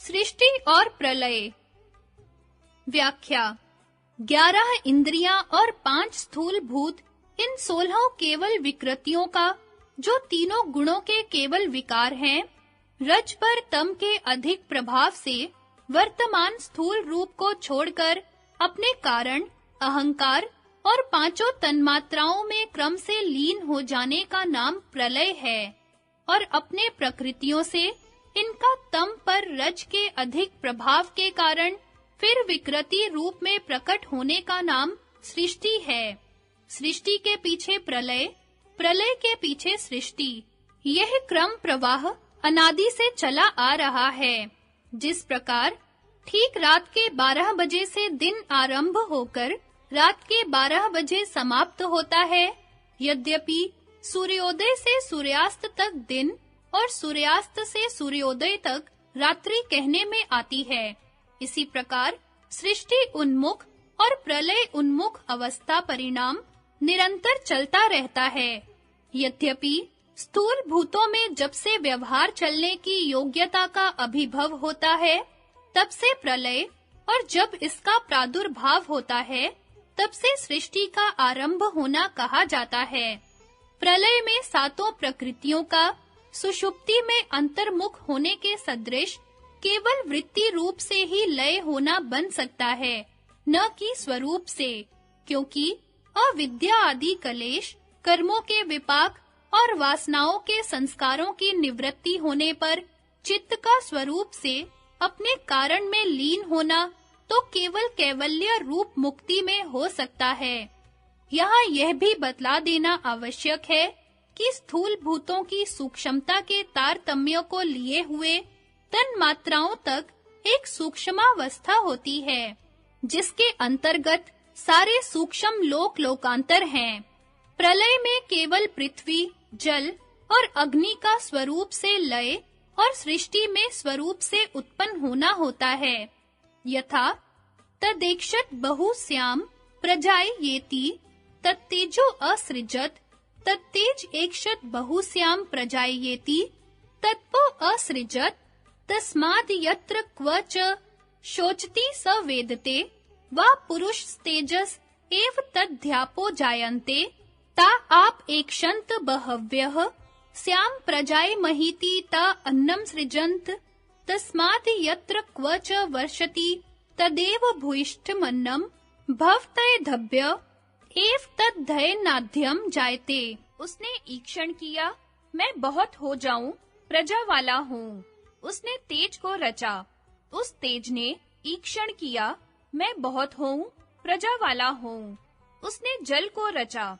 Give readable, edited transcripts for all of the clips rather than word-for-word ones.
सृष्टि और प्रलय। व्याख्या। 11 इंद्रियां और 5 स्थूल भूत, इन 16 केवल विकृतियों का, जो तीनों गुणों के केवल विकार हैं, रज पर तम के अधिक प्रभाव से वर्तमान स्थूल रूप को छोड़कर अपने कारण, अहंकार और पांचों तन्मात्राओं में क्रम से लीन हो जाने का नाम प्रलय है, और अपने प्रकृतियों से इनका तम पर रज के अधिक प्रभाव के कारण फिर विकृति रूप में प्रकट होने का नाम सृष्टि है। सृष्टि के पीछे प्रलय, प्रलय के पीछे सृष्टि, यह क्रम प्रवाह अनादि से चला आ रहा है। जिस प्रकार ठीक रात के 12 बजे से दिन आरंभ होकर रात के 12 बजे समाप्त होता है, यद्यपि सूर्योदय से सूर्यास्त तक दिन और सूर्यास्त से सूर्योदय तक रात्रि कहने में आती है, इसी प्रकार सृष्टि उन्मुख और प्रलय उन्मुख अवस्था परिणाम निरंतर चलता रहता है। यद्यपि स्थूल भूतों में जब से व्यवहार चलने की योग्यता का अभिभव होता है, तब से प्रलय, और जब इसका प्रादुर्भाव होता है, तब से सृष्टि का आरंभ होना कहा जाता है। प्रलय में सातों प्रकृतियों का सुषुप्ति में अंतर्मुख होने के सदृश केवल वृत्ति रूप से ही लय होना बन सकता है, न कि स्वरूप से, क्योंकि अविद्या आदि कलेश, कर्मों के विपाक और वासनाओं के संस्कारों की निवृत्ति होने पर चित्त का स्वरूप से अपने कारण में लीन होना तो केवल कैवल्य रूप मुक्ति में हो सकता है। यहाँ यह भी बतला देना आवश्यक है कि स्थूल भूतों की सूक्ष्मता के तारतम्य को लिए हुए तन्मात्राओं तक एक सूक्ष्मावस्था होती है, जिसके अंतर्गत सारे सूक्ष्म लोकांतर हैं। प्रलय में केवल पृथ्वी, जल और अग्नि का स्वरूप से लय और सृष्टि में स्वरूप से उत्पन्न होना होता है। यथा तदेक्षत बहुश्याम प्रजायेति तत्तेजो असृजत, तत्तेज एकशत बहुश्याम प्रजायेति तत्पो असृजत, तस्माद् यत्र क्वच शोचति स वेदते वा पुरुष तेजस एव तद्ध्यापो जायन्ते ता आप एकशंत बहव्यः श्याम प्रजाय महीति ता अन्नम सृजन्त, तस्माद् यत्र क्वच वर्षति तदेव भूयिष्ठमन्नम भवतये धभ्य एव तद्धयनाद्यम जायते। उसने ईक्षण किया, मैं बहुत हो जाऊं, प्रजा वाला हूँ। उसने तेज को रचा, उस तेज ने ईक्षण किया, मैं बहुत हूँ, प्रजा वाला हूँ। उसने जल को रचा,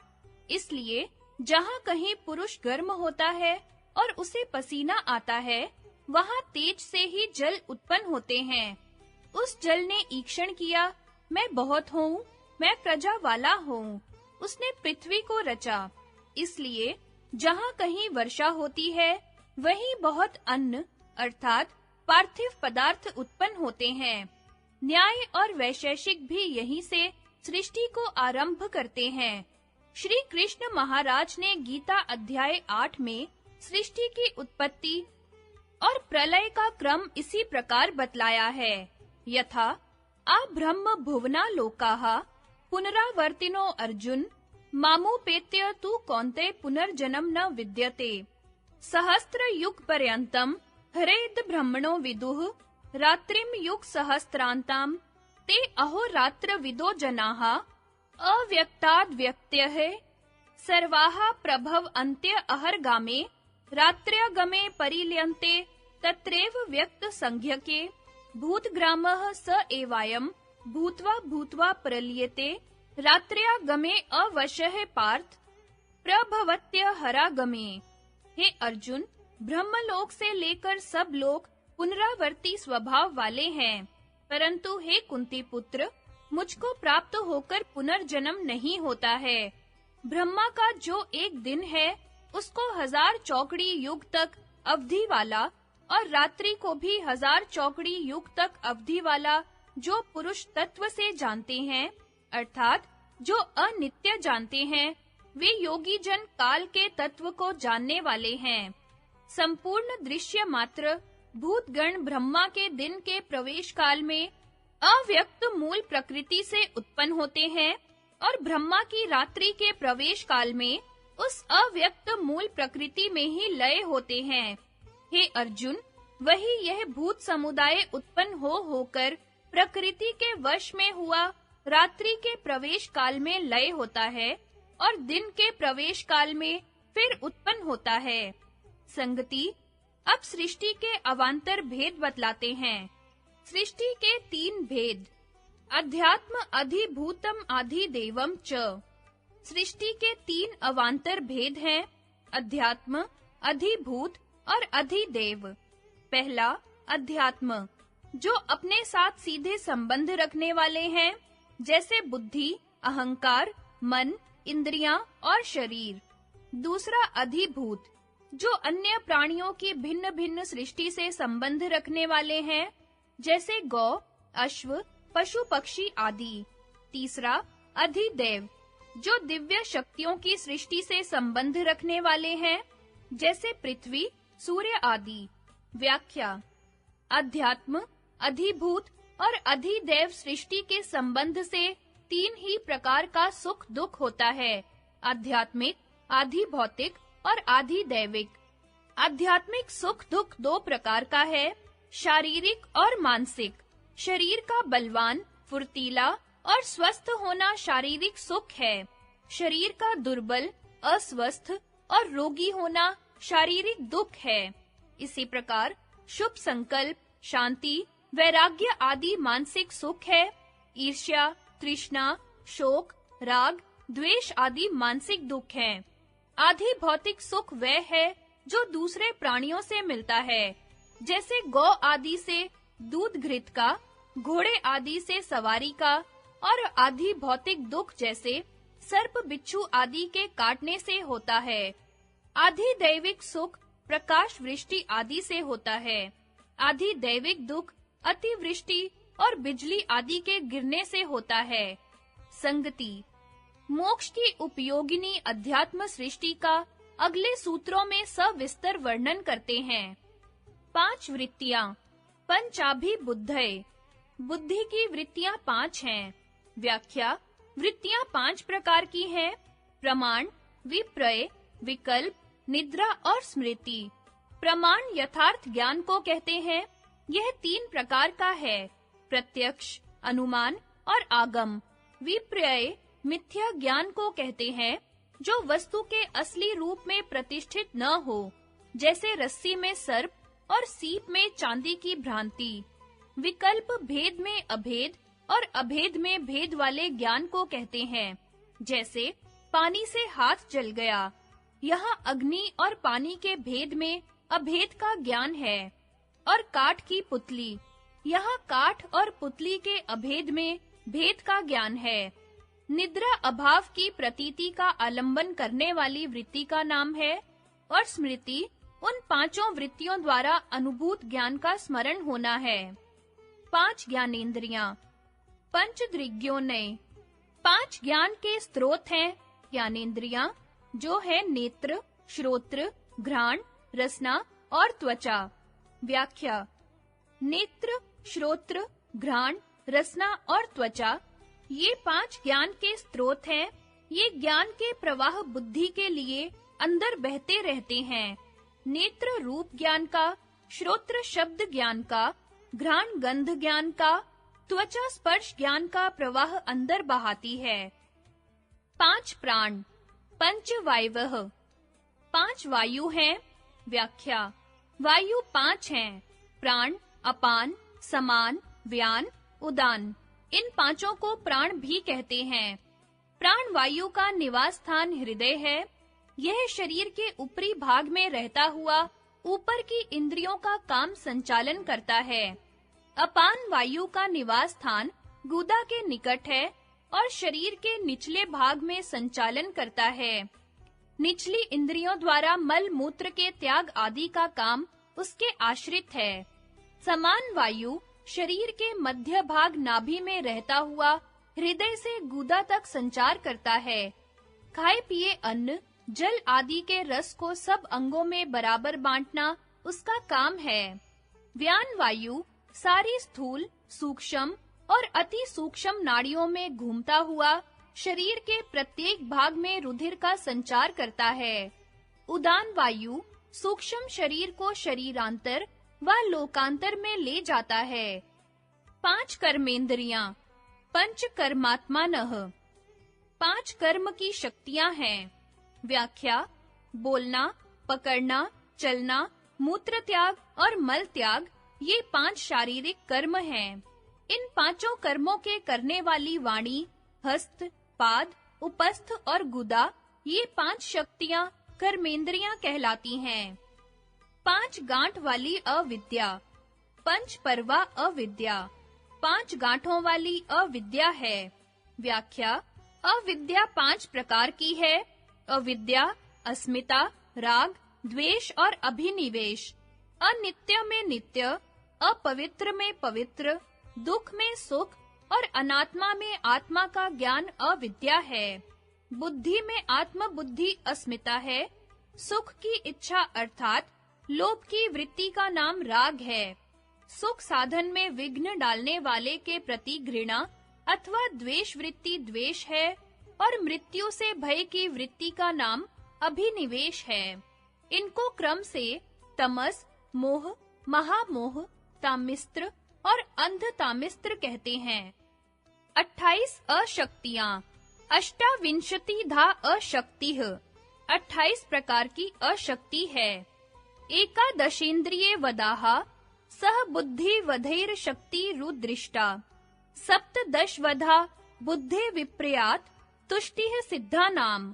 इसलिए जहाँ कहीं पुरुष गर्म होता है और उसे पसीना आता है, वहाँ तेज से ही जल उत्पन्न होते हैं। उस जल ने ईक्षण किया, मैं बहुत हूँ, मैं प्रजा वाला हूँ। उसने पृथ्वी को रचा, इसलिए जहाँ कहीं वर्षा होती है, वहीं बहुत अन्न अर्थात पार्थिव पदार्थ उत्पन्न होते हैं। न्याय और वैशेषिक भी यहीं से सृष्टि को आरंभ करते हैं। श्री कृष्ण महाराज ने गीता अध्याय 8 में सृष्टि की उत्पत्ति और प्रलय का क्रम इसी प्रकार बतलाया है। यथा आ ब्रह्म भुवना लोकाः पुनरावर्तिनो अर्जुन मामुपेत्य तु कौन्तेय पुनर्जन्म न विद्यते। सहस्त्र युग पर्यंतम हरेद ब्रह्मणो विदुः रात्रिम युग सहस्त्रांताम ते अहोरात्र विदो जनाः अव्यक्ताद् व्यक्त्यः सर्वाः प्रभव अन्त्य अहर्गामे रात्र्यगमे परिल्यन्ते तत्रैव व्यक्त संज्ञके भूतग्रामः स एवायम् भूत्वा भूत्वा प्रलीयते रात्र्यागमे अवशः पार्थ प्रभवत्य हरागमे। हे अर्जुन, ब्रह्मलोक से लेकर सब लोग पुनरावर्ती स्वभाव वाले हैं, परंतु हे कुंती पुत्र, मुझको प्राप्त होकर पुनर्जन्म नहीं होता है। ब्रह्मा का जो एक दिन है, उसको 1000 चौकड़ी युग तक अवधि वाला और रात्रि को भी 1000 चौकड़ी युग तक अवधि वाला जो पुरुष तत्व से जानते हैं, अर्थात जो अनित्य जानते हैं, वे योगी जन काल के तत्व को जानने वाले हैं। संपूर्ण दृश्य मात्र भूतगण ब्रह्मा के दिन के प्रवेश काल में अव्यक्त मूल प्रकृति से उत्पन्न होते हैं और ब्रह्मा की रात्रि के प्रवेश काल में उस अव्यक्त मूल प्रकृति में ही लय होते हैं। हे अर्जुन, वही यह भूत समुदाय उत्पन्न होकर प्रकृति के वश में हुआ रात्रि के प्रवेश काल में लय होता है और दिन के प्रवेश काल में फिर उत्पन्न होता है। संगति, अब सृष्टि के अवान्तर भेद बतलाते हैं। सृष्टि के 3 भेद। अध्यात्म अधिभूतम अधिदेवम च। सृष्टि के 3 अवान्तर भेद हैं, अध्यात्म, अधिभूत और अधिदेव। पहला, अध्यात्म, जो अपने साथ सीधे संबंध रखने वाले हैं, जैसे बुद्धि, अहंकार, मन, इंद्रियां और शरीर। दूसरा, अधिभूत, जो अन्य प्राणियों की भिन्न-भिन्न सृष्टि से संबंध रखने वाले हैं, जैसे गौ, अश्व, पशु पक्षी आदि। तीसरा, अधिदेव, जो दिव्य शक्तियों की सृष्टि से संबंध रखने वाले हैं, जैसे पृथ्वी, सूर्य आदि। व्याख्या: अध्यात्म, अधिभूत और अधिदेव सृष्टि के संबंध से 3 ही प्रकार का सुख दुख होता है, आध्यात्मिक, आधिभौतिक और आधिदैविक। आध्यात्मिक सुख दुख 2 प्रकार का है, शारीरिक और मानसिक। शरीर का बलवान, फुर्तीला और स्वस्थ होना शारीरिक सुख है। शरीर का दुर्बल, अस्वस्थ और रोगी होना शारीरिक दुख है। इसी प्रकार शुभ संकल्प, शांति, वैराग्य आदि मानसिक सुख है। ईर्ष्या, तृष्णा, शोक, राग, द्वेष आदि मानसिक दुख हैं। आधि भौतिक सुख वह है जो दूसरे प्राणियों से मिलता है, जैसे गौ आदि से दूध घृत का, घोड़े आदि से सवारी का, और आधि भौतिक दुख जैसे सर्प बिच्छू आदि के काटने से होता है। आधि दैविक सुख प्रकाश वृष्टि आदि से होता है। आधि दैविक दुख अतिवृष्टि और बिजली आदि के गिरने से होता है। संगति, मोक्ष की उपयोगिनी अध्यात्म सृष्टि का अगले सूत्रों में सविस्तर वर्णन करते हैं। 5 वृत्तियां। पंचाभिबुद्धय, बुद्धि की वृत्तियां 5 हैं। व्याख्या: वृत्तियां 5 प्रकार की हैं, प्रमाण, विप्रय, विकल्प, निद्रा और स्मृति। प्रमाण यथार्थ ज्ञान को कहते हैं। यह 3 प्रकार का है, प्रत्यक्ष, अनुमान और आगम। विपर्य मिथ्या ज्ञान को कहते हैं, जो वस्तु के असली रूप में प्रतिष्ठित न हो, जैसे रस्सी में सर्प और सीप में चांदी की भ्रांति। विकल्प भेद में अभेद और अभेद में भेद वाले ज्ञान को कहते हैं, जैसे पानी से हाथ जल गया। यहाँ अग्नि और पानी के भेद में अभेद का ज्ञान है। और काठ की पुतली, यहाँ काठ और पुतली के अभेद में भेद का ज्ञान है। निद्रा अभाव की प्रतीति का आलंबन करने वाली वृत्ति का नाम है, और स्मृति उन 5 वृत्तियों द्वारा अनुभूत ज्ञान का स्मरण होना है। 5 ज्ञानेंद्रियां। पंचदृग्योनय, 5 ज्ञान के स्रोत हैं ज्ञानेंद्रियां, जो है नेत्र, श्रोत्र, घ्राण, रसना और त्वचा। व्याख्या: नेत्र, श्रोत्र, घ्राण, रसना और त्वचा, ये 5 ज्ञान के स्रोत हैं। ये ज्ञान के प्रवाह बुद्धि के लिए अंदर बहते रहते हैं। नेत्र रूप ज्ञान का, श्रोत्र शब्द ज्ञान का, घ्राण गंध ज्ञान का, त्वचा स्पर्श ज्ञान का प्रवाह अंदर बहाती है। 5 प्राण। पंचवायवः, 5 वायु हैं। व्याख्या: वायु 5 हैं, प्राण, अपान, समान, व्यान, उदान। इन 5 को प्राण भी कहते हैं। प्राण वायु का निवास स्थान हृदय है। यह शरीर के ऊपरी भाग में रहता हुआ ऊपर की इंद्रियों का काम संचालन करता है। अपान वायु का निवास स्थान गुदा के निकट है और शरीर के निचले भाग में संचालन करता है। निचली इंद्रियों द्वारा मल मूत्र के त्याग आदि का काम उसके आश्रित है। समान वायु शरीर के मध्य भाग नाभि में रहता हुआ हृदय से गुदा तक संचार करता है। खाए पिए अन्न, जल आदि के रस को सब अंगों में बराबर बांटना उसका काम है। व्यान वायु सारी स्थूल, सूक्ष्म और अति सूक्ष्म नाड़ियों में घूमता हुआ शरीर के प्रत्येक भाग में रुधिर का संचार करता है। उदान वायु सूक्ष्म शरीर को शरीरांतर व लोकांतर में ले जाता है। 5 कर्मेंद्रियां, पंच कर्मात्मानः, 5 कर्म की शक्तियां हैं। व्याख्या: बोलना, पकड़ना, चलना, मूत्र त्याग और मल त्याग, ये 5 शारीरिक कर्म हैं। इन पांचों कर्मों के करने वाली वाणी, हस्त, पाद, उपस्थ और गुदा, ये 5 शक्तियां कर्मेंद्रियां कहलाती हैं। 5 गांठ वाली अविद्या, पंच पर्वा अविद्या, 5 गांठों वाली अविद्या है। व्याख्या: अविद्या 5 प्रकार की है। अविद्या, अस्मिता, राग, द्वेष और अभिनिवेश। अनित्य में नित्य, अपवित्र में पवित्र, दुख में सुख और अनात्मा में आत्मा का ज्ञान अविद्या है। बुद्धि में आत्म बुद्धि अस्मिता है। सुख की इच्छा अर्थात लोभ की वृत्ति का नाम राग है। सुख साधन में विघ्न डालने वाले के प्रति घृणा अथवा द्वेष वृत्ति द्वेष है और मृत्यु से भय की वृत्ति का नाम अभिनिवेश है। इनको क्रम से तमस, मोह, महामोह, तामिस्त्र और अंधतामिस्त्र कहते हैं। 28 अशक्तियां, अष्टाविंशतिधा अशक्तिः, 28 प्रकार की अशक्ति है। एकादशेन्द्रिये वदाः सह बुद्धि वधैर शक्ति रुदृष्टा, सप्तदश वधा बुद्धि विप्रयात तुष्टिः सिद्धा नाम।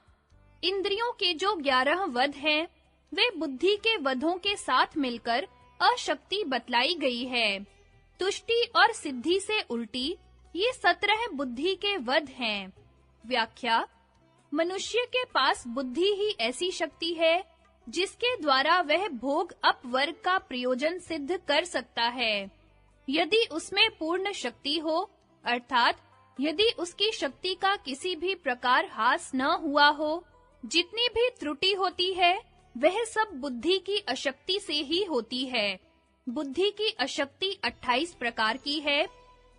इंद्रियों के जो 11 वध हैं, वे बुद्धि के वधों के साथ मिलकर अशक्ति बतलाई गई है। तुष्टि और सिद्धि से उल्टी ये 17 बुद्धि के वध हैं। व्याख्या: मनुष्य के पास बुद्धि ही ऐसी शक्ति है जिसके द्वारा वह भोग अपवर्ग का प्रयोजन सिद्ध कर सकता है। यदि उसमें पूर्ण शक्ति हो, अर्थात यदि उसकी शक्ति का किसी भी प्रकार हास न हुआ हो, जितनी भी त्रुटि होती है, वह सब बुद्धि की अशक्ति से ही होती है। बुद्धि की अशक्ति 28 प्रकार की है।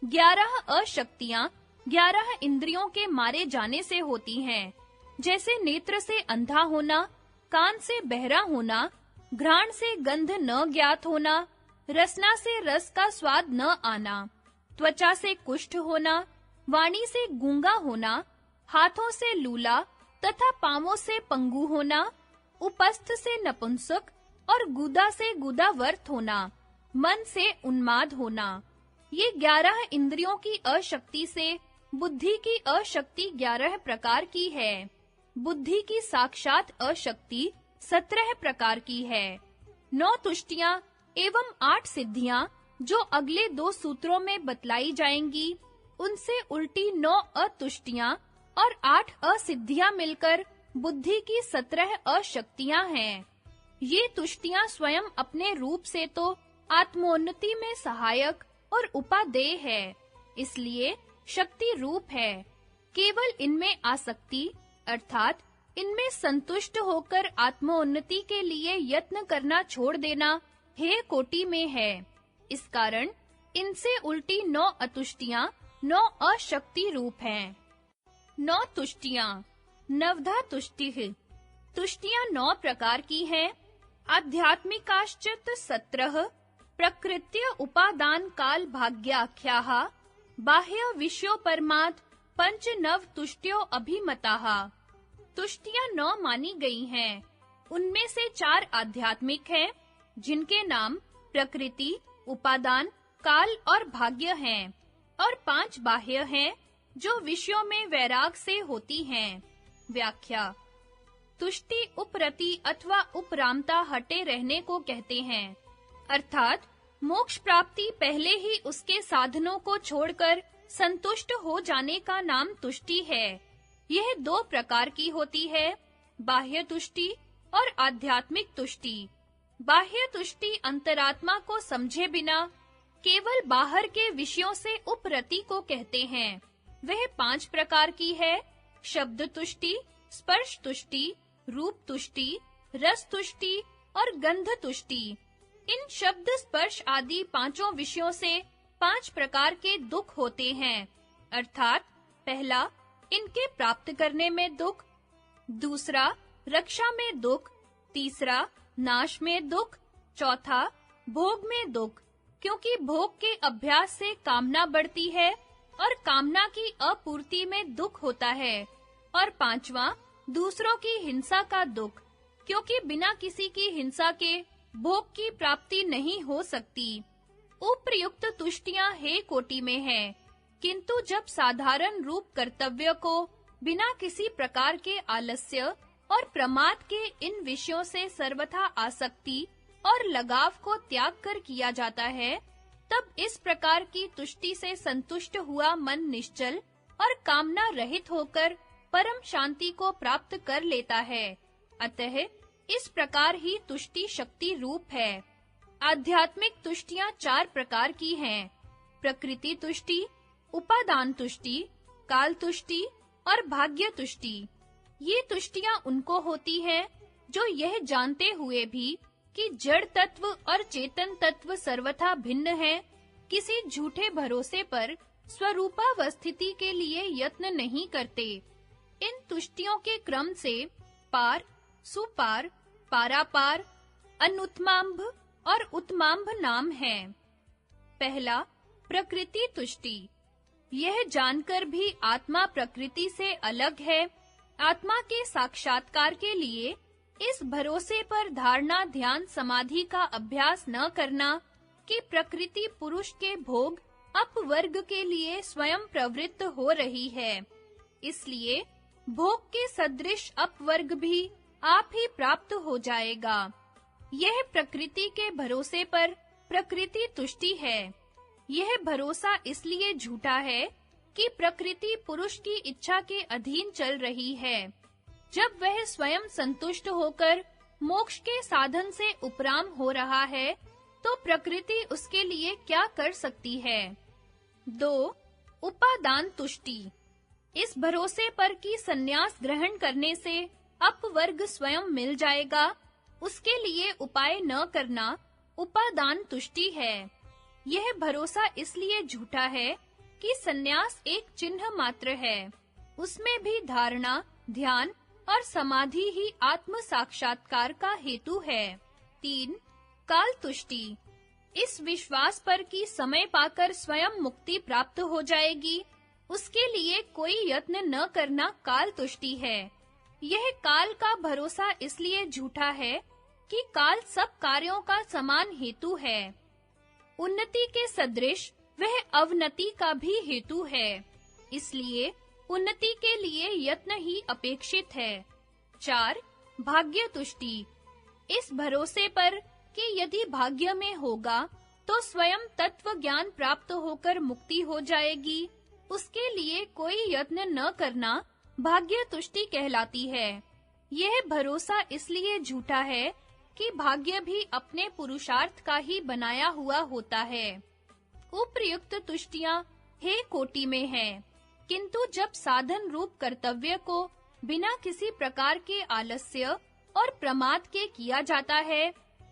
11 अशक्तियां 11 इंद्रियों के मारे जाने से होती हैं, जैसे नेत्र से अंधा होना, कान से बहरा होना, घ्राण से गंध न ज्ञात होना, रसना से रस का स्वाद न आना, त्वचा से कुष्ठ होना, वाणी से गूंगा होना, हाथों से लूला तथा पांवों से पंगु होना, उपस्थ से नपुंसक और गुदा से गुदावर्त होना, मन से उन्माद होना। ये 11 इंद्रियों की अशक्ति से बुद्धि की अशक्ति 11 प्रकार की है। बुद्धि की साक्षात अशक्ति 17 प्रकार की है। 9 तुष्टियां एवं 8 सिद्धियां जो अगले 2 सूत्रों में बतलाई जाएंगी, उनसे उल्टी 9 अतुष्टियां और 8 असिद्धियां मिलकर बुद्धि की 17 अशक्तियां हैं। ये तुष्टियां स्वयं अपने रूप से तो आत्मोन्नति में सहायक और उपादेय है, इसलिए शक्ति रूप है। केवल इनमें आसक्ति अर्थात इनमें संतुष्ट होकर आत्मोन्नति के लिए यत्न करना छोड़ देना हे कोटि में है। इस कारण इनसे उल्टी 9 अतुष्टियां 9 अशक्ति रूप हैं। 9 तुष्टियां। नवधा तुष्टिः। तुष्टियां 9 प्रकार की हैं। आध्यात्मिकाश्चित 17, प्रकृत्य उपादान काल भाग्याख्याः, बाह्य विषयो परमात् पंच नव तुष्ट्यो अभिमताः। तुष्टियां 9 मानी गई हैं। उनमें से 4 आध्यात्मिक हैं, जिनके नाम प्रकृति, उपादान, काल और भाग्य हैं, और 5 बाह्य हैं, जो विषयों में वैराग से होती हैं। व्याख्या: तुष्टि उपरति अथवा उपरामता हटे रहने को कहते हैं, अर्थात मोक्ष प्राप्ति पहले ही उसके साधनों को छोड़कर संतुष्ट हो जाने का नाम तुष्टि है। यह 2 प्रकार की होती है, बाह्य तुष्टि और आध्यात्मिक तुष्टि। बाह्य तुष्टि अंतरात्मा को समझे बिना केवल बाहर के विषयों से उपरति को कहते हैं। वह 5 प्रकार की है: शब्द तुष्टि, स्पर्श तुष्टि, रूप तुष्टि, रस तुष्टि और गंध तुष्टि। इन शब्द स्पर्श आदि पांचों विषयों से 5 प्रकार के दुख होते हैं, अर्थात पहला इनके प्राप्त करने में दुख, दूसरा रक्षा में दुख, तीसरा नाश में दुख, चौथा भोग में दुख, क्योंकि भोग के अभ्यास से कामना बढ़ती है और कामना की अपूर्ति में दुख होता है, और पांचवा दूसरों की हिंसा का दुख, क्योंकि बिना किसी की हिंसा के भोग की प्राप्ति नहीं हो सकती। उपर्युक्त तुष्टियां हे कोटि में हैं, किंतु जब साधारण रूप कर्तव्य को बिना किसी प्रकार के आलस्य और प्रमाद के इन विषयों से सर्वथा आसक्ति और लगाव को त्याग कर किया जाता है, तब इस प्रकार की तुष्टि से संतुष्ट हुआ मन निश्चल और कामना रहित होकर परम शांति को प्राप्त कर लेता है। अतः इस प्रकार ही तुष्टि शक्ति रूप है। आध्यात्मिक तुष्टियां 4 प्रकार की हैं: प्रकृति तुष्टि, उपादान तुष्टि, काल तुष्टि और भाग्य तुष्टि। ये तुष्टियां उनको होती हैं जो यह जानते हुए भी कि जड़ तत्व और चेतन तत्व सर्वथा भिन्न हैं, किसी झूठे भरोसे पर स्वरूपावस्थिति के लिए यत्न नहीं करते। इन तुष्टियों के क्रम से पार, सुपार, पारापार, अनुत्मांभ और उत्मांभ नाम हैं। पहला प्रकृति तुष्टि। यह जानकर भी आत्मा प्रकृति से अलग है, आत्मा के साक्षात्कार के लिए इस भरोसे पर धारणा, ध्यान, समाधि का अभ्यास न करना कि प्रकृति पुरुष के भोग अपवर्ग के लिए स्वयं प्रवृत्त हो रही है, इसलिए भोग के सदृश अपवर्ग भी आप ही प्राप्त हो जाएगा। यह प्रकृति के भरोसे पर प्रकृति तुष्टि है। यह भरोसा इसलिए झूठा है कि प्रकृति पुरुष की इच्छा के अधीन चल रही है। जब वह स्वयं संतुष्ट होकर मोक्ष के साधन से उपराम हो रहा है, तो प्रकृति उसके लिए क्या कर सकती है? 2. उपादान तुष्टि। इस भरोसे पर कि संन्यास ग्रहण करने से अपवर्ग स्वयं मिल जाएगा, उसके लिए उपाय न करना उपादान तुष्टि है। यह भरोसा इसलिए झूठा है कि संन्यास एक चिन्ह मात्र है, उसमें भी धारणा, ध्यान और समाधि ही आत्म साक्षात्कार का हेतु है। 3. काल तुष्टि। इस विश्वास पर कि समय पाकर स्वयं मुक्ति प्राप्त हो जाएगी, उसके लिए कोई यत्न न करना काल तुष्टि है। यह काल का भरोसा इसलिए झूठा है कि काल सब कार्यों का समान हेतु है। उन्नति के सदृश वह अवनति का भी हेतु है, इसलिए उन्नति के लिए यत्न ही अपेक्षित है। 4. भाग्य तुष्टि। इस भरोसे पर कि यदि भाग्य में होगा तो स्वयं तत्व ज्ञान प्राप्त होकर मुक्ति हो जाएगी, उसके लिए कोई यत्न न करना भाग्य तुष्टि कहलाती है। यह भरोसा इसलिए झूठा है कि भाग्य भी अपने पुरुषार्थ का ही बनाया हुआ होता है। उपर्युक्त तुष्टियां हे कोटि में हैं, किंतु जब साधन रूप कर्तव्य को बिना किसी प्रकार के आलस्य और प्रमाद के किया जाता है,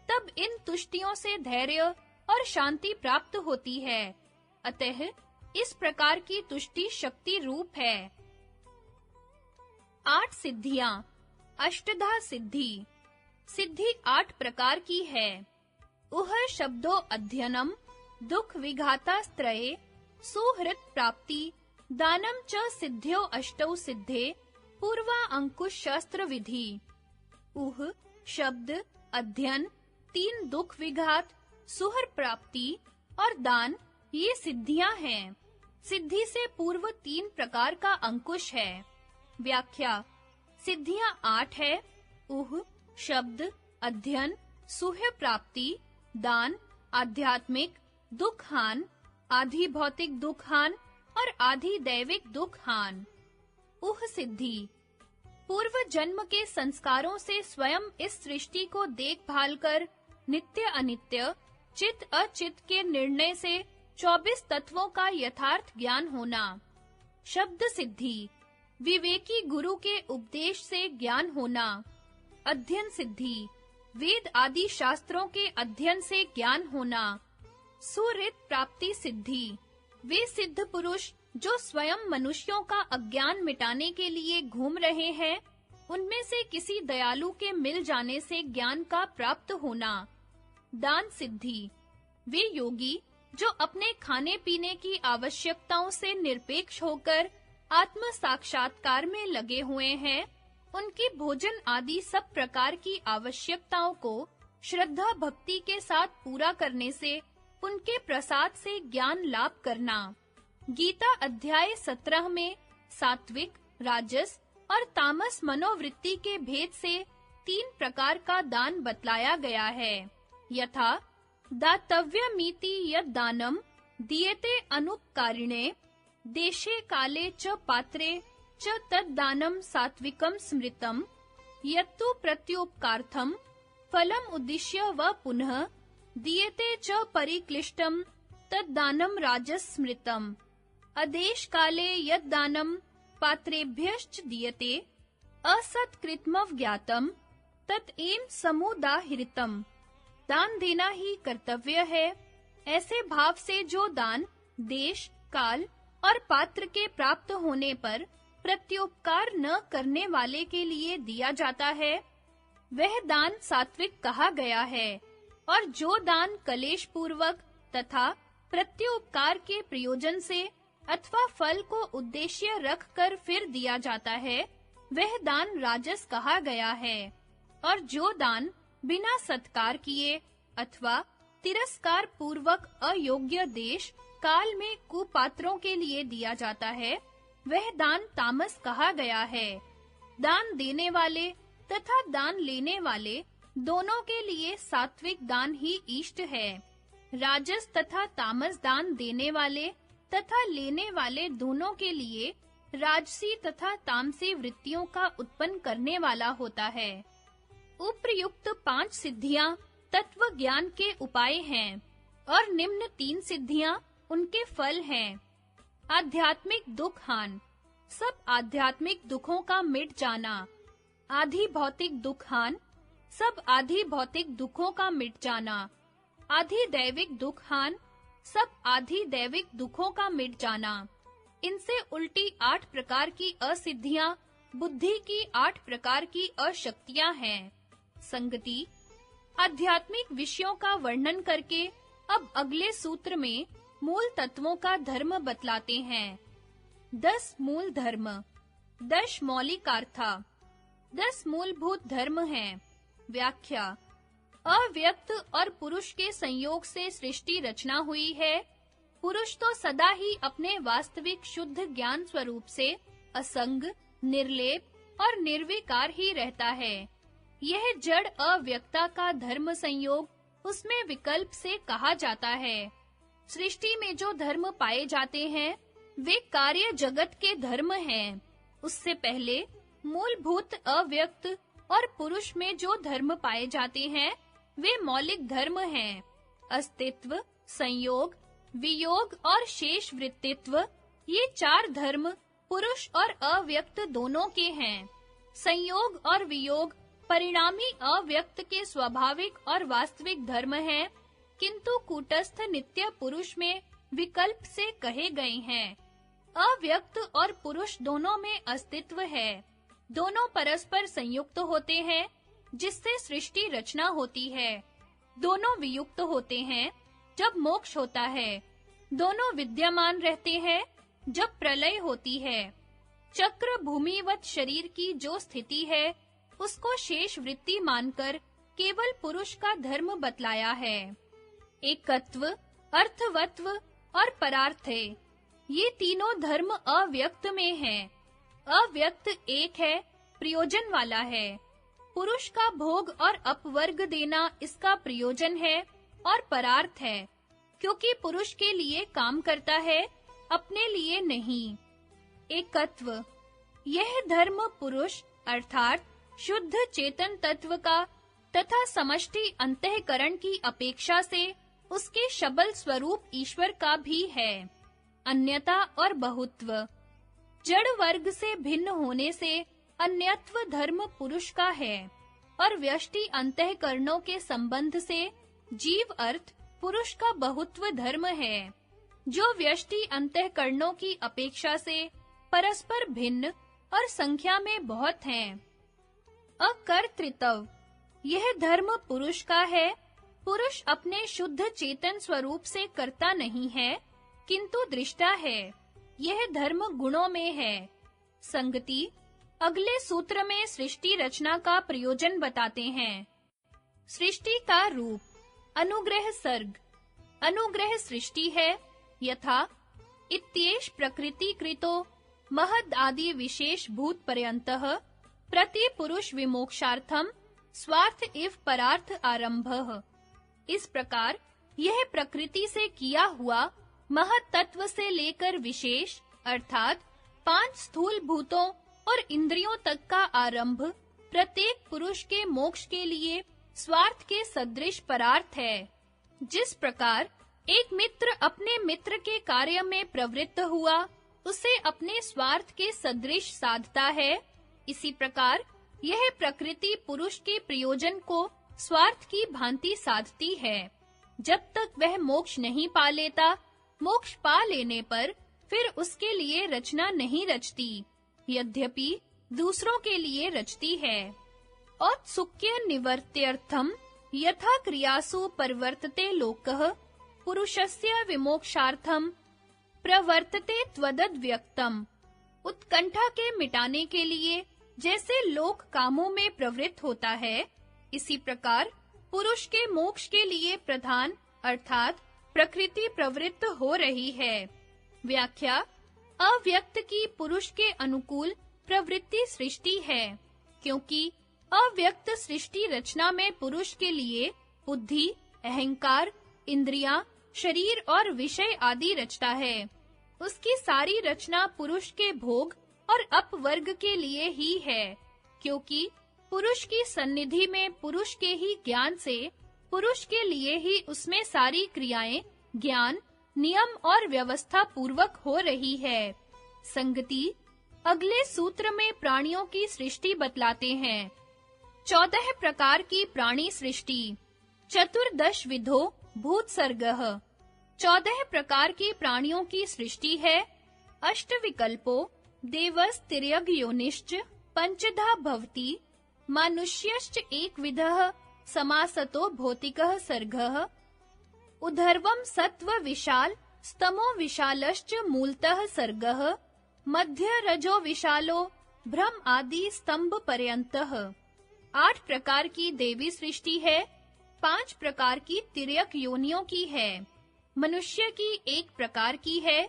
तब इन तुष्टियों से धैर्य और शांति प्राप्त होती है। अतः इस प्रकार की तुष्टि शक्ति रूप है। 8 सिद्धियां। अष्टधा सिद्धि। सिद्धि 8 प्रकार की है। उह शब्दो अध्ययनम, दुख विघातास्त्रये, सुहृत प्राप्ति, दानम च सिद्ध्यो अष्टौ सिद्धे, पूर्वा अंकुश शस्त्र विधि। उह शब्द, अध्ययन, 3 दुख विघात, सुहृत प्राप्ति और दान ये सिद्धियां हैं। सिद्धि से पूर्व 3 प्रकार का अंकुश है। व्याख्या। सिद्धियां 8 है: उह शब्द, अध्ययन, सुह्य प्राप्ति, दान, आध्यात्मिक, दुखहान, आधि भौतिक दुखहान और आधि दैविक दुखहान। उह सिद्धि पूर्व जन्म के संस्कारों से स्वयं इस सृष्टि को देखभाल कर नित्य अनित्य, चित अचित के निर्णय से 24 तत्वों का यथार्थ ज्ञान होना। शब्द सिद्धि विवेकी गुरु के उपदेश से ज्ञान होना। अध्ययन सिद्धि वेद आदि शास्त्रों के अध्ययन से ज्ञान होना, सुहृद प्राप्ति सिद्धि, वे सिद्ध पुरुष जो स्वयं मनुष्यों का अज्ञान मिटाने के लिए घूम रहे हैं, उनमें से किसी दयालु के मिल जाने से ज्ञान का प्राप्त होना, दान सिद्धि, वे योगी जो अपने खाने पीने की आवश्यकताओं से निरपेक्ष होकर आत्म साक्षात्कार में लगे हुए हैं, उनकी भोजन आदि सब प्रकार की आवश्यकताओं को श्रद्धा भक्ति के साथ पूरा करने से उनके प्रसाद से ज्ञान लाभ करना। गीता अध्याय 17 में सात्विक, राजस और तामस मनोवृत्ति के भेद से 3 प्रकार का दान बतलाया गया है। यथा दातव्यमिति यद् दानम दीयते अनुपकारिणे देशे काले च पात्रे च तद्दानं सात्विकं स्मृतम् यत्तु प्रत्युपकार्थं फलम् उद्दिश्य व पुनः दीयते च परिक्लिष्टं तद्दानं राजस स्मृतम् अदेश काले यद्दानं पात्रेभ्यश्च दीयते असत्कृतमवज्ञातम् तत् एव समुदाहृतम्। दान देना ही कर्तव्य है। ऐसे भाव से जो दान देश, काल और पात्र के प्राप्त होने पर प्रत्युपकार न करने वाले के लिए दिया जाता है, वह दान सात्विक कहा गया है। और जो दान कलेश पूर्वक तथा प्रत्युपकार के प्रयोजन से अथवा फल को उद्देश्य रखकर फिर दिया जाता है, वह दान राजस कहा गया है। और जो दान बिना सत्कार किए अथवा तिरस्कार पूर्वक अयोग्य देश, काल में कुपात्रों के लिए दिया जाता है, वह दान तामस कहा गया है। दान देने वाले तथा दान लेने वाले दोनों के लिए सात्विक दान ही इष्ट है। राजस तथा तामस दान देने वाले तथा लेने वाले दोनों के लिए राजसी तथा तामसी वृत्तियों का उत्पन्न करने वाला होता है। उपर्युक्त 5 सिद्धियां तत्व ज्ञान के उपाय हैं और निम्न 3 सिद्धियां उनके फल हैं। आध्यात्मिक दुख हान, सब आध्यात्मिक दुखों का मिट जाना। आधि भौतिक दुख हान, सब आधि भौतिक दुखों का मिट जाना। आधि दैविक दुख हान, सब आधि दैविक दुखों का मिट जाना। इनसे उल्टी 8 प्रकार की असिद्धियां बुद्धि की 8 प्रकार की अशक्तियां हैं। संगति। आध्यात्मिक विषयों का वर्णन करके अब अगले सूत्र में मूल तत्वों का धर्म बतलाते हैं। 10 मूल धर्म, 10 मौलिकार्था, 10 मूलभूत धर्म हैं। व्याख्या। अव्यक्त और पुरुष के संयोग से सृष्टि रचना हुई है। पुरुष तो सदा ही अपने वास्तविक शुद्ध ज्ञान स्वरूप से असंग, निर्लेप और निर्विकार ही रहता है। यह जड़ अव्यक्ता का धर्म संयोग उसमें विकल्प से कहा जाता है। सृष्टि में जो धर्म पाए जाते हैं, वे कार्य जगत के धर्म हैं। उससे पहले मूलभूत अव्यक्त और पुरुष में जो धर्म पाए जाते हैं, वे मौलिक धर्म हैं। अस्तित्व, संयोग, वियोग और शेष वृत्तित्व, ये 4 धर्म पुरुष और अव्यक्त दोनों के हैं। संयोग और वियोग परिणामी अव्यक्त के स्वाभाविक और वास्तविक धर्म हैं, किंतु कूटस्थ नित्य पुरुष में विकल्प से कहे गए हैं। अव्यक्त और पुरुष दोनों में अस्तित्व है। दोनों परस्पर संयुक्त होते हैं, जिससे सृष्टि रचना होती है। दोनों वियुक्त होते हैं जब मोक्ष होता है। दोनों विद्यमान रहते हैं जब प्रलय होती है। चक्र भूमिवत शरीर की जो स्थिति है, उसको शेष वृत्ति मानकर केवल पुरुष का धर्म बतलाया है। एकत्व, अर्थवत्व और परार्थे, ये तीनों धर्म अव्यक्त में हैं। अव्यक्त एक है, प्रयोजन वाला है। पुरुष का भोग और अपवर्ग देना इसका प्रयोजन है और परार्थ है, क्योंकि पुरुष के लिए काम करता है, अपने लिए नहीं। एकत्व, यह धर्म पुरुष अर्थात शुद्ध चेतन तत्व का तथा समष्टि अंतःकरण की अपेक्षा से उसके शबल स्वरूप ईश्वर का भी है। अन्यता और बहुत्व, जड़ वर्ग से भिन्न होने से अन्यत्व धर्म पुरुष का है। और व्यष्टि अंतःकरणों के संबंध से जीव अर्थ पुरुष का बहुत्व धर्म है, जो व्यष्टि अंतःकरणों की अपेक्षा से परस्पर भिन्न और संख्या में बहुत हैं। अकर्तृत्व, यह धर्म पुरुष का है। पुरुष अपने शुद्ध चेतन स्वरूप से कर्ता नहीं है, किंतु दृष्टा है। यह धर्म गुणों में है। संगति, अगले सूत्र में सृष्टि रचना का प्रयोजन बताते हैं। सृष्टि का रूप, अनुग्रह सर्ग। अनुग्रह सृष्टि है, यथा इत्येष प्रकृति कृतो महद आदि विशेष भूत पर्यंतः प्रति पुरुष विमोक्षार्थम स्वार्थ इव परार्थ आरंभः। इस प्रकार यह प्रकृति से किया हुआ महत तत्व से लेकर विशेष अर्थात 5 स्थूल भूतों और इंद्रियों तक का आरंभ प्रत्येक पुरुष के मोक्ष के लिए स्वार्थ के सदृश परार्थ है। जिस प्रकार एक मित्र अपने मित्र के कार्य में प्रवृत्त हुआ उसे अपने स्वार्थ के सदृश साधता है, इसी प्रकार यह प्रकृति पुरुष के प्रयोजन को स्वार्थ की भांति साधती है। जब तक वह मोक्ष नहीं पा लेता, मोक्ष पा लेने पर फिर उसके लिए रचना नहीं रचती, यद्यपि दूसरों के लिए रचती है। औत्सुक्य निवर्त्यर्थम यथा क्रियासु परिवर्तते लोकः पुरुषस्य विमोक्षार्थम प्रवर्तते त्वदद व्यक्तम। उत्कंठा के मिटाने के लिए जैसे लोक कामों में प्रवृत्त होता है, इसी प्रकार पुरुष के मोक्ष के लिए प्रधान अर्थात प्रकृति प्रवृत्त हो रही है। व्याख्या, अव्यक्त की पुरुष के अनुकूल प्रवृत्ति सृष्टि है, क्योंकि अव्यक्त सृष्टि रचना में पुरुष के लिए बुद्धि, अहंकार, इंद्रियां, शरीर और विषय आदि रचता है। उसकी सारी रचना पुरुष के भोग और अपवर्ग के लिए ही है, क्योंकि पुरुष की सन्निधि में पुरुष के ही ज्ञान से पुरुष के लिए ही उसमें सारी क्रियाएं ज्ञान, नियम और व्यवस्था पूर्वक हो रही है। संगति, अगले सूत्र में प्राणियों की सृष्टि बतलाते हैं। 14 प्रकार की प्राणी सृष्टि। चतुर्दश विधो भूत सर्गः। 14 प्रकार की प्राणियों की सृष्टि है। अष्टविकल्पो देवस तिर्यग योनिश्च पंचधा भवति मानुष्यश्च एकविधः समासतो भौतिकः सर्गः। उधर्वम सत्व विशाल स्तमो विशालश्च मूलतः सर्गः। मध्य रजो विशालो भ्रम आदि स्तंभ पर्यंतः। 8 प्रकार की देवी सृष्टि है। 5 प्रकार की तिर्यक योनियों की है। मनुष्य की 1 प्रकार की है।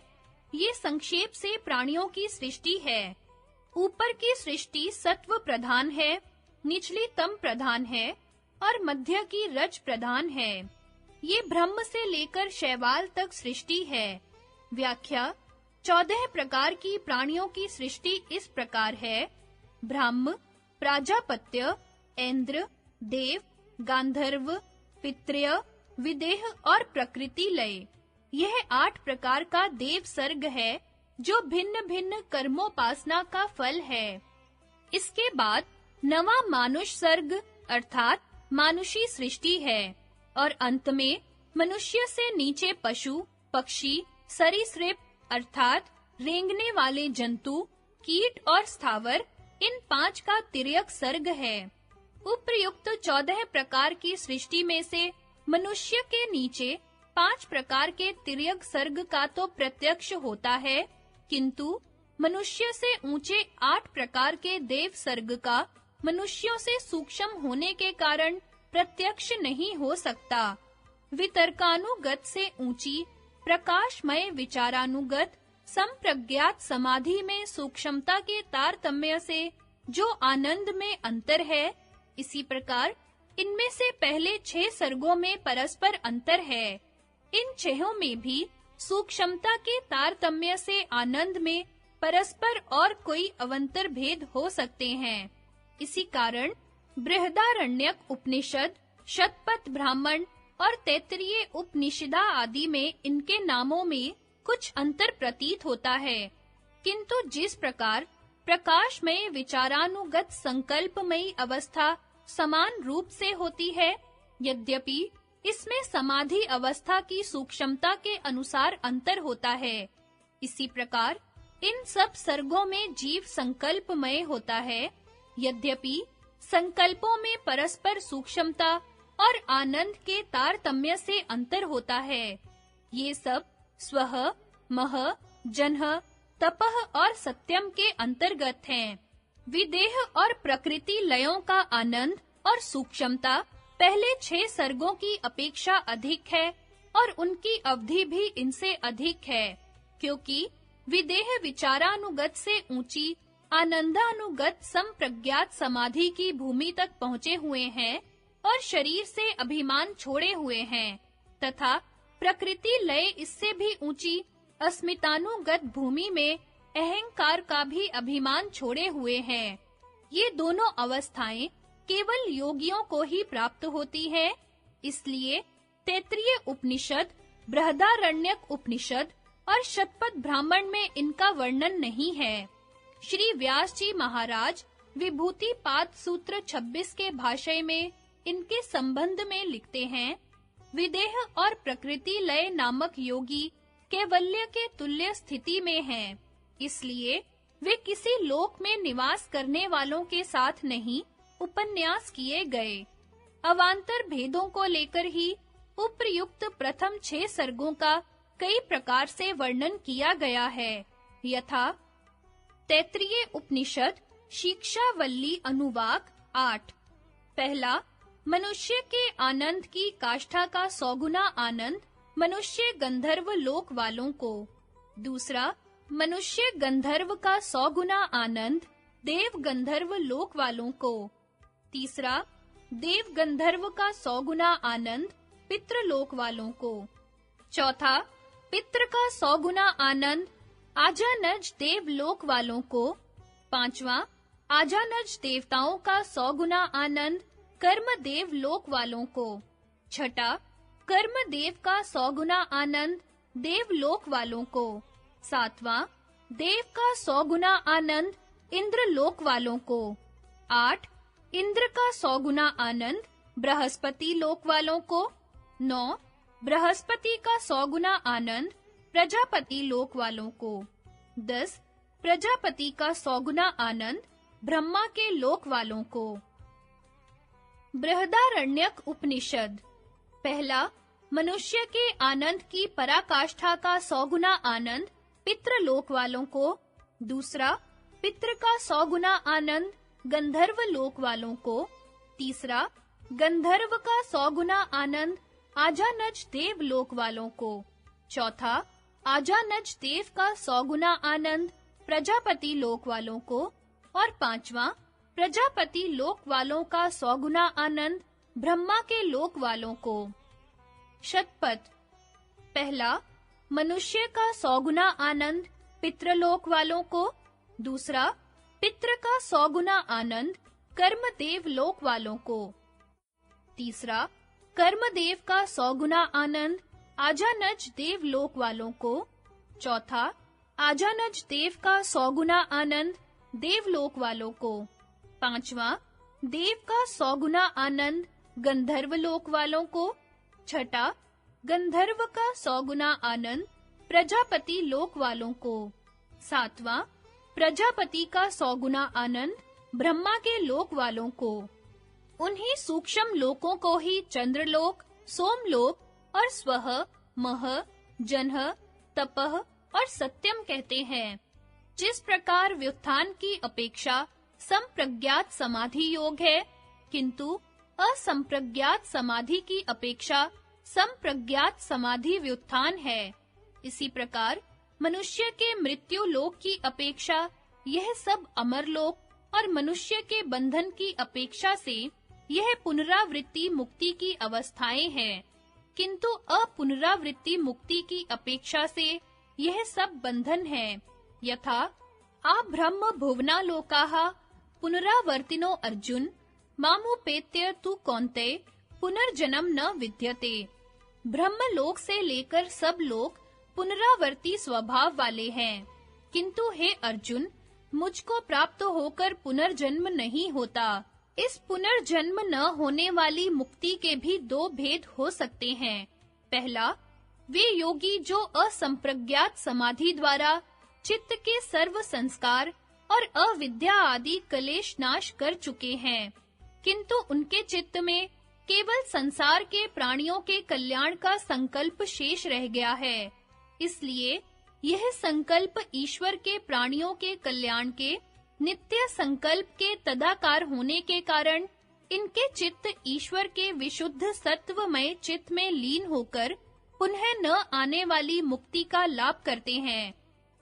ये संक्षेप से प्राणियों की सृष्टि है। ऊपर की सृष्टि सत्व प्रधान है, निचली तम प्रधान है और मध्य की रज प्रधान है। ये ब्रह्म से लेकर शैवाल तक सृष्टि है। व्याख्या, 14 प्रकार की प्राणियों की सृष्टि इस प्रकार है। ब्रह्म, प्राजापत्य, इंद्र, देव, गांधर्व, पितृय, विदेह और प्रकृति लय। यह 8 प्रकार का देव सर्ग है, जो भिन्न-भिन्न कर्मोपासना का फल है। इसके बाद 9वां मानुष सर्ग अर्थात मानुषी सृष्टि है और अंत में मनुष्य से नीचे पशु, पक्षी, सरीसृप अर्थात रेंगने वाले जंतु, कीट और स्थावर, इन 5 का तिर्यक सर्ग है। उपर्युक्त 14 प्रकार की सृष्टि में से मनुष्य के नीचे 5 प्रकार के तिर्यक सर्ग का तो प्रत्यक्ष होता है, किंतु मनुष्य से ऊंचे 8 प्रकार के देव सर्ग का मनुष्यों से सूक्ष्म होने के कारण प्रत्यक्ष नहीं हो सकता। वितर्कानुगत से ऊंची, प्रकाशमय विचारानुगत, संप्रज्ञात समाधि में सूक्ष्मता के तारतम्य से जो आनंद में अंतर है, इसी प्रकार इनमें से पहले 6 सर्गों में परस्पर अंतर है। इन 6 में भी सूक्ष्मता के तारतम्य से आनंद में परस्पर और कोई अवंतर भेद हो सकते हैं। इसी कारण बृहदारण्यक उपनिषद, शतपथ ब्राह्मण और तैत्तिरीय उपनिषदा आदि में इनके नामों में कुछ अंतर प्रतीत होता है, किंतु जिस प्रकार प्रकाशमय विचारानुगत संकल्पमयी अवस्था समान रूप से होती है, यद्यपि इसमें समाधि अवस्था की सूक्ष्मता के अनुसार अंतर होता है। इसी प्रकार इन सब सर्गों में जीव संकल्पमय होता है, यद्यपि संकल्पों में परस्पर सूक्ष्मता और आनंद के तारतम्य से अंतर होता है। ये सब स्वः, मह, जन्ह, तपः और सत्यम के अंतर्गत हैं। विदेह और प्रकृति लयों का आनंद और सूक्ष्मता पहले 6 सर्गों की अपेक्षा अधिक है और उनकी अवधि भी इनसे अधिक है, क्योंकि विदेह विचारानुगत से ऊंची आनंदानुगत संप्रज्ञात समाधि की भूमि तक पहुँचे हुए हैं और शरीर से अभिमान छोड़े हुए हैं, तथा प्रकृति लय इससे भी ऊंची अस्मितानुगत भूमि में अहंकार का भी अभिमान छोड़े हुए हैं। ये दोनों अवस्थाएं केवल योगियों को ही प्राप्त होती है। इसलिए तैत्तिरीय उपनिषद, बृहदारण्यक उपनिषद और शतपथ ब्राह्मण में इनका वर्णन नहीं है। श्री व्यास जी महाराज विभूतिपाद सूत्र 26 के भाष्य में इनके संबंध में लिखते हैं, विदेह और प्रकृति लय नामक योगी कैवल्य के तुल्य स्थिति में हैं, इसलिए वे किसी लोक में निवास करने वालों के साथ नहीं उपन्यास किए गए। अवान्तर भेदों को लेकर ही उपर्युक्त प्रथम 6 सर्गों का कई प्रकार से वर्णन किया गया है। यथा तैत्तिरीय उपनिषद शिक्षावल्ली अनुवाक 8। पहला, मनुष्य के आनंद की काष्ठा का 100 गुना आनंद मनुष्य गंधर्व लोक वालों को। दूसरा, मनुष्य गंधर्व का 100 गुना आनंद देव गंधर्व लोक वालों को। तीसरा, देव गंधर्व का 100 गुना आनंद पितृलोक वालों को। चौथा, पितृ का 100 गुना आनंद आजानज देवलोक वालों को। पांचवा, आजानज देवताओं का 100 गुना आनंद कर्मदेव लोक वालों को। छठा, कर्मदेव का 100 गुना आनंद देवलोक वालों को। सातवां, देव का 100 गुना आनंद इंद्रलोक वालों को। 8, इंद्र का 100 गुना आनंद बृहस्पति लोक वालों को। 9, बृहस्पति का 100 गुना आनंद प्रजापति लोक वालों को। 10, प्रजापति का 100 गुना आनंद ब्रह्मा के लोक वालों को। बृहदारण्यक उपनिषद। पहला, मनुष्य के आनंद की पराकाष्ठा का 100 गुना आनंद पितृलोक वालों को। दूसरा, पितृ का 100 गुना आनंद गंधर्व लोक वालों को। तीसरा, गंधर्व का 100 गुना आनंद आजानज देव लोक वालों को। चौथा, आजानज देव का 100 गुना आनंद प्रजापति लोक वालों को। और पांचवा, प्रजापति लोक वालों का 100 गुना आनंद ब्रह्मा के लोक वालों को। शतपथ। पहला, मनुष्य का 100 गुना आनंद पितृलोक वालों को। दूसरा, पितृ का 100 गुना आनंद कर्मदेव लोक वालों को। तीसरा, कर्मदेव का 100 गुना आनंद आजानज देव लोक वालों को। चौथा, आजानज देव का 100 गुना आनंद देवलोक वालों को। पांचवा, देव का 100 गुना आनंद गंधर्व लोक वालों को। छठा, गंधर्व का 100 गुना आनंद प्रजापति लोक वालों को। सातवां, प्रजापति का 100 गुना आनंद ब्रह्मा के लोक वालों को। उन्हीं सूक्ष्म लोकों को ही चंद्रलोक, सोमलोक और स्वः, मह, जन्ह, तपः और सत्यम कहते हैं। जिस प्रकार व्युत्थान की अपेक्षा संप्रज्ञात समाधि योग है, किंतु असंप्रज्ञात समाधि की अपेक्षा संप्रज्ञात समाधि व्युत्थान है, इसी प्रकार मनुष्य के मृत्यु लोक की अपेक्षा यह सब अमर लोक और मनुष्य के बंधन की अपेक्षा से यह पुनरावृत्ति मुक्ति की अवस्थाएं हैं, किंतु अपुनरावृत्ति मुक्ति की अपेक्षा से यह सब बंधन है। यथा आब्रह्म भुवना लोकाः पुनरावर्तिनो अर्जुन मामुपेत्य तु कौन्तेय पुनर्जन्म न विद्यते। ब्रह्मलोक से लेकर सब लोक पुनरावर्ती स्वभाव वाले हैं, किंतु हे अर्जुन, मुझको प्राप्त होकर पुनर्जन्म नहीं होता। इस पुनर्जन्म न होने वाली मुक्ति के भी दो भेद हो सकते हैं। पहला, वे योगी जो असंप्रज्ञात समाधि द्वारा चित्त के सर्व संस्कार और अविद्या आदि कलेश नाश कर चुके हैं, किंतु उनके चित्त में केवल संसार के प्राणियों के कल्याण का संकल्प शेष रह गया है। इसलिए यह संकल्प ईश्वर के प्राणियों के कल्याण के नित्य संकल्प के तदाकार होने के कारण इनके चित्त ईश्वर के विशुद्ध सत्वमय चित्त में लीन होकर पुनः न आने वाली मुक्ति का लाभ करते हैं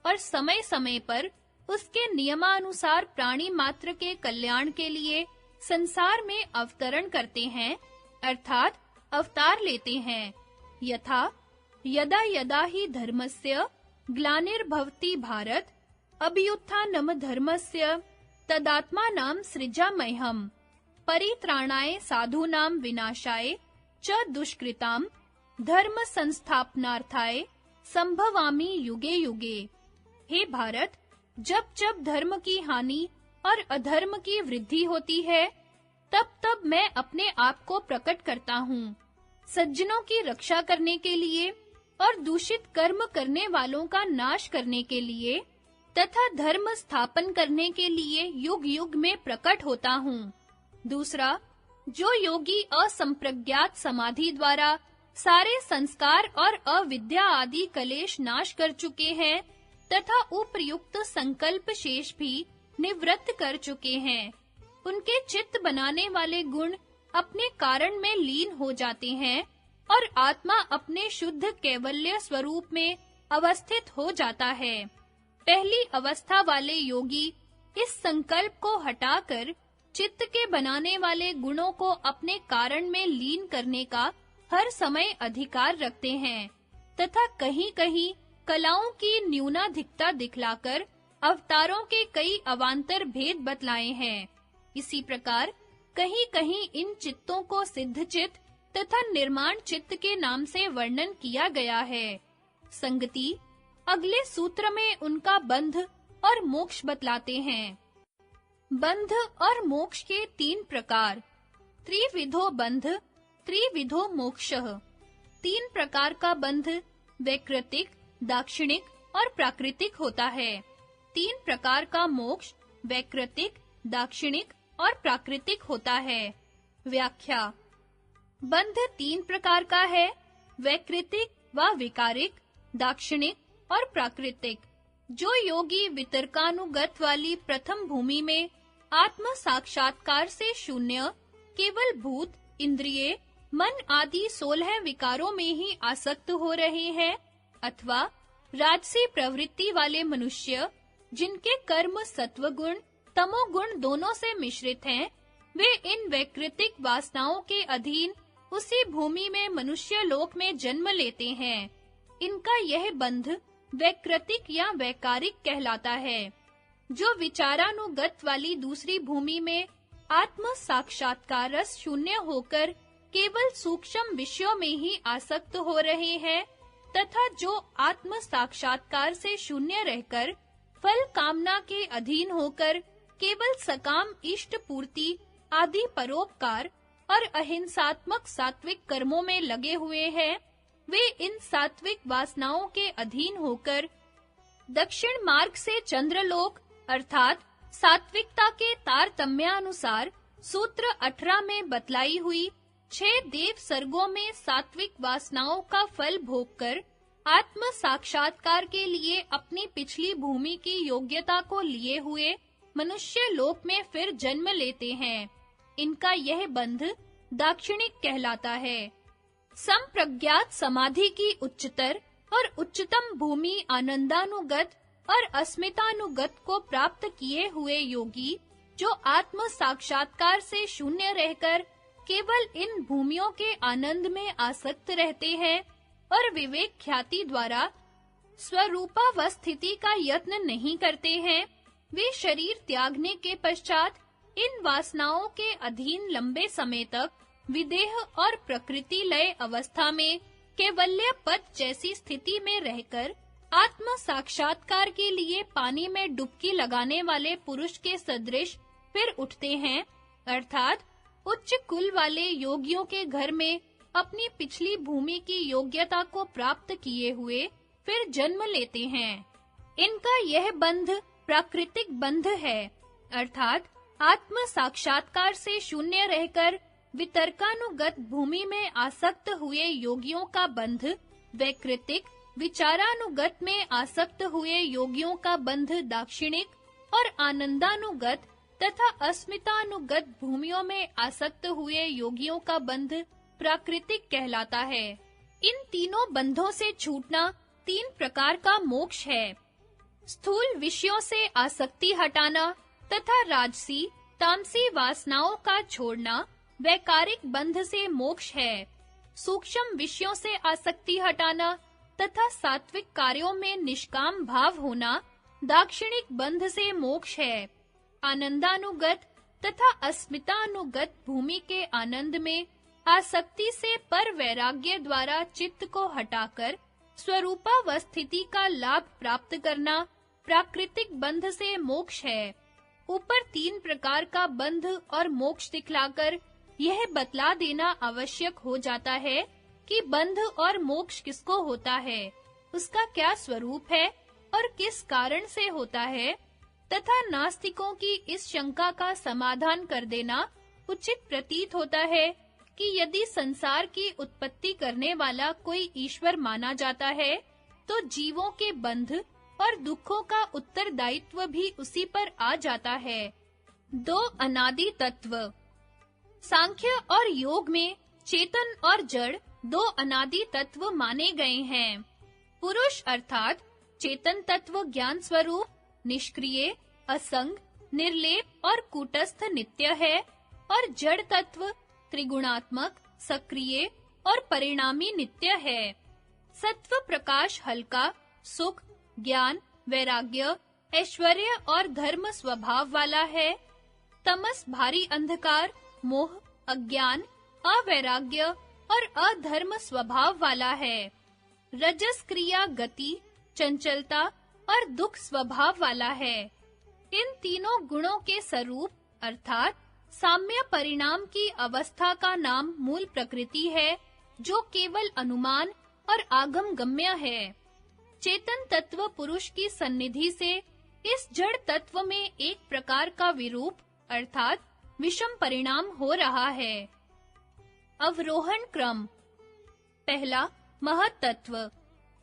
और समय-समय पर उसके नियमानुसार प्राणी मात्र के कल्याण के लिए संसार में अवतरण करते हैं, अर्थात अवतार लेते हैं। यथा यदा यदा हि धर्मस्य ग्लानिर्भवति भारत अभ्युत्थानम धर्मस्य तदात्मानं सृजाम्यहम् परित्राणाय साधूनां विनाशाय च दुष्कृतां धर्म संस्थापनार्थाय संभवामि युगे युगे। हे भारत, जब धर्म की हानि और अधर्म की वृद्धि होती है, तब मैं अपने आप को प्रकट करता हूँ, सज्जनों की रक्षा करने के लिए और दूषित कर्म करने वालों का नाश करने के लिए तथा धर्म स्थापन करने के लिए युग-युग में प्रकट होता हूँ। दूसरा, जो योगी असंप्रज्ञात समाधि द्वारा सारे संस्कार और अविद्या आदि कलेश नाश कर चुके हैं तथा उपर्युक्त संकल्प शेष भी निवृत्त कर चुके हैं, उनके चित्त बनाने वाले गुण अपने कारण में लीन हो जाते हैं और आत्मा अपने शुद्ध कैवल्य स्वरूप में अवस्थित हो जाता है। पहली अवस्था वाले योगी इस संकल्प को हटाकर चित्त के बनाने वाले गुणों को अपने कारण में लीन करने का हर समय अधिकार रखते हैं तथा कहीं-कहीं कलाओं की न्यूनाधिकता दिखलाकर अवतारों के कई अवान्तर भेद बतलाए हैं। इसी प्रकार कहीं-कहीं इन चित्तों को सिद्ध चित्त तथा निर्माण चित्त के नाम से वर्णन किया गया है। संगति अगले सूत्र में उनका बंध और मोक्ष बतलाते हैं। बंध और मोक्ष के तीन प्रकार। त्रिविधो बंध, त्रिविधो मोक्षः। तीन प्रकार का बंध वैकृतिक, दाक्षिणिक और प्राकृतिक होता है। तीन प्रकार का मोक्ष वैकृतिक, दाक्षिणिक और प्राकृतिक होता है। व्याख्या। बंध तीन प्रकार का है, वैकृतिक व विकारिक, दाक्षिणिक और प्राकृतिक। जो योगी वितर्कानुगत वाली प्रथम भूमि में आत्म साक्षात्कार से शून्य केवल भूत, इंद्रिय, मन आदि 16 विकारों में ही आसक्त हो रहे हैं, अथवा राजसी प्रवृत्ति वाले मनुष्य जिनके कर्म सत्वगुण, तमोगुण दोनों से मिश्रित हैं, वे इन वैकृतिक वासनाओं के अधीन उसी भूमि में मनुष्य लोक में जन्म लेते हैं। इनका यह बंध वैकृतिक या वैकारिक कहलाता है। जो विचारानुगत वाली दूसरी भूमि में आत्म साक्षात्कार शून्य होकर केवल सूक्ष्म विषयों में ही आसक्त हो रहे हैं तथा जो आत्म साक्षात्कार से शून्य रहकर फल कामना के अधीन होकर केवल सकाम इष्ट पूर्ति आदि परोपकार और अहिंसात्मक सात्विक कर्मों में लगे हुए हैं, वे इन सात्विक वासनाओं के अधीन होकर दक्षिण मार्ग से चंद्रलोक अर्थात सात्विकता के तारतम्यानुसार सूत्र 18 में बतलाई हुई 6 देव सर्गों में सात्विक वासनाओं का फल भोगकर आत्म साक्षात्कार के लिए अपनी पिछली भूमि की योग्यता को लिए हुए मनुष्य लोक में फिर जन्म लेते हैं। इनका यह बंध दाक्षिणिक कहलाता है। संप्रज्ञात समाधि की उच्चतर और उच्चतम भूमि आनंदानुगत और अस्मितानुगत को प्राप्त किए हुए योगी जो आत्म साक्षात्कार से शून्य रहकर केवल इन भूमियों के आनंद में आसक्त रहते हैं और विवेक ख्याति द्वारा स्वरूपावस्थिति का यत्न नहीं करते हैं, वे शरीर त्यागने के पश्चात इन वासनाओं के अधीन लंबे समय तक विदेह और प्रकृति लय अवस्था में कैवल्य पद जैसी स्थिति में रहकर आत्म साक्षात्कार के लिए पानी में डुबकी लगाने वाले पुरुष के सदृश फिर उठते हैं अर्थात उच्च कुल वाले योगियों के घर में अपनी पिछली भूमि की योग्यता को प्राप्त किए हुए फिर जन्म लेते हैं। इनका यह बंध प्राकृतिक बंध है, अर्थात आत्म साक्षात्कार से शून्य रहकर वितर्कानुगत भूमि में आसक्त हुए योगियों का बंध वैकृतिक, विचारानुगत में आसक्त हुए योगियों का बंध दाक्षिणिक और आनंदानुगत तथा अस्मितानुगत भूमियों में आसक्त हुए योगियों का बंध प्राकृतिक कहलाता है। इन तीनों बंधों से छूटना 3 प्रकार का मोक्ष है। स्थूल विषयों से आसक्ति हटाना तथा राजसी, तामसी वासनाओं का छोड़ना वैकारिक बंध से मोक्ष है। सूक्ष्म विषयों से आसक्ति हटाना तथा सात्विक कार्यों में निष्काम भाव होना दाक्षिणिक बंध से मोक्ष है। आनंदानुगत तथा अस्मितानुगत भूमि के आनंद में आसक्ति से पर वैराग्य द्वारा चित्त को हटाकर स्वरूपावस्थिति का लाभ प्राप्त करना प्राकृतिक बंध से मोक्ष है। ऊपर 3 प्रकार का बंध और मोक्ष दिखलाकर यह बतला देना आवश्यक हो जाता है कि बंध और मोक्ष किसको होता है, उसका क्या स्वरूप है और किस कारण से होता है, तथा नास्तिकों की इस शंका का समाधान कर देना उचित प्रतीत होता है कि यदि संसार की उत्पत्ति करने वाला कोई ईश्वर माना जाता है, तो जीवों के बंध और दुखों का उत्तरदायित्व भी उसी पर आ जाता है। 2 अनादि तत्व। सांख्य और योग में चेतन और जड़ 2 अनादि तत्व माने गए हैं। पुरुष अर्थात चेतन तत्व ज्ञान स्वरूप, निष्क्रिय, असंग, निर्लेप और कूटस्थ नित्य है, और जड़ तत्व त्रिगुणात्मक, सक्रिय और परिणामी नित्य है। सत्व प्रकाश हल्का, सुख, ज्ञान, वैराग्य, ऐश्वर्य और धर्म स्वभाव वाला है। तमस भारी अंधकार, मोह, अज्ञान, अवैराग्य और अधर्म स्वभाव वाला है। रजस क्रिया गति, चंचलता और दुख स्वभाव वाला है। इन तीनों गुणों के स्वरूप अर्थात साम्य परिणाम की अवस्था का नाम मूल प्रकृति है, जो केवल अनुमान और आगम गम्य है। चेतन तत्व पुरुष की सन्निधि से इस जड़ तत्व में एक प्रकार का विरूप अर्थात विषम परिणाम हो रहा है। अवरोहण क्रम। पहला महत तत्व।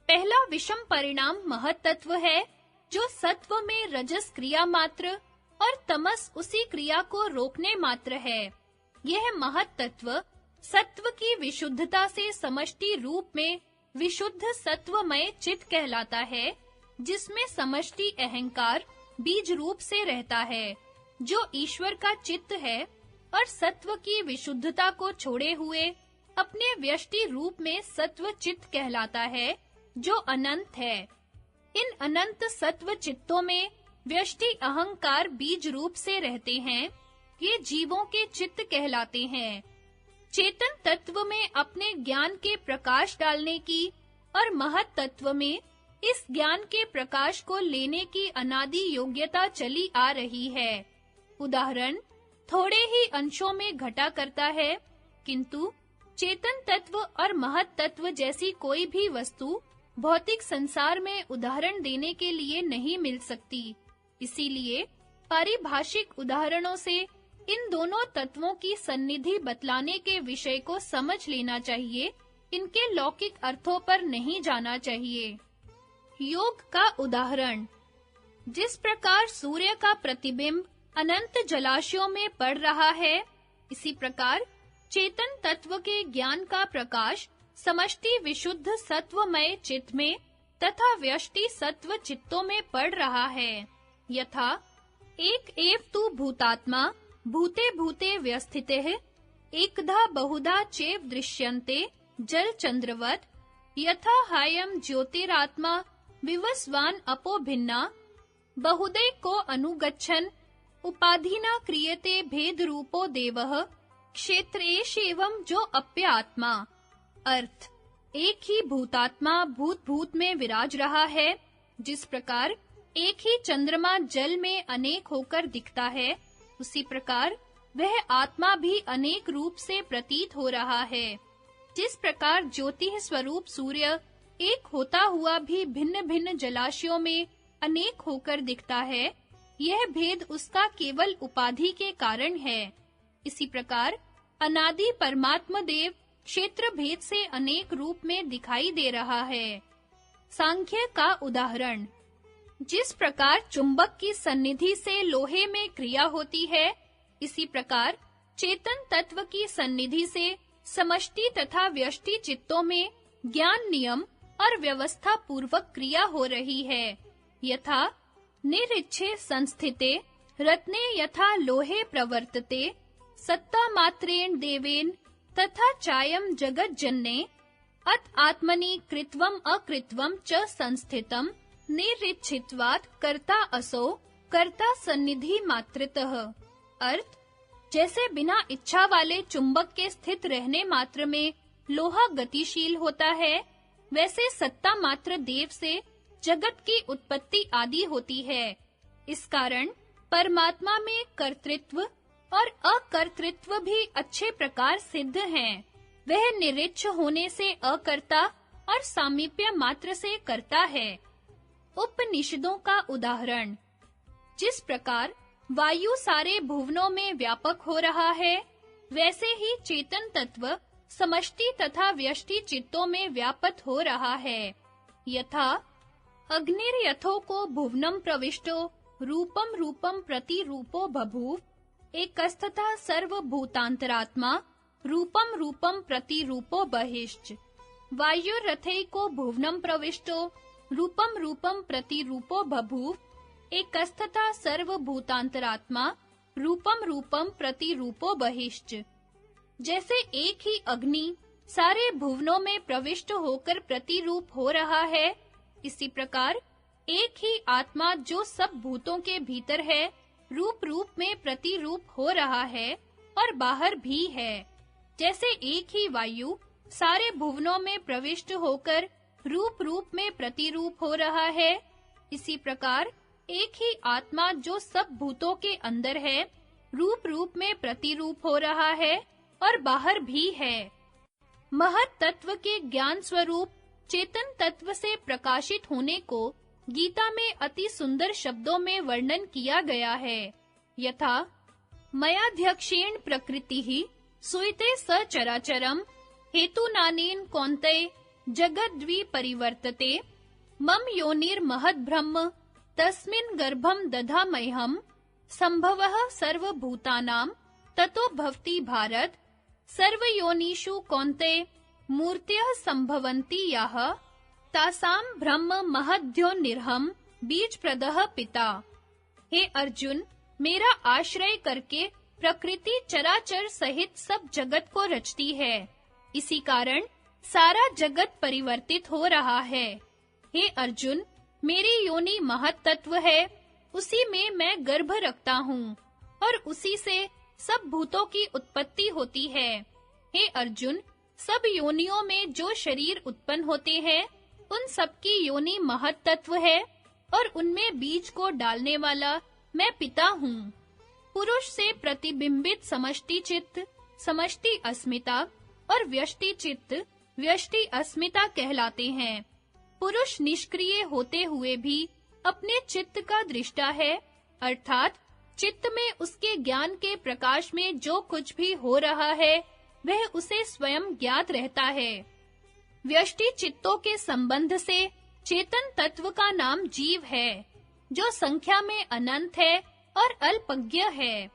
पहला विषम परिणाम महत तत्व है, जो सत्व में रजस क्रिया मात्र और तमस उसी क्रिया को रोकने मात्र है। यह महत तत्व सत्व की विशुद्धता से समष्टि रूप में विशुद्ध सत्वमय चित्त कहलाता है, जिसमें समष्टि अहंकार बीज रूप से रहता है, जो ईश्वर का चित्त है और सत्व की विशुद्धता को छोड़े हुए अपने व्यष्टि रूप में सत्व चित्त कहलाता है, जो अनंत है। इन अनंत सत्व चित्तों में व्यष्टि अहंकार बीज रूप से रहते हैं, ये जीवों के चित्त कहलाते हैं। चेतन तत्व में अपने ज्ञान के प्रकाश डालने की और महत तत्व में इस ज्ञान के प्रकाश को लेने की अनादि योग्यता चली आ रही है। उदाहरण थोड़े ही अंशों में घटा करता है, किंतु चेतन तत्व और महत तत्व जैसी कोई भी वस्तु भौतिक संसार में उदाहरण देने के लिए नहीं मिल सकती। इसीलिए पारिभाषिक उदाहरणों से इन दोनों तत्वों की सन्निधि बतलाने के विषय को समझ लेना चाहिए, इनके लौकिक अर्थों पर नहीं जाना चाहिए। योग का उदाहरण। जिस प्रकार सूर्य का प्रतिबिंब अनंत जलाशयों में पड़ रहा है, इसी प्रकार चेतन तत्व के ज्ञान का प्रकाश समष्टि विशुद्ध सत्वमय चित्त में तथा व्यष्टि सत्व चित्तों में पड़ रहा है। यथा एक एव तु भूतात्मा भूते भूते व्यस्थितः एकधा बहुधा चैव दृश्यन्ते जल चंद्रवत् यथा हायं ज्योतिरात्मा विवस्वान अपो भिन्ना बहुदैको अनुगच्छन् उपाधिना क्रियते भेद रूपो देवः क्षेत्रेश एवं जो अप्यात्मा। अर्थ एक ही भूतात्मा भूत भूत में विराज रहा है, जिस प्रकार एक ही चंद्रमा जल में अनेक होकर दिखता है, उसी प्रकार वह आत्मा भी अनेक रूप से प्रतीत हो रहा है। जिस प्रकार ज्योति स्वरूप सूर्य एक होता हुआ भी भिन्न-भिन्न जलाशयों में अनेक होकर दिखता है, यह भेद उसका केवल उपाधि के कारण है। इसी प्रकार अनादि परमात्मा देव क्षेत्र भेद से अनेक रूप में दिखाई दे रहा है। सांख्य का उदाहरण। जिस प्रकार चुंबक की सन्निधि से लोहे में क्रिया होती है, इसी प्रकार चेतन तत्व की सन्निधि से समष्टि तथा व्यष्टि चित्तों में ज्ञान नियम और व्यवस्था पूर्वक क्रिया हो रही है। यथा निरिच्छे संस्थिते रत्ने यथा लोहे प्रवर्तते सत्ता मात्रेण देवेन तथा चायम जगज्जन्ये अत आत्मनि कृत्वम अकृत्वम च संस्थितम निरिच्छित्वात् कर्ता असौ कर्ता सन्निधि मात्रतः। अर्थ, जैसे बिना इच्छा वाले चुंबक के स्थित रहने मात्र में लोहा गतिशील होता है, वैसे सत्ता मात्र देव से जगत की उत्पत्ति आदि होती है। इस कारण परमात्मा में कर्तृत्व और अकर्तृत्व भी अच्छे प्रकार सिद्ध हैं। वह निरिच्छ होने से अकर्ता और सामीप्य मात्र से कर्ता है। उपनिषदों का उदाहरण। जिस प्रकार वायु सारे भुवनों में व्यापक हो रहा है, वैसे ही चेतन तत्व समष्टि तथा व्यष्टि चित्तों में व्यापक हो रहा है। यथा अग्निर्यथो को भुवनम प्रविष्टो रूपम रूपम प्रतिरूपो बभूव एकस्तथा सर्वभूतांतरात्मा रूपम रूपम प्रतिरूपो बहिश्च। वायुरथैको भुवनम प्रविष्टो रूपम रूपम प्रतिरूपो बभूव एकस्तथा सर्वभूतांतरात्मा रूपम रूपम प्रतिरूपो बहिश्च। जैसे एक ही अग्नि सारे भुवनों में प्रविष्ट होकर प्रतिरूप हो रहा है, इसी प्रकार एक ही आत्मा जो सब भूतों के भीतर है, रूप रूप में प्रतिरूप हो रहा है और बाहर भी है। जैसे एक ही वायु सारे भुवनों में प्रविष्ट होकर रूप रूप में प्रतिरूप हो रहा है, इसी प्रकार एक ही आत्मा जो सब भूतों के अंदर है, रूप रूप में प्रतिरूप हो रहा है और बाहर भी है। महत तत्व के ज्ञान स्वरूप चेतन तत्व से प्रकाशित होने को गीता में अति सुंदर शब्दों में वर्णन किया गया है। यथा मयाध्यक्षेण प्रकृतिः सूयते सचराचरम हेतुनानेन कौन्तेय जगद्वि परिवर्तते मम योनिर्महद् ब्रह्म तस्मिन् गर्भं दधाम्यहम् संभवः सर्वभूतानां ततो भवति भारत सर्वयोनिषु कौन्तेय मूर्तयः संभवन्ति याः तासां ब्रह्म महद्योनिर्हम् बीजप्रदः पिता। हे अर्जुन, मेरा आश्रय करके प्रकृति चराचर सहित सब जगत को रचती है। इसी कारण सारा जगत परिवर्तित हो रहा है। हे अर्जुन, मेरी योनि महत् तत्व है, उसी में मैं गर्भ रखता हूँ और उसी से सब भूतों की उत्पत्ति होती है। हे अर्जुन, सब योनियों में जो शरीर उत्पन्न होते हैं, उन सब की योनि महत् तत्व है और उनमें बीज को डालने वाला मैं पिता हूँ। पुरुष से प्रतिबिंबित समष्टि चित्त, समष्टि अस्मिता और व्यष्टि चित्त, व्यष्टि अस्मिता कहलाते हैं। पुरुष निष्क्रिय होते हुए भी अपने चित्त का दृष्टा है, अर्थात चित्त में उसके ज्ञान के प्रकाश में जो कुछ भी हो रहा है, वह उसे स्वयं ज्ञात रहता है। व्यष्टि चित्तों के संबंध से चेतन तत्व का नाम जीव है, जो संख्या में अनंत है और अल्पज्ञ है।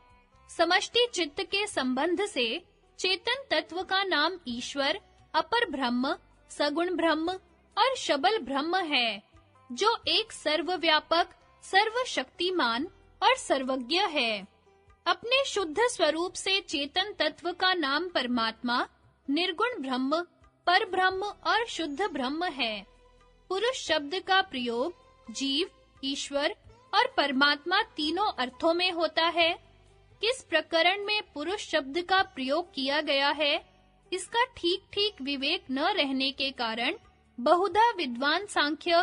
समष्टि चित्त के संबंध से चेतन तत्व का नाम ईश्वर, अपर ब्रह्म, सगुण ब्रह्म और शबल ब्रह्म है, जो एक सर्वव्यापक, सर्वशक्तिमान और सर्वज्ञ है। अपने शुद्ध स्वरूप से चेतन तत्व का नाम परमात्मा, निर्गुण ब्रह्म, पर ब्रह्म और शुद्ध ब्रह्म है। पुरुष शब्द का प्रयोग जीव, ईश्वर और परमात्मा तीनों अर्थों में होता है। किस प्रकरण में पुरुष शब्द का प्रयोग किया गया है, इसका ठीक-ठीक विवेक न रहने के कारण बहुधा विद्वान सांख्य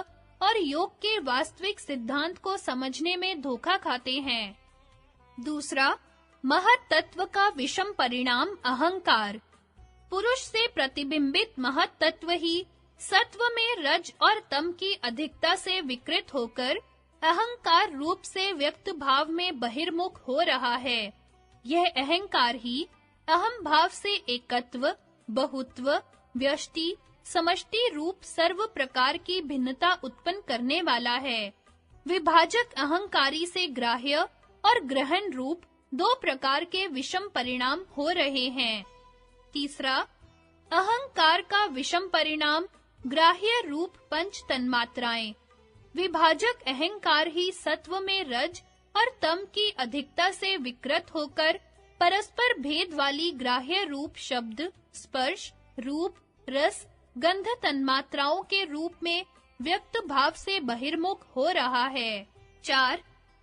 और योग के वास्तविक सिद्धांत को समझने में धोखा खाते हैं। दूसरा, महत तत्व का विषम परिणाम अहंकार। पुरुष से प्रतिबिंबित महत तत्व ही सत्व में रज और तम की अधिकता से विकृत होकर अहंकार रूप से व्यक्त भाव में बहिर्मुख हो रहा है। यह अहंकार ही अहम भाव से एकत्व, बहुत्व, व्यष्टि, समष्टि रूप सर्व प्रकार की भिन्नता उत्पन्न करने वाला है। विभाजक अहंकारी से ग्राह्य और ग्रहण रूप दो प्रकार के विषम परिणाम हो रहे हैं। तीसरा, अहंकार का विषम परिणाम ग्राह्य रूप पंच तन्मात्राएं। विभाजक अहंकार ही सत्व में रज और तम की अधिकता से विकृत होकर परस्पर भेद वाली ग्राह्य रूप शब्द, स्पर्श, रूप, रस, गंध तन्मात्राओं के रूप में व्यक्त भाव से बहिर्मुख हो रहा है। 4.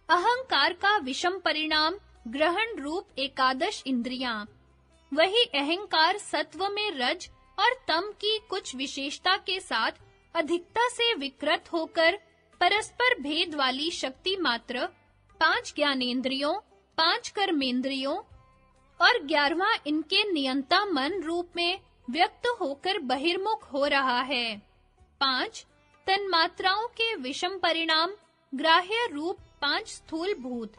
अहंकार का विषम परिणाम ग्रहण रूप एकादश इंद्रियां। वही अहंकार सत्व में रज और तम की कुछ विशेषता के साथ अधिकता से विकृत होकर परस्पर भेद वाली शक्ति मात्र 5 ज्ञानेंद्रियों, 5 कर्मेंद्रियों और 11वां इनके नियंता मन रूप में व्यक्त होकर बहिर्मुख हो रहा है। 5 तन्मात्राओं के विषम परिणाम ग्राह्य रूप 5 स्थूल भूत।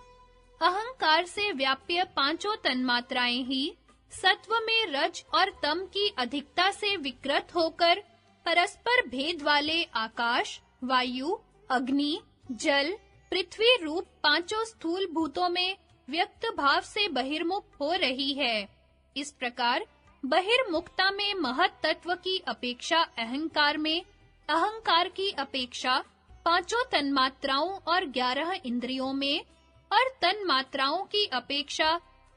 अहंकार से व्याप्य पांचों तन्मात्राएं ही सत्व में रज और तम की अधिकता से विकृत होकर परस्पर भेद वाले आकाश, वायु, अग्नि, जल, पृथ्वी रूप पांचों स्थूल भूतों में व्यक्त भाव से बहिर्मुख हो रही है। इस प्रकार बहिर्मुखता में महत तत्व की अपेक्षा अहंकार में, अहंकार की अपेक्षा पांचों तन्मात्राओं और 11 इंद्रियों में और तन्मात्राओं की अपेक्षा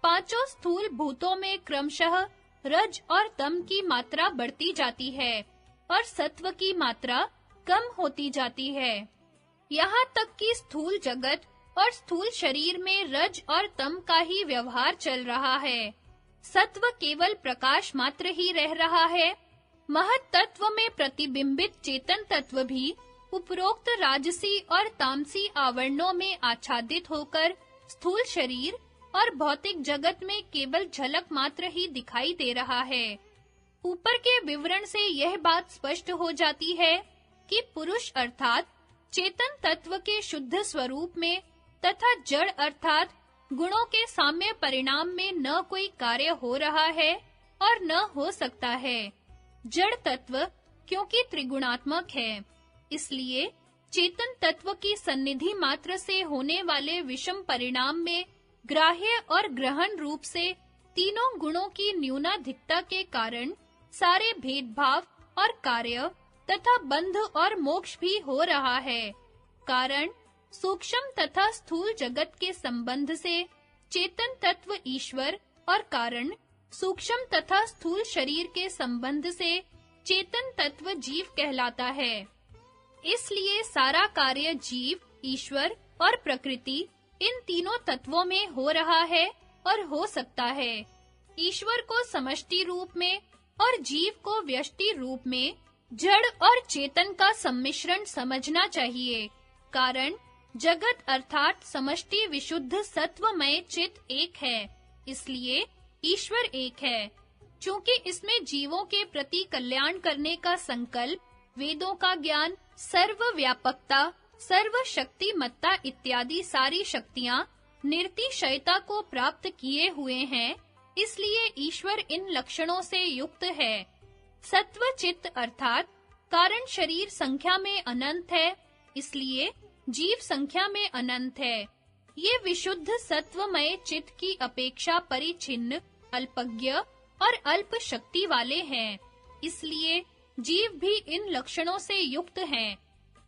पांचों स्थूल भूतों में क्रमशः रज और तम की मात्रा बढ़ती जाती है और सत्व की मात्रा कम होती जाती है। यहाँ तक कि स्थूल जगत और स्थूल शरीर में रज और तम का ही व्यवहार चल रहा है। सत्व केवल प्रकाश मात्र ही रह रहा है। महत तत्व में प्रतिबिंबित चेतन तत्व भी उपरोक्त राजसी और तामसी आवरणों में आच्छादित होकर स्थूल शरीर और भौतिक जगत में केवल झलक मात्र ही दिखाई दे रहा है। ऊपर के विवरण से यह बात स्पष्ट हो जाती है कि पुरुष अर्थात चेतन तत्व के शुद्ध स्वरूप में तथा जड़ अर्थात गुणों के साम्य परिणाम में न कोई कार्य हो रहा है और न हो सकता है। जड़ तत्व क्योंकि त्रिगुणात्मक है, इसलिए चेतन तत्व की सन्निधि मात्र से होने वाले विषम परिणाम में ग्राह्य और ग्रहण रूप से तीनों गुणों की न्यूनाधिकता के कारण सारे भेदभाव और कार्य तथा बंध और मोक्ष भी हो रहा है। कारण सूक्ष्म तथा स्थूल जगत के संबंध से चेतन तत्व ईश्वर और कारण सूक्ष्म तथा स्थूल शरीर के संबंध से चेतन तत्व जीव कहलाता है। इसलिए सारा कार्य जीव, ईश्वर और प्रकृति इन तीनों तत्वों में हो रहा है और हो सकता है। ईश्वर को समष्टि रूप में और जीव को व्यष्टि रूप में जड़ और चेतन का सम्मिश्रण समझना चाहिए। कारण जगत अर्थात समष्टि विशुद्ध सत्वमय चित्त एक है, इसलिए ईश्वर एक है। चूंकि इसमें जीवों के प्रति कल्याण करने का संकल्प, वेदों का ज्ञान, सर्वव्यापकता, सर्वशक्तिमत्ता इत्यादि सारी शक्तियां निर्तिशयता को प्राप्त किए हुए हैं, इसलिए ईश्वर इन लक्षणों से युक्त है। सत्व चित्त अर्थात कारण शरीर संख्या में अनंत है, इसलिए जीव संख्या में अनंत है। ये विशुद्ध सत्वमय चित्त की अपेक्षा परिच्छिन्न, अल्पज्ञ और अल्प शक्ति वाले हैं, इसलिए जीव भी इन लक्षणों से युक्त हैं।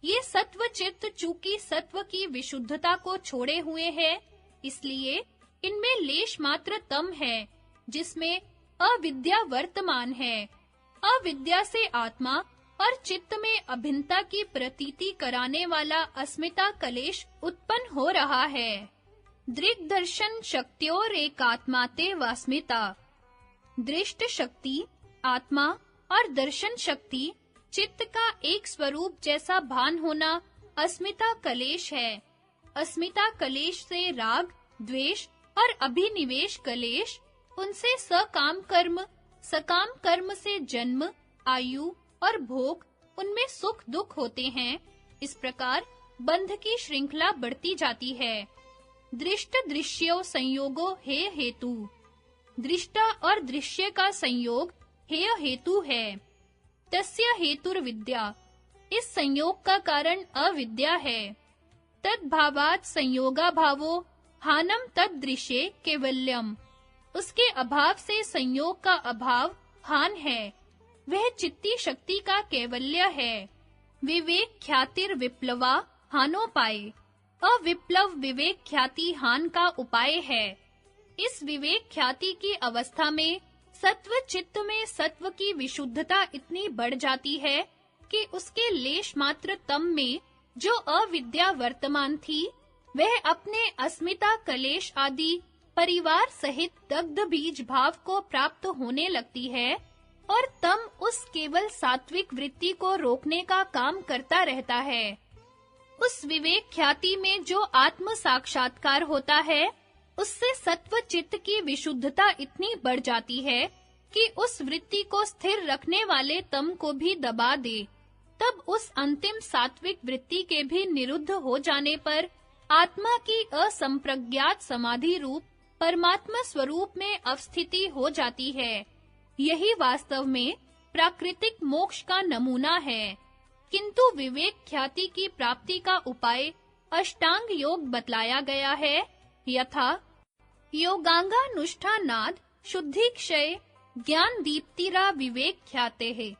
ये सत्व चित्त चूंकि सत्व की विशुद्धता को छोड़े हुए हैं, इसलिए इनमें लेश मात्र तम है, जिसमें अविद्या वर्तमान है। अविद्या से आत्मा और चित्त में अभिन्नता की प्रतीति कराने वाला अस्मिता कलेश उत्पन्न हो रहा है। दृग्दर्शन शक्त्योर एकात्माते वास्मिता। दृष्ट शक्ति, आत्मा और दर्शन शक्ति चित्त का एक स्वरूप जैसा भान होना अस्मिता कलेश है। अस्मिता कलेश से राग, द्वेष और अभिनिवेश कलेश उनसे सकाम कर्म से जन्म, आयु और भोग, उनमें सुख दुख होते हैं। इस प्रकार बंध की श्रृंखला बढ़ती जाती है। दृष्ट दृश्यो संयोगो हेय हेतु, दृष्टा और दृश्य का संयोग हेय हेतु है। तस्य हेतुर विद्या, इस संयोग का कारण अविद्या है। तद्भावात् संयोगा भावो हानम तद्दृश्ये कैवल्यम, उसके अभाव से संयोग का अभाव हान है, वह चित्ती शक्ति का कैवल्य है। विवेक ख्यातिर विप्लवा हानोपाय, अविप्लव विवेक ख्याति हान का उपाय है। इस विवेक ख्याति की अवस्था में सत्व चित्त में सत्व की विशुद्धता इतनी बढ़ जाती है कि उसके लेश मात्र तम में जो अविद्या वर्तमान थी, वह अपने अस्मिता कलेश आदि परिवार सहित दग्ध बीज भाव को प्राप्त होने लगती है और तम उस केवल सात्विक वृत्ति को रोकने का काम करता रहता है। उस विवेक ख्याति में जो आत्म साक्षात्कार होता है, उससे सत्व चित्त की विशुद्धता इतनी बढ़ जाती है कि उस वृत्ति को स्थिर रखने वाले तम को भी दबा दे। तब उस अंतिम सात्विक वृत्ति के भी निरुद्ध हो जाने पर आत्मा की असंप्रज्ञात समाधि रूप परमात्मा स्वरूप में अवस्थिति हो जाती है। यही वास्तव में प्राकृतिक मोक्ष का नमूना है। किंतु विवेक ख्याति की प्राप्ति का उपाय अष्टांग योग बतलाया गया है। यथा योगांगानुष्ठानाद शुद्धि क्षय ज्ञान दीप्तिरा विवेक ख्याते है।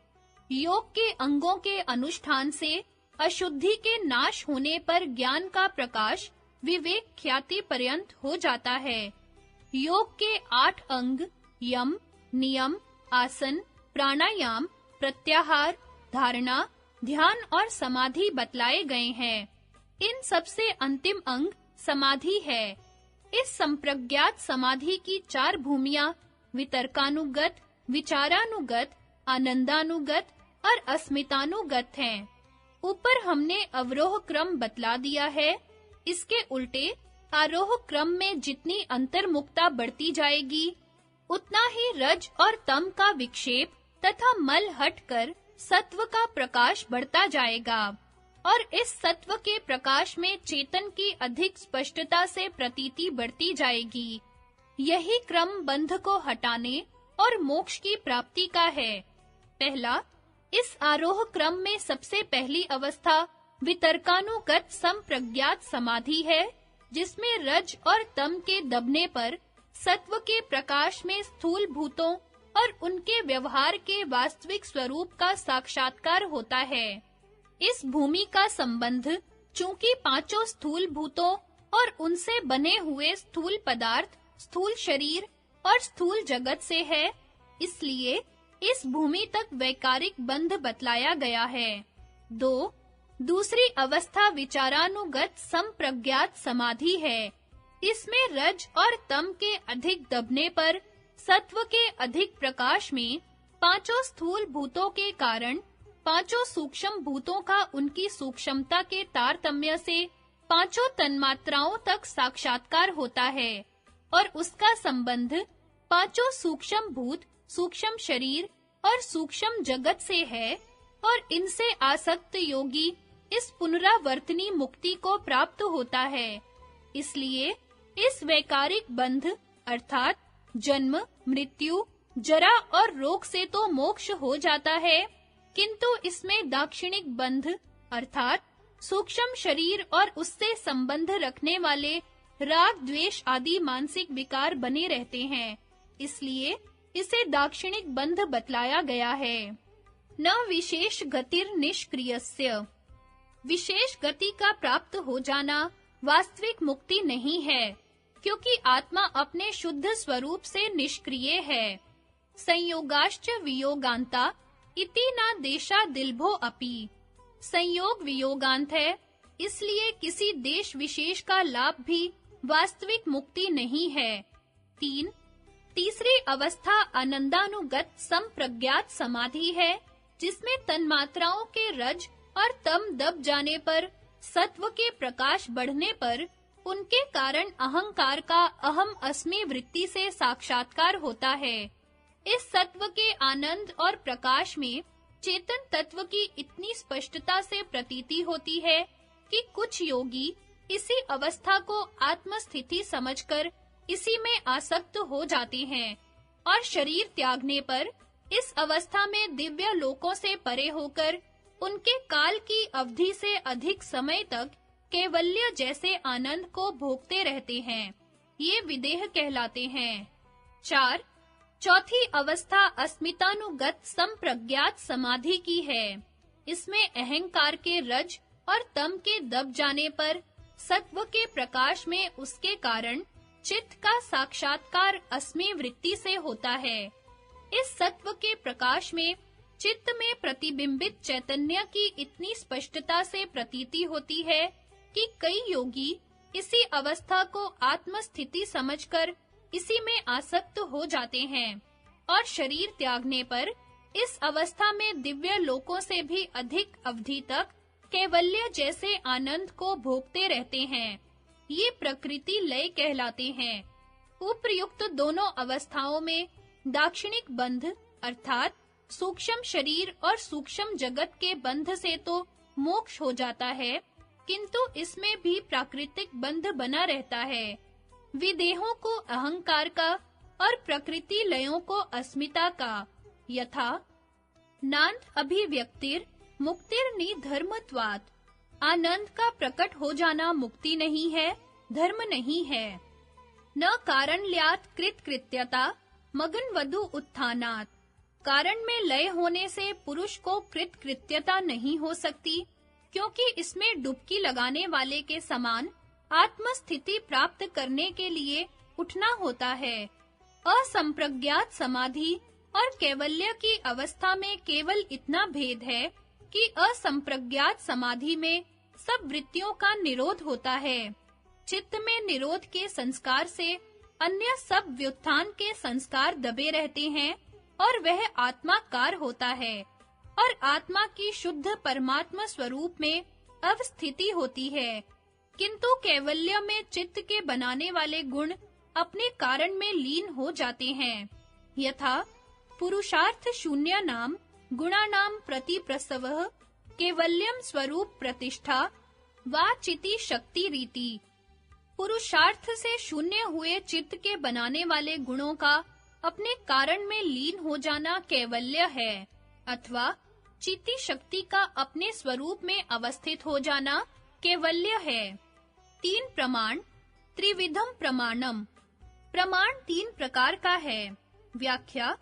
योग के अंगों के अनुष्ठान से अशुद्धि के नाश होने पर ज्ञान का प्रकाश विवेक ख्याति पर्यंत हो जाता है। योग के 8 अंग यम, नियम, आसन, प्राणायाम, प्रत्याहार, धारणा, ध्यान और समाधि बतलाए गए हैं। इन सबसे अंतिम अंग समाधि है। इस संप्रज्ञात समाधि की 4 भूमियां वितर्कानुगत, विचारानुगत, आनंदानुगत और अस्मितानुगत हैं। ऊपर हमने अवरोह क्रम बतला दिया है। इसके उल्टे आरोह क्रम में जितनी अंतर्मुखता बढ़ती जाएगी, उतना ही रज और तम का विक्षेप तथा मल हटकर सत्व का प्रकाश बढ़ता जाएगा और इस सत्व के प्रकाश में चेतन की अधिक स्पष्टता से प्रतीति बढ़ती जाएगी। यही क्रम बंध को हटाने और मोक्ष की प्राप्ति का है। पहला, इस आरोह क्रम में सबसे पहली अवस्था वितर्कानुगत संप्रज्ञात समाधि है, जिसमें रज और तम के दबने पर सत्व के प्रकाश में स्थूल भूतों और उनके व्यवहार के वास्तविक स्वरूप का साक्षात्कार होता है। इस भूमि का संबंध चूंकि पांचों स्थूल भूतों और उनसे बने हुए स्थूल पदार्थ, स्थूल शरीर और स्थूल जगत से है, इसलिए इस भूमि तक वैकारिक बंध बतलाया गया है। 2. दूसरी अवस्था विचारानुगत संप्रज्ञात समाधि है। इसमें रज और तम के अधिक दबने पर सत्व के अधिक प्रकाश में पांचों स्थूल भूतों के कारण पांचों सूक्ष्म भूतों का उनकी सूक्ष्मता के तारतम्य से पांचों तन्मात्राओं तक साक्षात्कार होता है और उसका संबंध पांचों सूक्ष्म भूत, सूक्ष्म शरीर और सूक्ष्म जगत से है और इनसे आसक्त योगी इस पुनरावर्तनी मुक्ति को प्राप्त होता है। इसलिए इस वैकारिक बंध अर्थात जन्म, मृत्यु, जरा और रोग से तो मोक्ष हो जाता है, किंतु इसमें दाक्षिणिक बंध अर्थात सूक्ष्म शरीर और उससे संबंध रखने वाले राग, द्वेष आदि मानसिक विकार बने रहते हैं। इसलिए इसे दाक्षिणिक बंध बतलाया गया है। न विशेष गतिर निष्क्रियस्य, विशेष गति का प्राप्त हो जाना वास्तविक मुक्ति नहीं है, क्योंकि आत्मा अपने शुद्ध स्वरूप से निष्क्रिय है। संयोगाश्च वियोगांता इति ना देशा दिलभो अपि, संयोग वियोगांत है, इसलिए किसी देश विशेष का लाभ भी वास्तविक मुक्ति नहीं है। 3. तीसरी अवस्था आनंदानुगत संप्रज्ञात समाधि है, जिसमें तन्मात्राओं के रज और तम दब जाने पर सत्व के प्रकाश बढ़ने पर उनके कारण अहंकार का अहम अस्मि वृत्ति से साक्षात्कार होता है। इस सत्व के आनंद और प्रकाश में चेतन तत्व की इतनी स्पष्टता से प्रतीति होती है कि कुछ योगी इसी अवस्था को आत्मस्थिति समझकर इसी में आसक्त हो जाते हैं और शरीर त्यागने पर इस अवस्था में दिव्य लोकों से परे होकर उनके काल की अवधि से अधिक समय तक कैवल्य जैसे आनंद को भोगते रहते हैं। ये विदेह कहलाते हैं। 4. चौथी अवस्था अस्मितानुगत संप्रज्ञात समाधि की है। इसमें अहंकार के रज और तम के दब जाने पर सत्व के प्रकाश में उसके कारण चित्त का साक्षात्कार अस्मि वृत्ति से होता है। इस सत्व के प्रकाश में चित्त में प्रतिबिंबित चैतन्य की इतनी स्पष्टता से प्रतीति होती है कि कई योगी इसी अवस्था को आत्मस्थिति समझकर इसी में आसक्त हो जाते हैं और शरीर त्यागने पर इस अवस्था में दिव्य लोकों से भी अधिक अवधि तक कैवल्य जैसे आनंद को भोगते रहते हैं। ये प्रकृति लय कहलाते हैं। उपर्युक्त दोनों अवस्थाओं में दाक्षिणिक बंध अर्थात सूक्ष्म शरीर और सूक्ष्म जगत के बंध से तो मोक्ष हो जाता है, किंतु इसमें भी प्राकृतिक बंध बना रहता है। विदेहों को अहंकार का और प्रकृति लयों को अस्मिता का। यथा नान्द अभिव्यक्तिर मुक्तिर्नि धर्मत्वात्। आनंद का प्रकट हो जाना मुक्ति नहीं है, धर्म नहीं है। न कारणल्यात् कृतकृत्यता मगन वधु उत्थानात्। कारण में लय होने से पुरुष को कृतकृत्यता नहीं हो सकती, क्योंकि इसमें डुबकी लगाने वाले के समान आत्मस्थिति प्राप्त करने के लिए उठना होता है। असंप्रज्ञात समाधि और कैवल्य की अवस्था में केवल इतना भेद है कि असंप्रज्ञात समाधि में सब वृत्तियों का निरोध होता है। चित्त में निरोध के संस्कार से अन्य सब व्युत्थान के संस्कार दबे रहते हैं और वह आत्माकार होता है और आत्मा की शुद्ध परमात्मा स्वरूप में अवस्थिति होती है। किंतु कैवल्य में चित्त के बनाने वाले गुण अपने कारण में लीन हो जाते हैं। यथा पुरुषार्थ शून्य नाम गुणानाम प्रति प्रसवः कैवल्यम स्वरूप प्रतिष्ठा वा चिति शक्ति रीति। पुरुषार्थ से शून्य हुए चित्त के बनाने वाले गुणों का अपने कारण में लीन हो जाना कैवल्य है, अथवा चिति शक्ति का अपने स्वरूप में अवस्थित हो जाना कैवल्य है। 3 प्रमाण त्रिविधम प्रमाणम। प्रमाण 3 प्रकार का है। व्याख्या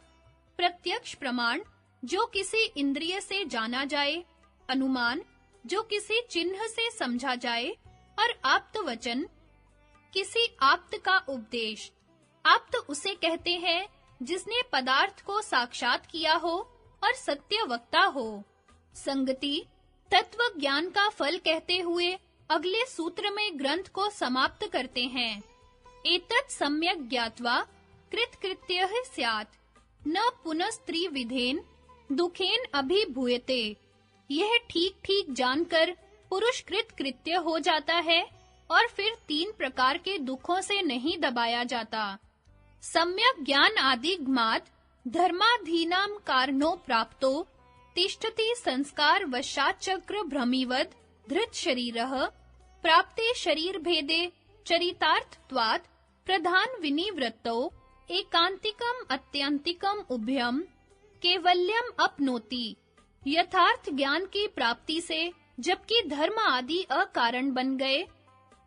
प्रत्यक्ष प्रमाण जो किसी इंद्रिय से जाना जाए, अनुमान जो किसी चिन्ह से समझा जाए और आप्त वचन किसी आप्त का उपदेश। आप्त उसे कहते हैं जिसने पदार्थ को साक्षात किया हो और सत्य वक्ता हो। संगति तत्व ज्ञान का फल कहते हुए अगले सूत्र में ग्रंथ को समाप्त करते हैं। एतत् सम्यक् ज्ञात्वा कृतकृत्यः स्यात् न पुनस्त्रिविधेन दुखेन अभिभूयते। यह ठीक-ठीक जानकर पुरुष कृतकृत्य हो जाता है और फिर 3 प्रकार के दुखों से नहीं दबाया जाता। सम्यक ज्ञान आदिगमात् धर्माधीनाम कारणो प्राप्तो तिष्ठति संस्कार वशाचक्र भ्रमिवद धृत शरीरः प्राप्ते शरीर भेदे चरितार्थत्वात् प्रधान विनिवृत्तो एकांतिकम अत्यंतिकम उभयम कैवल्यम अपनोति। यथार्थ ज्ञान की प्राप्ति से जबकि धर्म आदि अकारण बन गए,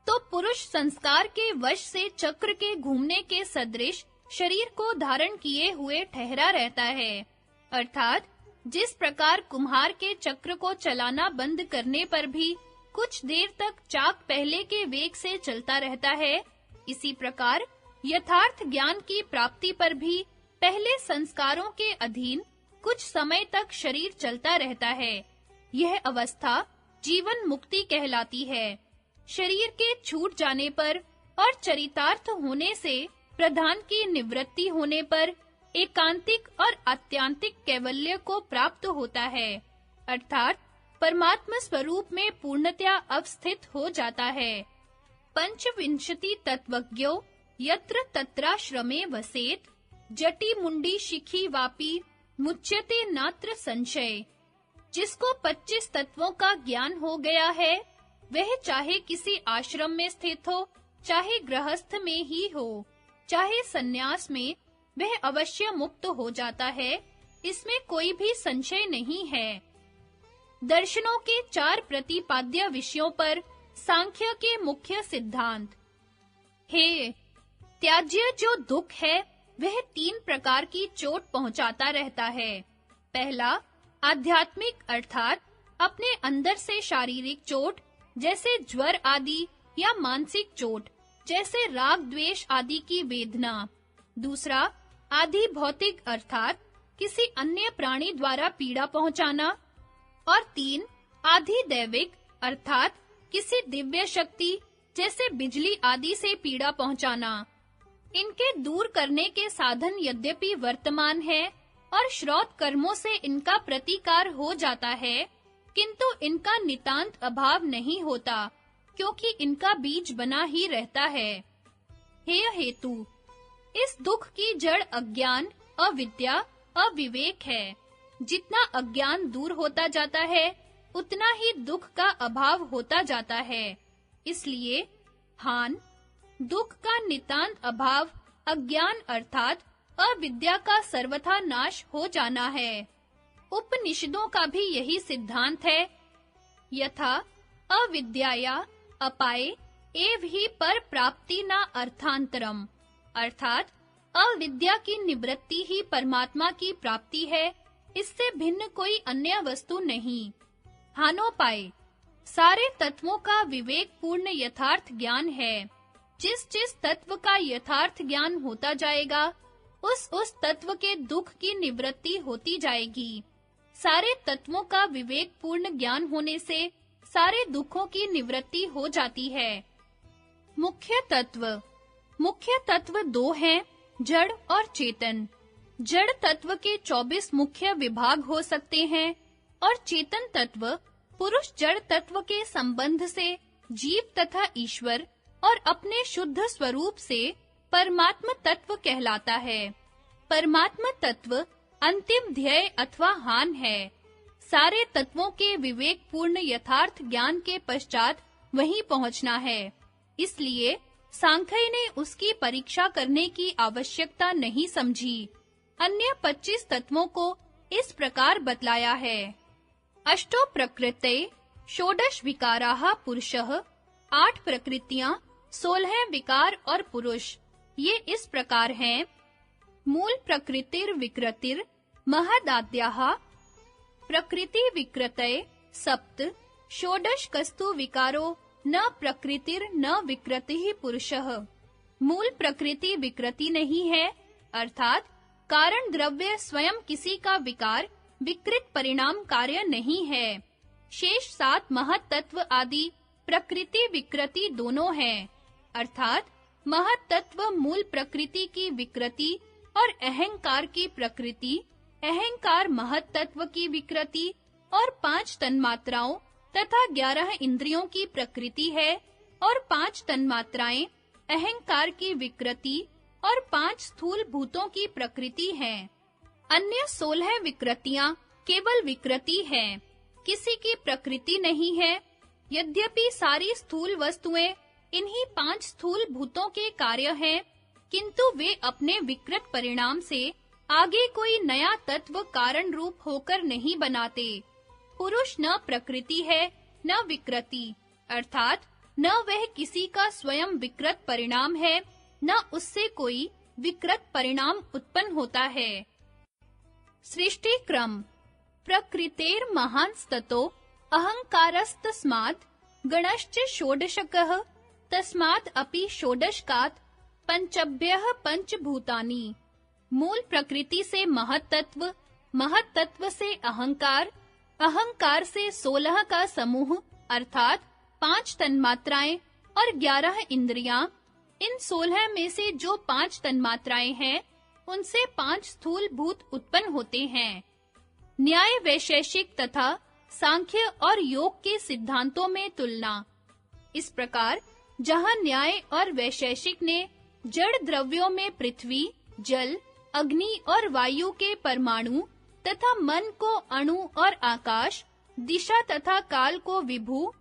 तो पुरुष संस्कार के वश से चक्र के घूमने के सदृश शरीर को धारण किए हुए ठहरा रहता है। अर्थात जिस प्रकार कुम्हार के चक्र को चलाना बंद करने पर भी कुछ देर तक चाक पहले के वेग से चलता रहता है, इसी प्रकार यथार्थ ज्ञान की प्राप्ति पर भी पहले संस्कारों के अधीन कुछ समय तक शरीर चलता रहता है। यह अवस्था जीवन मुक्ति कहलाती है। शरीर के छूट जाने पर और चरितार्थ होने से प्रधान की निवृत्ति होने पर एकांतिक और आत्यांतिक कैवल्य को प्राप्त होता है, अर्थात परमात्मा स्वरूप में पूर्णतया अवस्थित हो जाता है। पंचविंशति तत्वज्ञो यत्र तत्राश्रमे वसेत जटी मुंडी शिखी वापी मुच्यते नात्र संशय। जिसको 25 तत्वों का ज्ञान हो गया है, वह चाहे किसी आश्रम में स्थित हो, चाहे गृहस्थ में ही हो, चाहे सन्यास में, वह अवश्य मुक्त हो जाता है, इसमें कोई भी संशय नहीं है। दर्शनों के 4 प्रतिपाद्य विषयों पर सांख्य के मुख्य सिद्धांत। हे, त्याज्य जो दुख है, वह 3 प्रकार की चोट पहुंचाता रहता है। पहला, आध्यात्मिक अर्थात अपने अंदर से शारीरिक चोट, जैसे ज्वर आदि, या मानसिक चोट, जैसे राग द्वेष आदि की वेदना। दूसरा, आधि भौतिक अर्थात किसी अन्य प्राणी द्वारा पीड़ा पहुंचाना। और 3, आधि दैविक अर्थात किसी दिव्य शक्ति, जैसे बिजली आदि से पीड़ा पहुंचाना। इनके दूर करने के साधन यद्यपि वर्तमान है और श्रौत कर्मों से इनका प्रतिकार हो जाता है, किंतु इनका नितांत अभाव नहीं होता, क्योंकि इनका बीज बना ही रहता है। हे हेतु, इस दुख की जड़ अज्ञान, अविद्या, अविवेक है। जितना अज्ञान दूर होता जाता है, उतना ही दुख का अभाव होता जाता है। इसलिए हान, दुख का नितांत अभाव अज्ञान अर्थात अविद्या का सर्वथा नाश हो जाना है। उपनिषदों का भी यही सिद्धांत है। यथा अविद्याया अपाये एव ही पर प्राप्ति न अर्थांतरम, अर्थात अविद्या की निवृत्ति ही परमात्मा की प्राप्ति है, इससे भिन्न कोई अन्य वस्तु नहीं। हानोपाय, सारे तत्वों का विवेक पूर्ण यथार्थ ज्ञान है। जिस तत्व का यथार्थ ज्ञान होता जाएगा, उस तत्व के दुख की निवृत्ति होती जाएगी। सारे तत्वों का विवेक पूर्ण ज्ञान होने से सारे दुखों की निवृत्ति हो जाती है। मुख्य तत्व 2 हैं, जड़ और चेतन। जड़ तत्व के 24 मुख्य विभाग हो सकते हैं और चेतन तत्व पुरुष जड़ तत्व के संबंध से जीव तथा ईश्वर और अपने शुद्ध स्वरूप से परमात्म तत्व कहलाता है। परमात्म तत्व अंतिम ध्येय अथवा हान है। सारे तत्वों के विवेक पूर्ण यथार्थ ज्ञान के पश्चात वहीं पहुंचना है। इसलिए सांख्य ने उसकी परीक्षा करने की आवश्यकता नहीं समझी। अन्य 25 तत्वों को इस प्रकार बतलाया है। अष्टो प्रकृते षोडश विकाराः पुरुषः, 8 प्रकृतियां, 16 विकार और पुरुष। ये इस प्रकार हैं: मूल प्रकृतिर विकृतिर महदाद्याः, प्रकृति विकृतये सप्त, षोडश कस्तु विकारो न प्रकृतिर न विकृतिः पुरुषः। मूल प्रकृति विकृति नहीं है, अर्थात कारण द्रव्य स्वयं किसी का विकार विकृत परिणाम कार्य नहीं है। शेष 7 महत् तत्व आदि प्रकृति विकृति दोनों हैं, अर्थात महत् तत्व मूल प्रकृति की विकृति और अहंकार की प्रकृति, अहंकार महत् तत्व की विकृति और 5 तन्मात्राओं तथा 11 इंद्रियों की प्रकृति है और 5 तन्मात्राएं अहंकार की विकृति और 5 स्थूल भूतों की प्रकृति हैं। अन्य 16 विकृतियां केवल विकृति हैं, किसी की प्रकृति नहीं है। यद्यपि सारी स्थूल वस्तुएं इन्हीं 5 स्थूल भूतों के कार्य हैं, किंतु वे अपने विकृत परिणाम से आगे कोई नया तत्व कारण रूप होकर नहीं बनाते। पुरुष न प्रकृति है न विकृति, अर्थात न वह किसी का स्वयं विकृत परिणाम है, न उससे कोई विकृत परिणाम उत्पन्न होता है। सृष्टि क्रम। प्रकृतेर महांस्ततो अहंकारस्तस्मात् गणश्च षोडशकः, तस्मात् अपि षोडशकात् पंचभ्यः पंचभूतानि। मूल प्रकृति से महत् तत्व, महत् तत्व से अहंकार, अहंकार से 16 का समूह अर्थात 5 तन्मात्राएं और 11 इंद्रियां। इन 16 में से जो 5 तन्मात्राएं हैं, उनसे 5 स्थूल भूत उत्पन्न होते हैं। न्याय वैशेषिक तथा सांख्य और योग के सिद्धांतों में तुलना। इस प्रकार जहाँ न्याय और वैशेषिक ने जड़ द्रव्यों में पृथ्वी, जल, अग्नि और वायु के परमाणु तथा मन को अणु और आकाश, दिशा तथा काल को विभु,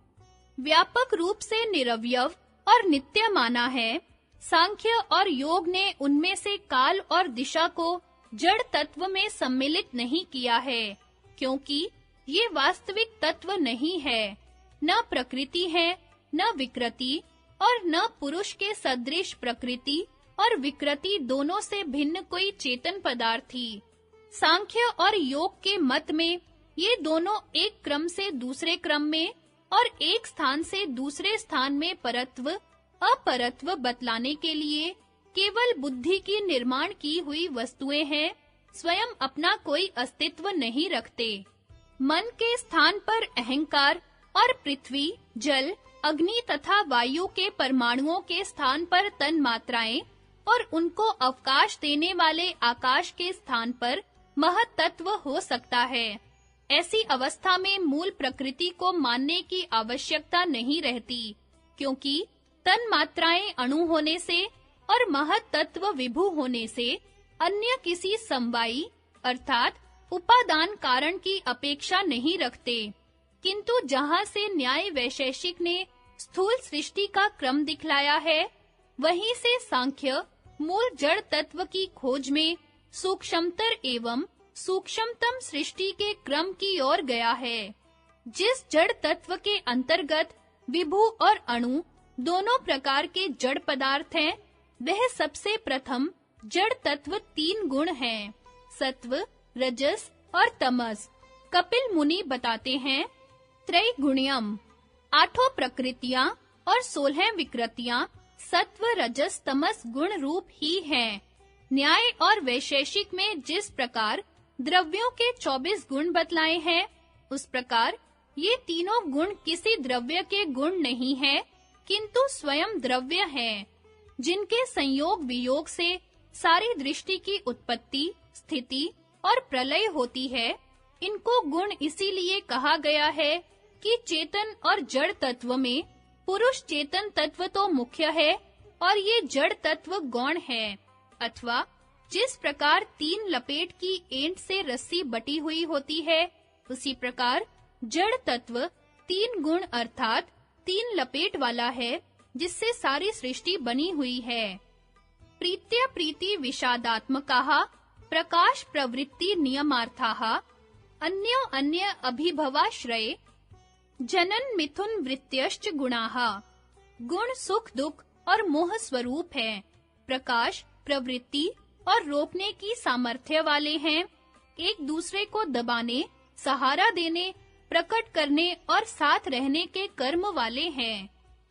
व्यापक रूप से निरवयव और नित्य माना है, सांख्य और योग ने उनमें से काल और दिशा को जड़ तत्व में सम्मिलित नहीं किया है, क्योंकि ये वास्तविक तत्व नहीं है, न प्रकृति है, न विकृति और न पुरुष के सदृश प्रकृति और विकृति दोनों से भिन्न कोई चेतन पदार्थ थी। सांख्य और योग के मत में ये दोनों एक क्रम से दूसरे क्रम में और एक स्थान से दूसरे स्थान में परत्व, अपरत्व बतलाने के लिए केवल बुद्धि की निर्माण की हुई वस्तुएं हैं, स्वयं अपना कोई अस्तित्व नहीं रखते। मन के स्थान पर अहंकार और पृथ्वी, जल, अग्नि तथा वायु के परमाणुओं के स्थान पर तन्मात्राएं और उनको अवकाश देने वाले आकाश के स्थान पर महत् तत्व हो सकता है। ऐसी अवस्था में मूल प्रकृति को मानने की आवश्यकता नहीं रहती, क्योंकि तन्मात्राएं अणु होने से और महत् तत्व विभु होने से अन्य किसी समवायी अर्थात उपादान कारण की अपेक्षा नहीं रखते। किंतु जहाँ से न्याय वैशेषिक ने स्थूल सृष्टि का क्रम दिखलाया है, वहीं से सांख्य मूल जड़ तत्व की खोज में सूक्ष्मतर एवं सूक्ष्मतम सृष्टि के क्रम की ओर गया है। जिस जड़ तत्व के अंतर्गत विभु और अणु दोनों प्रकार के जड़ पदार्थ हैं, वह सबसे प्रथम जड़ तत्व 3 गुण हैं, सत्व, रजस और तमस। कपिल मुनि बताते हैं, त्रैगुण्यम, 8 प्रकृतियां और 16 विकृतियां सत्व, रजस, तमस गुण रूप ही हैं। न्याय और वैशेषिक में जिस प्रकार द्रव्यों के 24 गुण बतलाए हैं, उस प्रकार ये तीनों गुण किसी द्रव्य के गुण नहीं हैं, किंतु स्वयं द्रव्य हैं, जिनके संयोग वियोग से सारी दृष्टि की उत्पत्ति, स्थिति और प्रलय होती है। इनको गुण इसीलिए कहा गया है कि चेतन और जड़ तत्व में पुरुष चेतन तत्व तो मुख्य है और ये जड़ तत्व गौण है, अथवा जिस प्रकार 3 लपेट की एंट से रस्सी बटी हुई होती है, उसी प्रकार जड़ तत्व 3 गुण अर्थात 3 लपेट वाला है, जिससे सारी सृष्टि बनी हुई है। प्रीत्य प्रीति विषादात्मकाः प्रकाश प्रवृत्ति नियमार्थाः अन्यो अन्य अभिभवाश्रये जनन मिथुन वृत्त्यश्च गुणाः। गुण सुख दुख और मोह स्वरूप है, प्रकाश, प्रवृत्ति और रोकने की सामर्थ्य वाले हैं, एक दूसरे को दबाने, सहारा देने, प्रकट करने और साथ रहने के कर्म वाले हैं।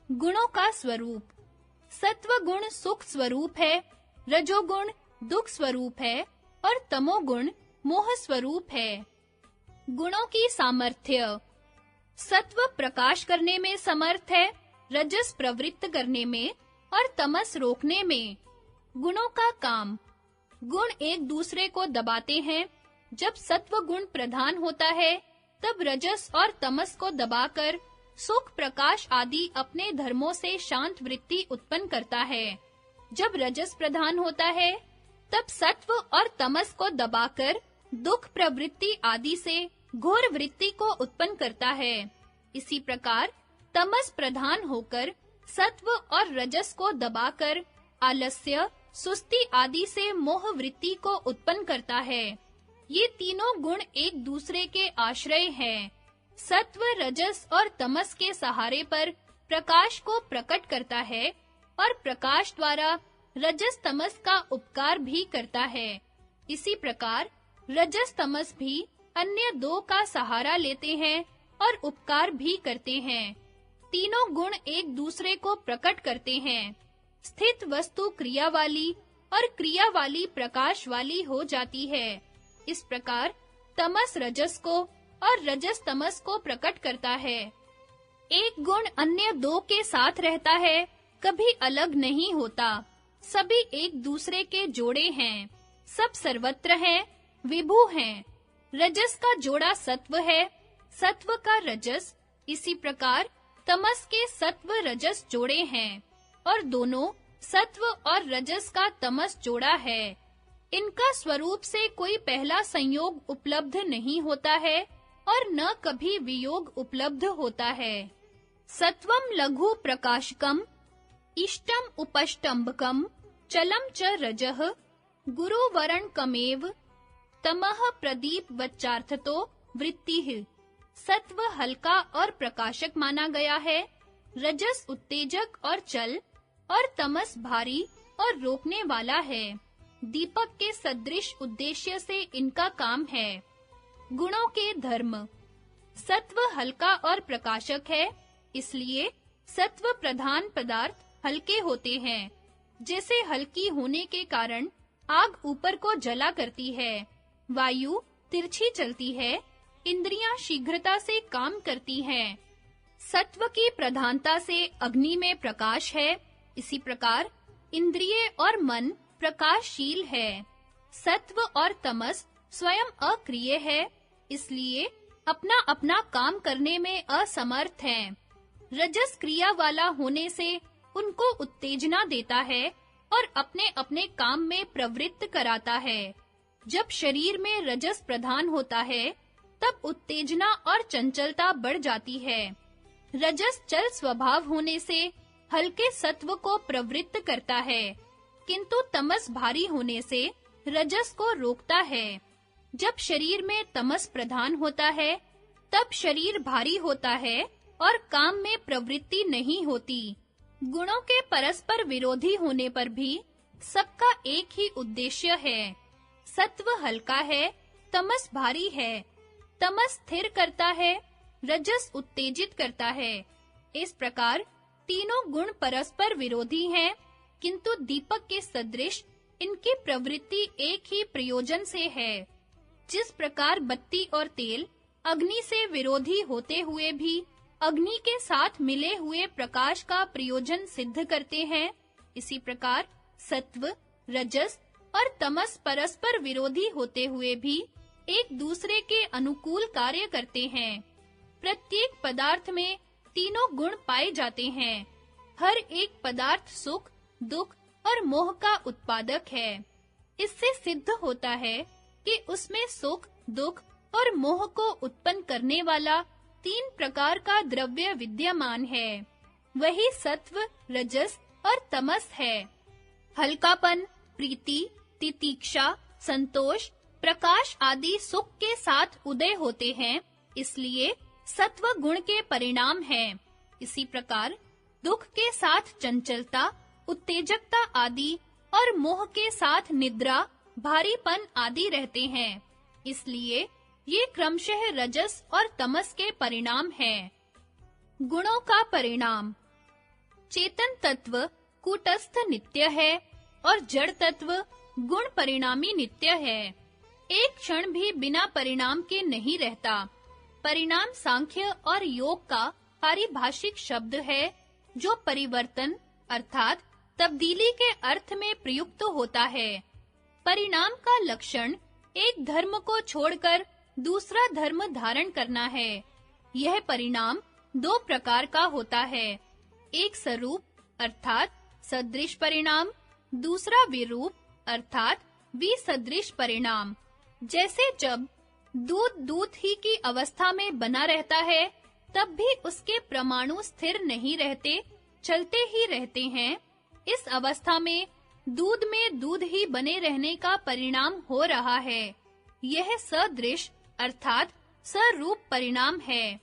गुणों का स्वरूप, सत्व गुण सुख स्वरूप है, रजोगुण दुख स्वरूप है और तमोगुण मोह स्वरूप है। गुणों की सामर्थ्य, सत्व प्रकाश करने में समर्थ है, रजस प्रवृत्त करने में और तमस रोकने में। गुणों का काम, गुण एक दूसरे को दबाते हैं। जब सत्व गुण प्रधान होता है, तब रजस और तमस को दबाकर सुख प्रकाश आदि अपने धर्मों से शांत वृत्ति उत्पन्न करता है। जब रजस प्रधान होता है, तब सत्व और तमस को दबाकर दुख प्रवृत्ति आदि से घोर वृत्ति को उत्पन्न करता है। इसी प्रकार तमस प्रधान होकर सत्व और रजस को दबाकर आलस्य, सुस्ती आदि से मोह वृत्ति को उत्पन्न करता है। ये तीनों गुण एक दूसरे के आश्रय हैं। सत्व, रजस और तमस के सहारे पर प्रकाश को प्रकट करता है और प्रकाश द्वारा रजस तमस का उपकार भी करता है। इसी प्रकार रजस तमस भी अन्य दो का सहारा लेते हैं और उपकार भी करते हैं। तीनों गुण एक दूसरे को प्रकट करते हैं। स्थित वस्तु क्रिया वाली और क्रिया वाली प्रकाश वाली हो जाती है। इस प्रकार तमस रजस को और रजस तमस को प्रकट करता है। एक गुण अन्य दो के साथ रहता है, कभी अलग नहीं होता। सभी एक दूसरे के जोड़े हैं, सब सर्वत्र हैं, विभु हैं। रजस का जोड़ा सत्व है, सत्व का रजस। इसी प्रकार तमस के सत्व रजस जोड़े हैं और दोनों सत्व और रजस का तमस जोड़ा है। इनका स्वरूप से कोई पहला संयोग उपलब्ध नहीं होता है और न कभी वियोग उपलब्ध होता है। सत्वम लघु प्रकाशकम इष्टम उपष्टम्भकम चलम च रजः गुरुवरण कमेव तमः प्रदीप वच्चार्थतो वृत्तिः। सत्व हल्का और प्रकाशक माना गया है, रजस उत्तेजक और चल और तमस भारी और रोकने वाला है। दीपक के सदृश उद्देश्य से इनका काम है। गुणों के धर्म। सत्व हल्का और प्रकाशक है, इसलिए सत्व प्रधान पदार्थ हल्के होते हैं। जैसे हल्की होने के कारण आग ऊपर को जला करती है, वायु तिरछी चलती है, इंद्रियां शीघ्रता से काम करती हैं। सत्व की प्रधानता से अग्नि में प्रकाश है, इसी प्रकार इंद्रिय और मन प्रकाशशील है। सत्व और तमस स्वयं अक्रिय है, इसलिए अपना-अपना काम करने में असमर्थ हैं। रजस क्रिया वाला होने से उनको उत्तेजना देता है और अपने-अपने काम में प्रवृत्त कराता है। जब शरीर में रजस प्रधान होता है, तब उत्तेजना और चंचलता बढ़ जाती है। रजस चल स्वभाव होने से हल्के सत्व को प्रवृत्त करता है, किंतु तमस भारी होने से रजस को रोकता है। जब शरीर में तमस प्रधान होता है, तब शरीर भारी होता है और काम में प्रवृत्ति नहीं होती। गुणों के परस्पर विरोधी होने पर भी सबका एक ही उद्देश्य है। सत्व हल्का है, तमस भारी है। तमस स्थिर करता है, रजस उत्तेजित करता है। इस प्रकार तीनों गुण परस्पर विरोधी हैं, किंतु दीपक के सदृश इनकी प्रवृत्ति एक ही प्रयोजन से है। जिस प्रकार बत्ती और तेल अग्नि से विरोधी होते हुए भी अग्नि के साथ मिले हुए प्रकाश का प्रयोजन सिद्ध करते हैं, इसी प्रकार सत्व, रजस और तमस परस्पर विरोधी होते हुए भी एक दूसरे के अनुकूल कार्य करते हैं। प्रत्येक पदार्थ में तीनों गुण पाए जाते हैं। हर एक पदार्थ सुख, दुख और मोह का उत्पादक है। इससे सिद्ध होता है कि उसमें सुख, दुख और मोह को उत्पन्न करने वाला तीन प्रकार का द्रव्य विद्यमान है। वही सत्व, रजस और तमस है। हल्कापन, प्रीति, तितिक्षा, संतोष, प्रकाश आदि सुख के साथ उदय होते हैं, इसलिए सत्व गुण के परिणाम हैं। इसी प्रकार दुख के साथ चंचलता, उत्तेजकता आदि और मोह के साथ निद्रा, भारीपन आदि रहते हैं। इसलिए ये क्रमशः रजस और तमस के परिणाम हैं। गुणों का परिणाम। चेतन तत्व कूटस्थ नित्य है और जड़ तत्व गुण परिणामी नित्य है। एक क्षण भी बिना परिणाम के नहीं रहता। परिणाम सांख्य और योग का पारिभाषिक शब्द है, जो परिवर्तन अर्थात तब्दीली के अर्थ में प्रयुक्त होता है। परिणाम का लक्षण एक धर्म को छोड़कर दूसरा धर्म धारण करना है। यह परिणाम दो प्रकार का होता है, एक सरूप अर्थात सदृश परिणाम, दूसरा विरूप अर्थात विसदृश परिणाम। जैसे जब दूध दूध ही की अवस्था में बना रहता है, तब भी उसके परमाणु स्थिर नहीं रहते, चलते ही रहते हैं। इस अवस्था में दूध ही बने रहने का परिणाम हो रहा है। यह सदृश अर्थात सरूप परिणाम है।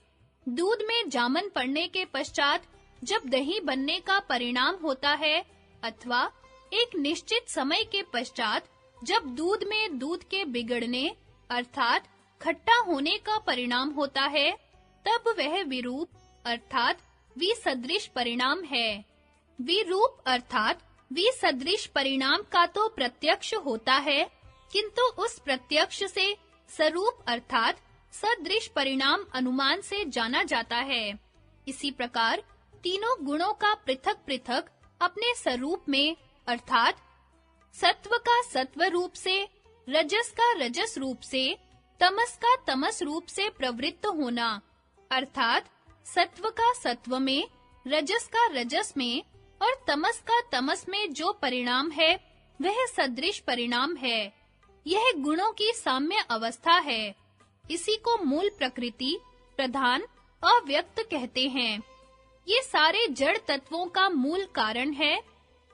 दूध में जामन पड़ने के पश्चात जब दही बनने का परिणाम होता है, अथवा एक निश्चित समय के पश्चात जब दूध में दूध के बिगड़ने अर्थात खट्टा होने का परिणाम होता है, तब वह विरूप अर्थात विसदृश परिणाम है। विरूप अर्थात विसदृश परिणाम का तो प्रत्यक्ष होता है, किंतु उस प्रत्यक्ष से सरूप अर्थात सदृश परिणाम अनुमान से जाना जाता है। इसी प्रकार तीनों गुणों का पृथक-पृथक अपने स्वरूप में अर्थात सत्व का सत्व रूप से, रजस का रजस रूप से, तमस का तमस रूप से प्रवृत्त होना अर्थात सत्व का सत्व में, रजस का रजस में और तमस का तमस में जो परिणाम है वह सदृश परिणाम है। यह गुणों की साम्य अवस्था है। इसी को मूल प्रकृति, प्रधान, अव्यक्त कहते हैं। ये सारे जड़ तत्वों का मूल कारण है।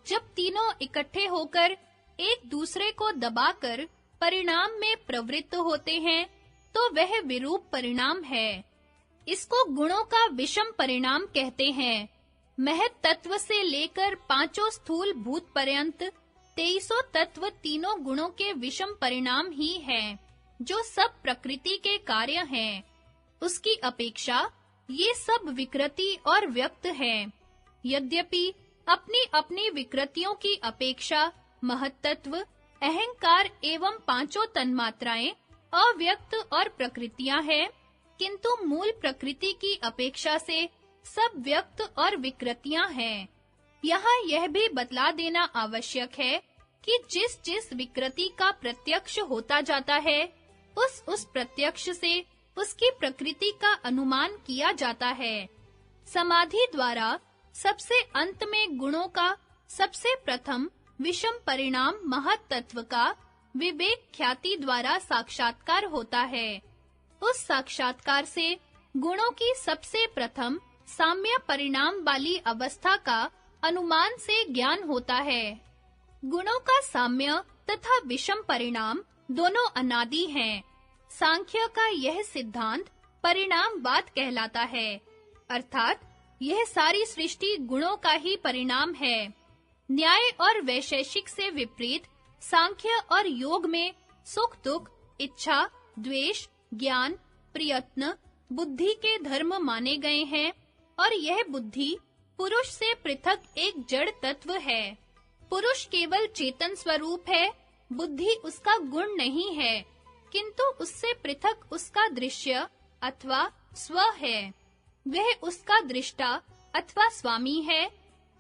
जब तीनों इकट्ठे होकर एक दूसरे को दबाकर परिणाम में प्रवृत्त होते हैं तो वह विरूप परिणाम है। इसको गुणों का विषम परिणाम कहते हैं। महत् तत्व से लेकर पांचों स्थूल भूत पर्यंत 23 तत्व तीनों गुणों के विषम परिणाम ही हैं, जो सब प्रकृति के कार्य हैं। उसकी अपेक्षा ये सब विकृति और व्यक्त हैं। यद्यपि अपनी-अपनी विकृतियों की अपेक्षा महत्त्व, अहंकार एवं पांचों तन्मात्राएं अव्यक्त और प्रकृतियां हैं, किंतु मूल प्रकृति की अपेक्षा से सब व्यक्त और विकृतियां हैं। यहाँ यह भी बतला देना आवश्यक है कि जिस विकृति का प्रत्यक्ष होता जाता है, उस प्रत्यक्ष से उसकी प्रकृति का अनुमान किया जाता है। समाधि द्वारा सबसे अंत में गुणों का सबसे प्रथम विषम परिणाम महत् तत्व का विवेक ख्याति द्वारा साक्षात्कार होता है। उस साक्षात्कार से गुणों की सबसे प्रथम साम्य परिणाम वाली अवस्था का अनुमान से ज्ञान होता है। गुणों का साम्य तथा विषम परिणाम दोनों अनादि हैं। सांख्य का यह सिद्धांत परिणामवाद कहलाता है, अर्थात यह सारी सृष्टि गुणों का ही परिणाम है। न्याय और वैशेषिक से विपरीत सांख्य और योग में सुख दुख, इच्छा, द्वेष, ज्ञान, प्रयत्न, बुद्धि के धर्म माने गए हैं और यह बुद्धि पुरुष से पृथक एक जड़ तत्व है। पुरुष केवल चेतन स्वरूप है, बुद्धि उसका गुण नहीं है, किंतु उससे पृथक उसका दृश्य अथवा स्व है। वह उसका दृष्टा अथवा स्वामी है।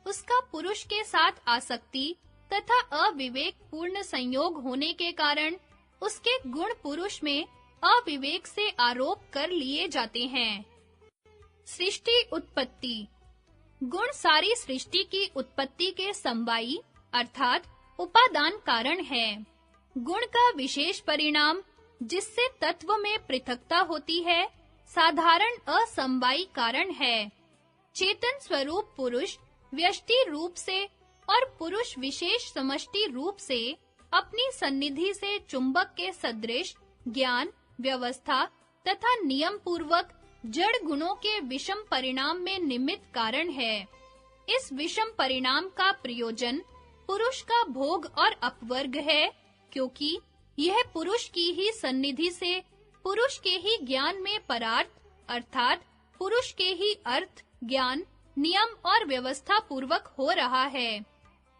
उसका पुरुष के साथ आसक्ति तथा अविवेक पूर्ण संयोग होने के कारण उसके गुण पुरुष में अविवेक से आरोप कर लिए जाते हैं। सृष्टि उत्पत्ति। गुण सारी सृष्टि की उत्पत्ति के समवायी अर्थात उपादान कारण है। गुण का विशेष परिणाम जिससे तत्व में पृथकता होती है, साधारण असमवायी कारण है। चेतन स्वरूप पुरुष व्यष्टि रूप से और पुरुष विशेष समष्टि रूप से अपनी सन्निधि से चुंबक के सदृश ज्ञान, व्यवस्था तथा नियम पूर्वक जड़ गुणों के विषम परिणाम में निमित्त कारण है। इस विषम परिणाम का प्रयोजन पुरुष का भोग और अपवर्ग है, क्योंकि यह पुरुष की ही सन्निधि से पुरुष के ही ज्ञान में परार्थ अर्थात पुरुष के ही अर्थ, ज्ञान, नियम और व्यवस्था पूर्वक हो रहा है।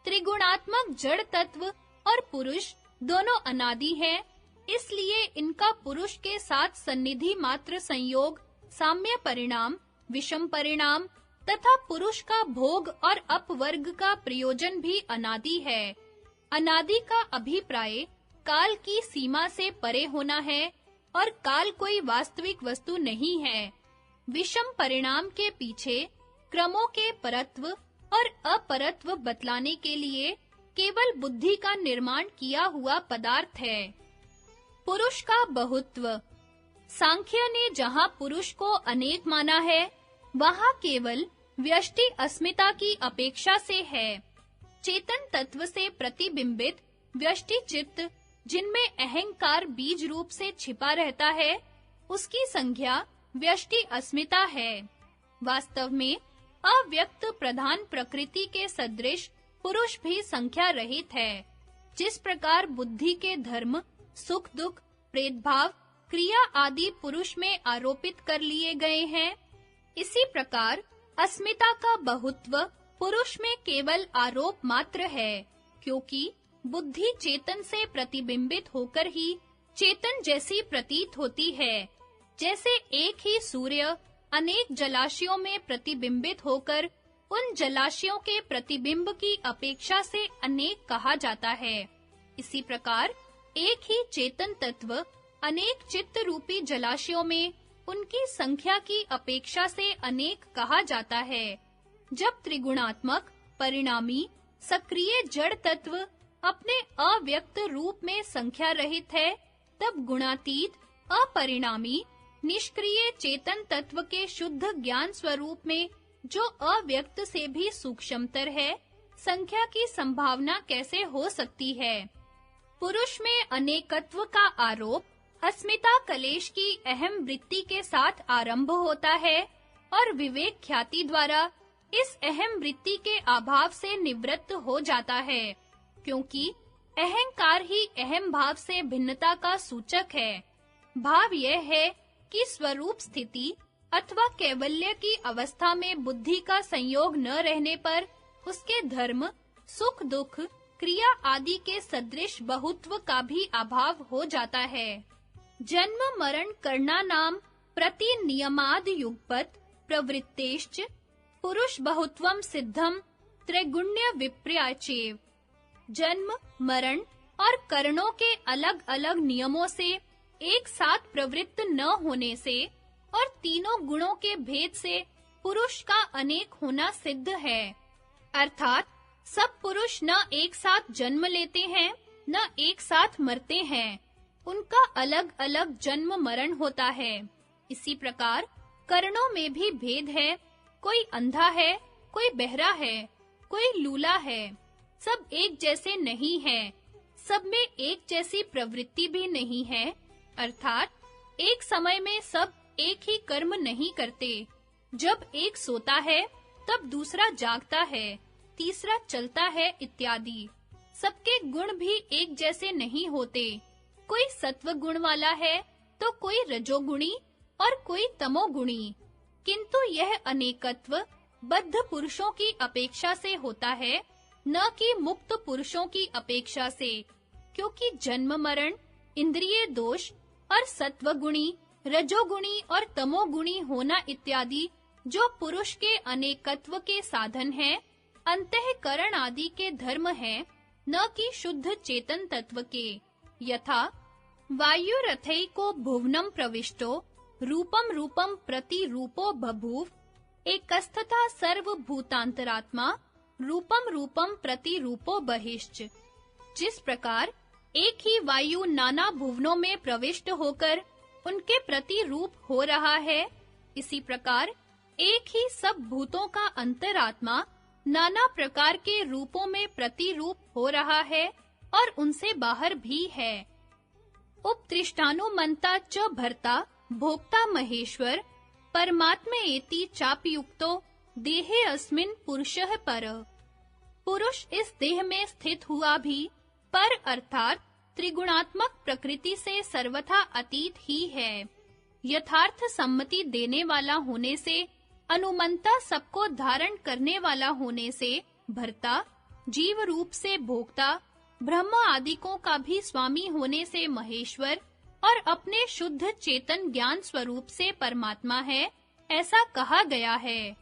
त्रिगुणात्मक जड़ तत्व और पुरुष दोनों अनादि हैं, इसलिए इनका पुरुष के साथ सन्निधि मात्र संयोग साम्य परिणाम, विषम परिणाम तथा पुरुष का भोग और अपवर्ग का प्रयोजन भी अनादि है। अनादि का अभिप्राय काल की सीमा से परे होना है और काल कोई वास्तविक वस्तु नहीं है। विषम परिणाम के पीछे क्रमों के परत्व और अपरत्व बतलाने के लिए केवल बुद्धि का निर्माण किया हुआ पदार्थ है। पुरुष का बहुत्व। सांख्य ने जहां पुरुष को अनेक माना है, वहां केवल व्यष्टि अस्मिता की अपेक्षा से है। चेतन तत्व से प्रतिबिंबित व्यष्टि चित्त जिनमें अहंकार बीज रूप से छिपा रहता है, उसकी संज्ञा व्यष्टि अस्मिता है। वास्तव में अव्यक्त प्रधान प्रकृति के सदृश पुरुष भी संख्या रहित है। जिस प्रकार बुद्धि के धर्म, सुख दुख, प्रेतभाव, क्रिया आदि पुरुष में आरोपित कर लिए गए हैं, इसी प्रकार अस्मिता का बहुत्व पुरुष में केवल आरोप मात्र है, क्योंकि बुद्धि चेतन से प्रतिबिंबित होकर ही चेतन जैसी प्रतीत होती है। जैसे एक ही सूर्य अनेक जलाशयों में प्रतिबिंबित होकर उन जलाशयों के प्रतिबिंब की अपेक्षा से अनेक कहा जाता है, इसी प्रकार एक ही चेतन तत्व अनेक चित्त रूपी जलाशयों में उनकी संख्या की अपेक्षा से अनेक कहा जाता है। जब त्रिगुणात्मक, परिणामी, सक्रिय जड़ तत्व अपने अव्यक्त रूप में संख्या रहित है, तब गुणातीत, अपरिणामी, निष्क्रिय चेतन तत्व के शुद्ध ज्ञान स्वरूप में, जो अव्यक्त से भी सूक्ष्मतर है, संख्या की संभावना कैसे हो सकती है? पुरुष में अनेकत्व का आरोप अस्मिता कलेश की अहम वृत्ति के साथ आरंभ होता है और विवेक ख्याति द्वारा इस अहम वृत्ति के अभाव से निवृत्त हो जाता है, क्योंकि अहंकार ही अहम भाव से भिन्नता का सूचक है। भाव यह है कि स्वरूप स्थिति अथवा कैवल्य की अवस्था में बुद्धि का संयोग न रहने पर उसके धर्म, सुख दुख, क्रिया आदि के सदृश बहुत्व का भी अभाव हो जाता है। जन्म मरण करना नाम प्रति नियमाद युगपत प्रवृत्तेश्च पुरुष बहुत्वम सिद्धम त्रैगुण्य विपर्याचेव। जन्म, मरण और करणों के अलग-अलग नियमों से एक साथ प्रवृत्त न होने से और तीनों गुणों के भेद से पुरुष का अनेक होना सिद्ध है। अर्थात सब पुरुष न एक साथ जन्म लेते हैं, न एक साथ मरते हैं। उनका अलग-अलग जन्म मरण होता है। इसी प्रकार करणों में भी भेद है। कोई अंधा है, कोई बहरा है, कोई लूला है। सब एक जैसे नहीं हैं। सब में एक जैसी प्रवृत्ति भी नहीं है। अर्थात एक समय में सब एक ही कर्म नहीं करते। जब एक सोता है, तब दूसरा जागता है, तीसरा चलता है इत्यादि। सबके गुण भी एक जैसे नहीं होते। कोई सत्व गुण वाला है, तो कोई रजोगुणी और कोई तमोगुणी। किंतु यह अनेकत्व बद्ध पुरुषों की अपेक्षा से होता है, न कि मुक्त पुरुषों की अपेक्षा से, क्योंकि जन्म मरण, इंद्रिय दोष और सत्वगुणी, रजोगुणी और तमोगुणी होना इत्यादि जो पुरुष के अनेकत्व के साधन हैं, अंतःकरण आदि के धर्म हैं, न कि शुद्ध चेतन तत्व के। यथा वायुरथैको भुवनं प्रविष्टो रूपम रूपम प्रति रूपो बभूव एकस्तथा सर्वभूतांतरात्मा रूपम रूपम प्रति रूपो बहिश्च। जिस प्रकार एक ही वायु नाना भुवनों में प्रविष्ट होकर उनके प्रति रूप हो रहा है, इसी प्रकार एक ही सब भूतों का अंतरात्मा नाना प्रकार के रूपों में प्रतिरूप हो रहा है और उनसे बाहर भी है। उपत्रिष्टानुमंता च भर्ता भोक्ता महेश्वर परमात्मेति चापयुक्तो देहे अस्मिन् पुरुषः परः। पुरुष इस देह में स्थित हुआ भी पर अर्थात त्रिगुणात्मक प्रकृति से सर्वथा अतीत ही है। यथार्थ सम्मति देने वाला होने से, अनुमंता सबको धारण करने वाला होने से, भर्ता जीव रूप से भोक्ता, ब्रह्म आदिकों का भी स्वामी होने से महेश्वर और अपने शुद्ध चेतन ज्ञान स्वरूप से परमात्मा है, ऐसा कहा गया है।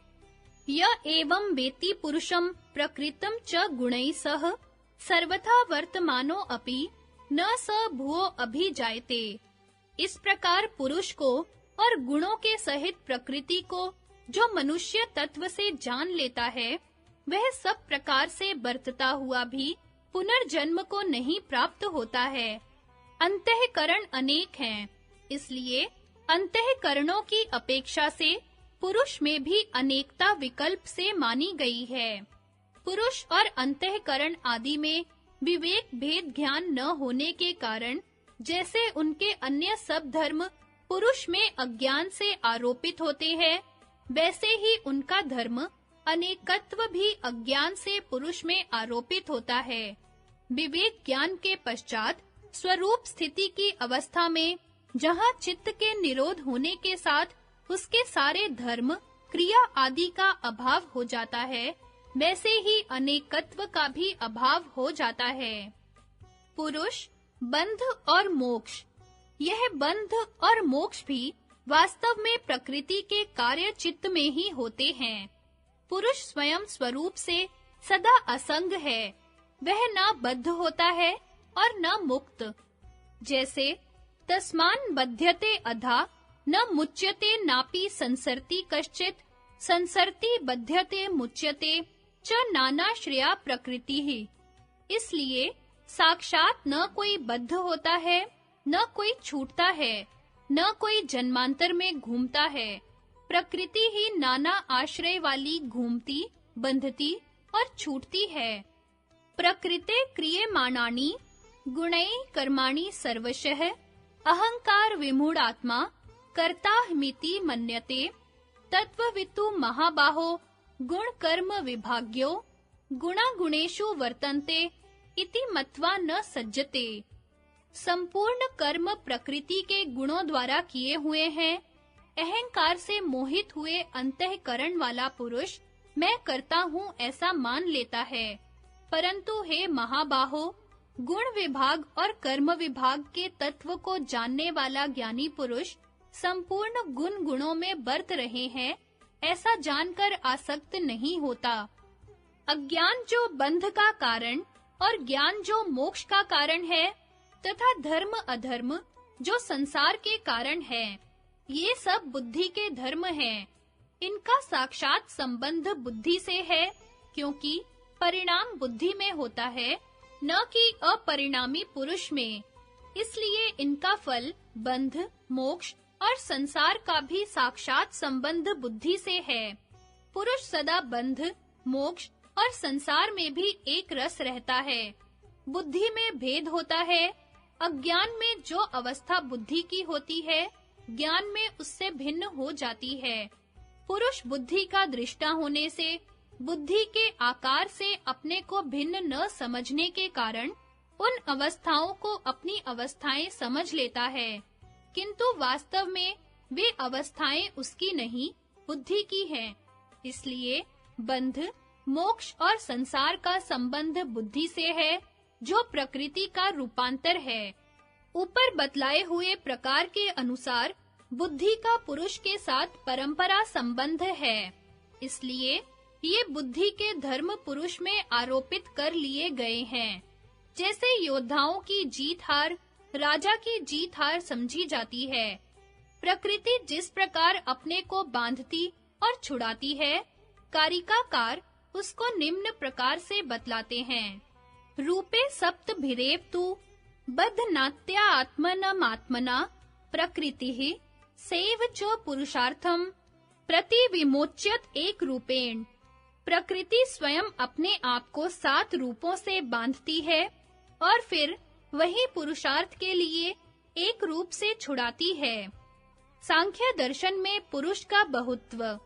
य एवं वेति पुरुषं प्रकृतं च गुणैः सह सर्वथा वर्तमानो अपि न स भुवो अभिजायते। इस प्रकार पुरुष को और गुणों के सहित प्रकृति को जो मनुष्य तत्व से जान लेता है, वह सब प्रकार से बरतता हुआ भी पुनर्जन्म को नहीं प्राप्त होता है। अंतःकरण अनेक हैं, इसलिए अंतःकरणों की अपेक्षा से पुरुष में भी अनेकता विकल्प से मानी गई है। पुरुष और अंतःकरण आदि में विवेक भेद ज्ञान न होने के कारण जैसे उनके अन्य सब धर्म पुरुष में अज्ञान से आरोपित होते हैं, वैसे ही उनका धर्म अनेकत्व भी अज्ञान से पुरुष में आरोपित होता है। विवेक ज्ञान के पश्चात स्वरूप स्थिति की अवस्था में जहाँ चित्त के निरोध होने के साथ उसके सारे धर्म, क्रिया आदि का अभाव हो जाता है, वैसे ही अनेकत्व का भी अभाव हो जाता है। पुरुष, बंध और मोक्ष। यह बंध और मोक्ष भी वास्तव में प्रकृति के कार्य चित्त में ही होते हैं। पुरुष स्वयं स्वरूप से सदा असंग है, वह न बद्ध होता है और न मुक्त। जैसे तस्मान बध्यते अधा न मुच्यते नापि संसरति कश्चित् संसरति बध्यते मुच्यते च नानाश्रया प्रकृति ही। इसलिए साक्षात न कोई बद्ध होता है, न कोई छूटता है, न कोई जन्मांतर में घूमता है। प्रकृति ही नाना आश्रय वाली घूमती, बंधती और छूटती है। प्रकृते क्रियमाणानि गुणैः कर्माणि सर्वशः अहंकार विमूढ़ात्मा कर्ताहमिति मन्यते। तत्त्ववितु महाबाहो गुण कर्म विभाग्यो गुणागुणेषु वर्तन्ते इति मत्वा न सज्जते। संपूर्ण कर्म प्रकृति के गुणों द्वारा किए हुए हैं। अहंकार से मोहित हुए अंतःकरण वाला पुरुष मैं करता हूँ ऐसा मान लेता है। परंतु हे महाबाहो, गुण विभाग और कर्म विभाग के तत्व को जानने वाला ज्ञानी पुरुष संपूर्ण गुण गुणों में बरत रहे हैं ऐसा जानकर आसक्त नहीं होता। अज्ञान जो बंध का कारण और ज्ञान जो मोक्ष का कारण है तथा धर्म अधर्म जो संसार के कारण है, ये सब बुद्धि के धर्म हैं। इनका साक्षात संबंध बुद्धि से है, क्योंकि परिणाम बुद्धि में होता है, न कि अपरिणामी पुरुष में। इसलिए इनका फल बंध, मोक्ष और संसार का भी साक्षात संबंध बुद्धि से है। पुरुष सदा बंध, मोक्ष और संसार में भी एक रस रहता है। बुद्धि में भेद होता है। अज्ञान में जो अवस्था बुद्धि की होती है, ज्ञान में उससे भिन्न हो जाती है। पुरुष बुद्धि का दृष्टा होने से बुद्धि के आकार से अपने को भिन्न न समझने के कारण उन अवस्थाओं को अपनी अवस्थाएं समझ लेता है, किंतु वास्तव में वे अवस्थाएं उसकी नहीं, बुद्धि की हैं। इसलिए बंध, मोक्ष और संसार का संबंध बुद्धि से है, जो प्रकृति का रूपांतर है। ऊपर बतलाए हुए प्रकार के अनुसार बुद्धि का पुरुष के साथ परंपरा संबंध है। इसलिए ये बुद्धि के धर्म पुरुष में आरोपित कर लिए गए हैं। जैसे योद्धाओं की जीत हार राजा की जीत हार समझी जाती है। प्रकृति जिस प्रकार अपने को बांधती और छुड़ाती है, कारिकाकार उसको निम्न प्रकार से बतलाते हैं। रूपे सप्तभिरेव तु बद्धनात्या आत्मनमात्मना प्रकृतिः सेव च पुरुषार्थम प्रतिविमोच्यत एक रूपेण। प्रकृति स्वयं अपने आप को 7 रूपों से बांधती है और फिर वही पुरुषार्थ के लिए एक रूप से छुड़ाती है। सांख्य दर्शन में पुरुष का बहुत्व।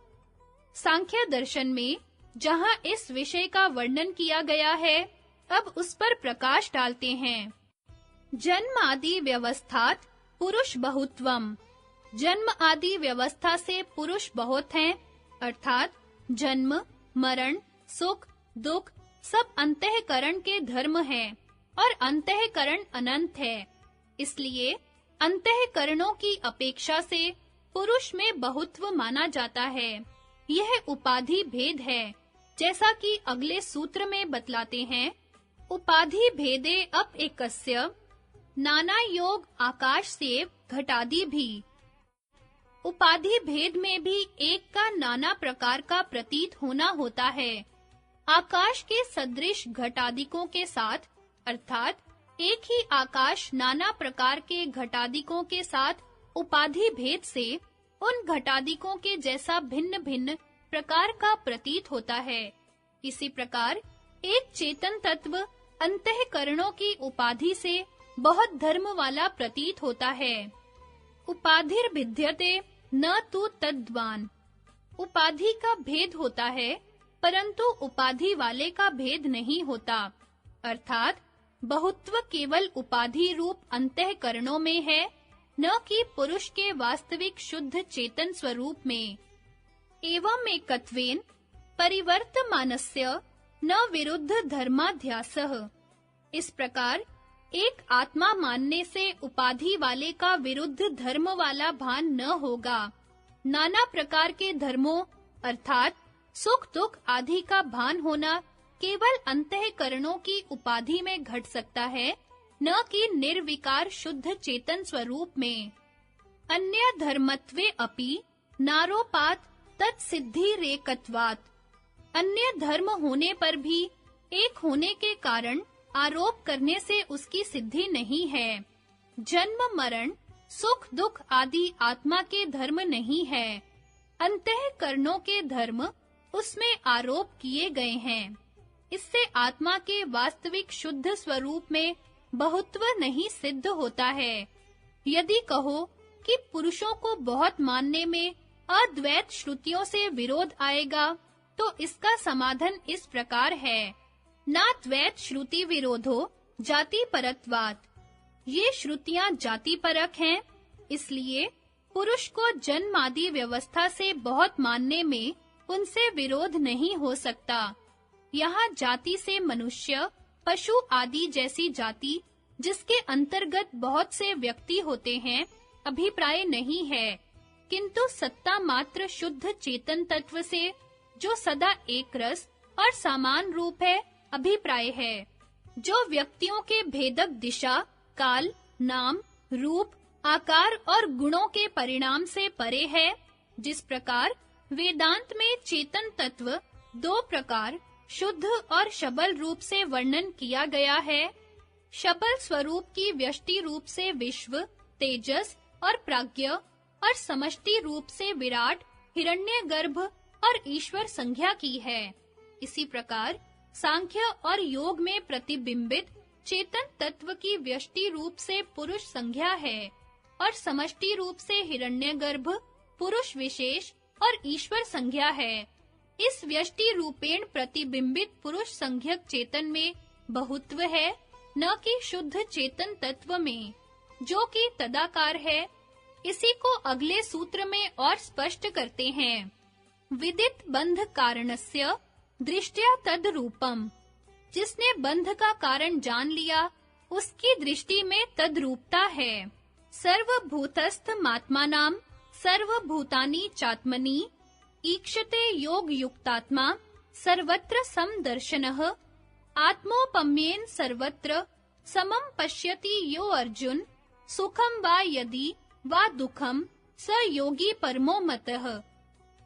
सांख्य दर्शन में जहाँ इस विषय का वर्णन किया गया है, अब उस पर प्रकाश डालते हैं। जन्म आदि व्यवस्थात पुरुष बहुत्वम। जन्म आदि व्यवस्था से पुरुष बहुत हैं, अर्थात जन्म, मरण, सुख, दुख सब अंतःकरण के धर्म हैं और अंतःकरण अनंत है। इसलिए अंतःकरणों की अपेक्षा से पुरुष में बहुत्व माना जाता है। यह उपाधि भेद है, जैसा कि अगले सूत्र में बतलाते हैं। उपाधि भेदे अपएकस्य नाना योग आकाश से घटादि भी। उपाधि भेद में भी एक का नाना प्रकार का प्रतीत होना होता है। आकाश के सदृश घटादिकों के साथ, अर्थात एक ही आकाश नाना प्रकार के घटादिकों के साथ उपाधि भेद से उन घटादिकों के जैसा भिन्न-भिन्न प्रकार का प्रतीत होता है। इसी प्रकार एक चेतन तत्व अंतःकरणों की उपाधि से बहुत धर्म वाला प्रतीत होता है। उपाधिर्भिद्यते न तु तद्वान। उपाधि का भेद होता है, परंतु उपाधि वाले का भेद नहीं होता। अर्थात बहुत्व केवल उपाधि रूप अंतःकरणों में है, न कि पुरुष के वास्तविक शुद्ध चेतन स्वरूप में। एवं एकत्वेन परिवर्तमानस्य न विरुद्ध धर्माध्यासः। इस प्रकार एक आत्मा मानने से उपाधि वाले का विरुद्ध धर्म वाला भान न होगा। नाना प्रकार के धर्मों अर्थात सुख दुख आदि का भान होना केवल अंतःकरणों की उपाधि में घट सकता है, न कि निर्विकार शुद्ध चेतन स्वरूप में। अन्य धर्मत्वे अपि नारोपात तत्सिद्धिरेकत्वात्। अन्य धर्म होने पर भी एक होने के कारण आरोप करने से उसकी सिद्धि नहीं है। जन्म मरण सुख दुख आदि आत्मा के धर्म नहीं है। अंतःकरणों के धर्म उसमें आरोप किए गए हैं। इससे आत्मा के वास्तविक शुद्ध स्वरूप में बहुत्व नहीं सिद्ध होता है। यदि कहो कि पुरुषों को बहुत मानने में अद्वैत श्रुतियों से विरोध आएगा, तो इसका समाधान इस प्रकार है। नाद्वैत श्रुति विरोधो जाति परत्वात्। ये श्रुतियां जाति परक हैं, इसलिए पुरुष को जन्म आदि व्यवस्था से बहुत मानने में उनसे विरोध नहीं हो सकता। यहाँ जाति से मनुष्य, पशु आदि जैसी जाति, जिसके अंतर्गत बहुत से व्यक्ति होते हैं, अभिप्राय नहीं है, किंतु सत्ता मात्र शुद्ध चेतन तत्व से, जो सदा एक रस और समान रूप है, अभिप्राय है। जो व्यक्तियों के भेदक दिशा, काल, नाम, रूप, आकार और गुणों के परिणाम से परे है, जिस प्रकार वेदांत में चेतन तत्व दो प्रकार शुद्ध और शबल रूप से वर्णन किया गया है। शबल स्वरूप की व्यष्टि रूप से विश्व, तेजस और प्राज्ञ, और समष्टि रूप से विराट, हिरण्यगर्भ और ईश्वर संज्ञा की है। इसी प्रकार सांख्य और योग में प्रतिबिंबित चेतन तत्व की व्यष्टि रूप से पुरुष संज्ञा है, और समष्टि रूप से हिरण्यगर्भ पुरुष विशेष और ईश्वर संज्ञा है। इस व्यष्टि रूपेण प्रतिबिंबित पुरुष संज्ञक चेतन में बहुत्व है, न कि शुद्ध चेतन तत्व में, जो कि तदाकार है। इसी को अगले सूत्र में और स्पष्ट करते हैं। विदित बंध कारणस्य दृष्टया तद रूपम। जिसने बंध का कारण जान लिया, उसकी दृष्टि में तद्रूपता है। सर्वभूतस्थ मात्मानां सर्वभूतानि चात्मनि ईक्षते योग युक्तात्मा सर्वत्र समदर्शनः। आत्मोपम्येन सर्वत्र समं पश्यति यो अर्जुन। सुखम वा यदि वा दुखम स योगी परमो मतः।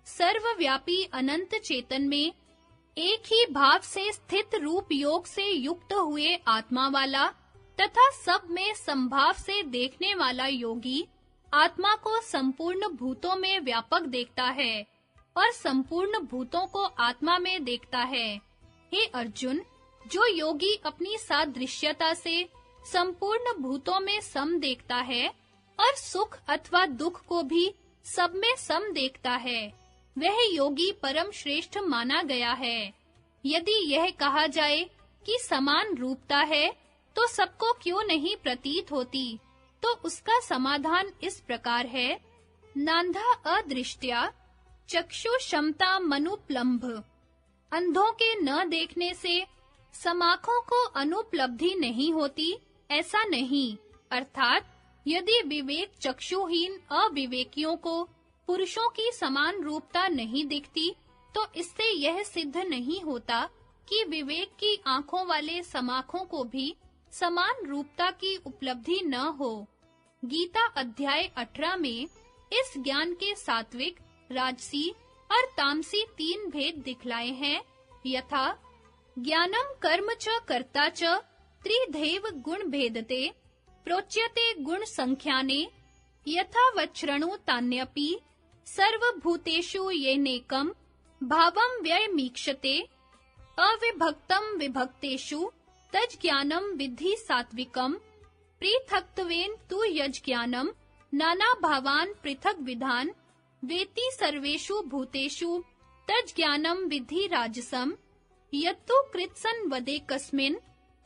सर्वव्यापी अनंत चेतन में एक ही भाव से स्थित रूप योग से युक्त हुए आत्मा वाला तथा सब में संभाव से देखने वाला योगी आत्मा को संपूर्ण भूतों में व्यापक देखता है और संपूर्ण भूतों को आत्मा में देखता है। हे अर्जुन, जो योगी अपनी सादृश्यता से संपूर्ण भूतों में सम देखता है और सुख अथवा दुख को भी सब में सम देखता है, वह योगी परम श्रेष्ठ माना गया है। यदि यह कहा जाए कि समान रूपता है, तो सबको क्यों नहीं प्रतीत होती, तो उसका समाधान इस प्रकार है। नांधा अदृष्टया चक्षु क्षमता मनुप्लम्भ। अंधों के न देखने से समाखों को अनुपलब्धि नहीं होती, ऐसा नहीं। अर्थात यदि विवेक चक्षुहीन अविवेकियों को पुरुषों की समान रूपता नहीं दिखती, तो इससे यह सिद्ध नहीं होता कि विवेक की आंखों वाले समाखों को भी समान रूपता की उपलब्धि न हो। गीता अध्याय 18 में इस ज्ञान के सात्विक, राजसी और तामसी तीन भेद दिखलाए हैं। यथा ज्ञानम कर्म च कर्ता च त्रिधैव गुण भेदते प्रोच्यते गुण संख्याने यथा वच्रणु तान्यपि सर्वभूतेषु येनेकम भावम व्ययमीक्षते अविभक्तम विभक्तेषु तज्ज्ञानम विद्धि सात्विकम पृथक्त्वेन तु यज्ज्ञानम नाना भावान पृथक विधान वेति सर्वेषु भूतेषु तज्ज्ञानम विद्धि राजसम यत्तु कृत्सन वदे कस्मिन्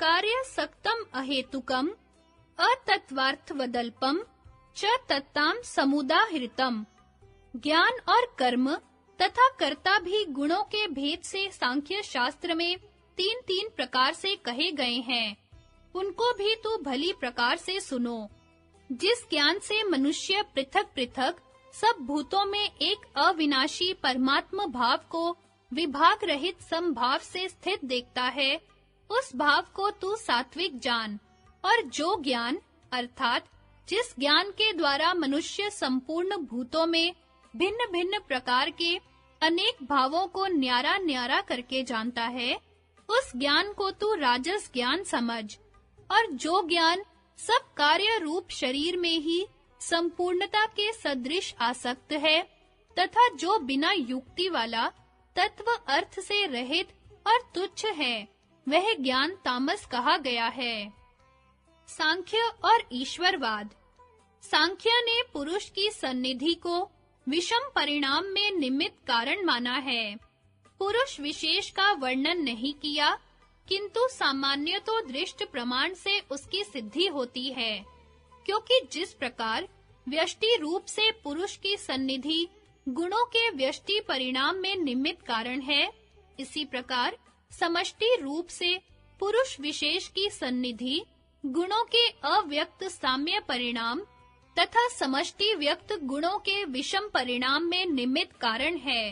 कार्य सक्तम अहेतुकम अतत्वार्थवदल्पम च तत्ताम समुदाहृतम। ज्ञान और कर्म तथा कर्ता भी गुणों के भेद से सांख्य शास्त्र में तीन प्रकार से कहे गए हैं। उनको भी तो भली प्रकार से सुनो। जिस ज्ञान से मनुष्य पृथक-पृथक सब भूतों में एक अविनाशी परमात्म भाव को विभाग रहित समभाव से स्थित देखता है, उस भाव को तू सात्विक जान। और जो ज्ञान अर्थात जिस ज्ञान के द्वारा मनुष्य संपूर्ण भूतों में भिन्न-भिन्न प्रकार के अनेक भावों को न्यारा-न्यारा करके जानता है, उस ज्ञान को तू राजस ज्ञान समझ। और जो ज्ञान सब कार्य रूप शरीर में ही संपूर्णता के सदृश आसक्त है तथा जो बिना युक्ति वाला तत्व अर्थ से रहित और तुच्छ है, वह ज्ञान तामस कहा गया है। सांख्य और ईश्वरवाद। सांख्य ने पुरुष की सन्निधि को विषम परिणाम में निमित्त कारण माना है। पुरुष विशेष का वर्णन नहीं किया, किंतु सामान्य तो दृष्ट प्रमाण से उसकी सिद्धि होती है, क्योंकि जिस प्रकार व्यष्टि रूप से पुरुष की सन्निधि गुणों के व्यष्टि परिणाम में निमित्त कारण है, इसी प्रकार समष्टि रूप से पुरुष विशेष की सन्निधि गुणों के अव्यक्त साम्य परिणाम तथा समष्टि व्यक्त गुणों के विषम परिणाम में निमित्त कारण है।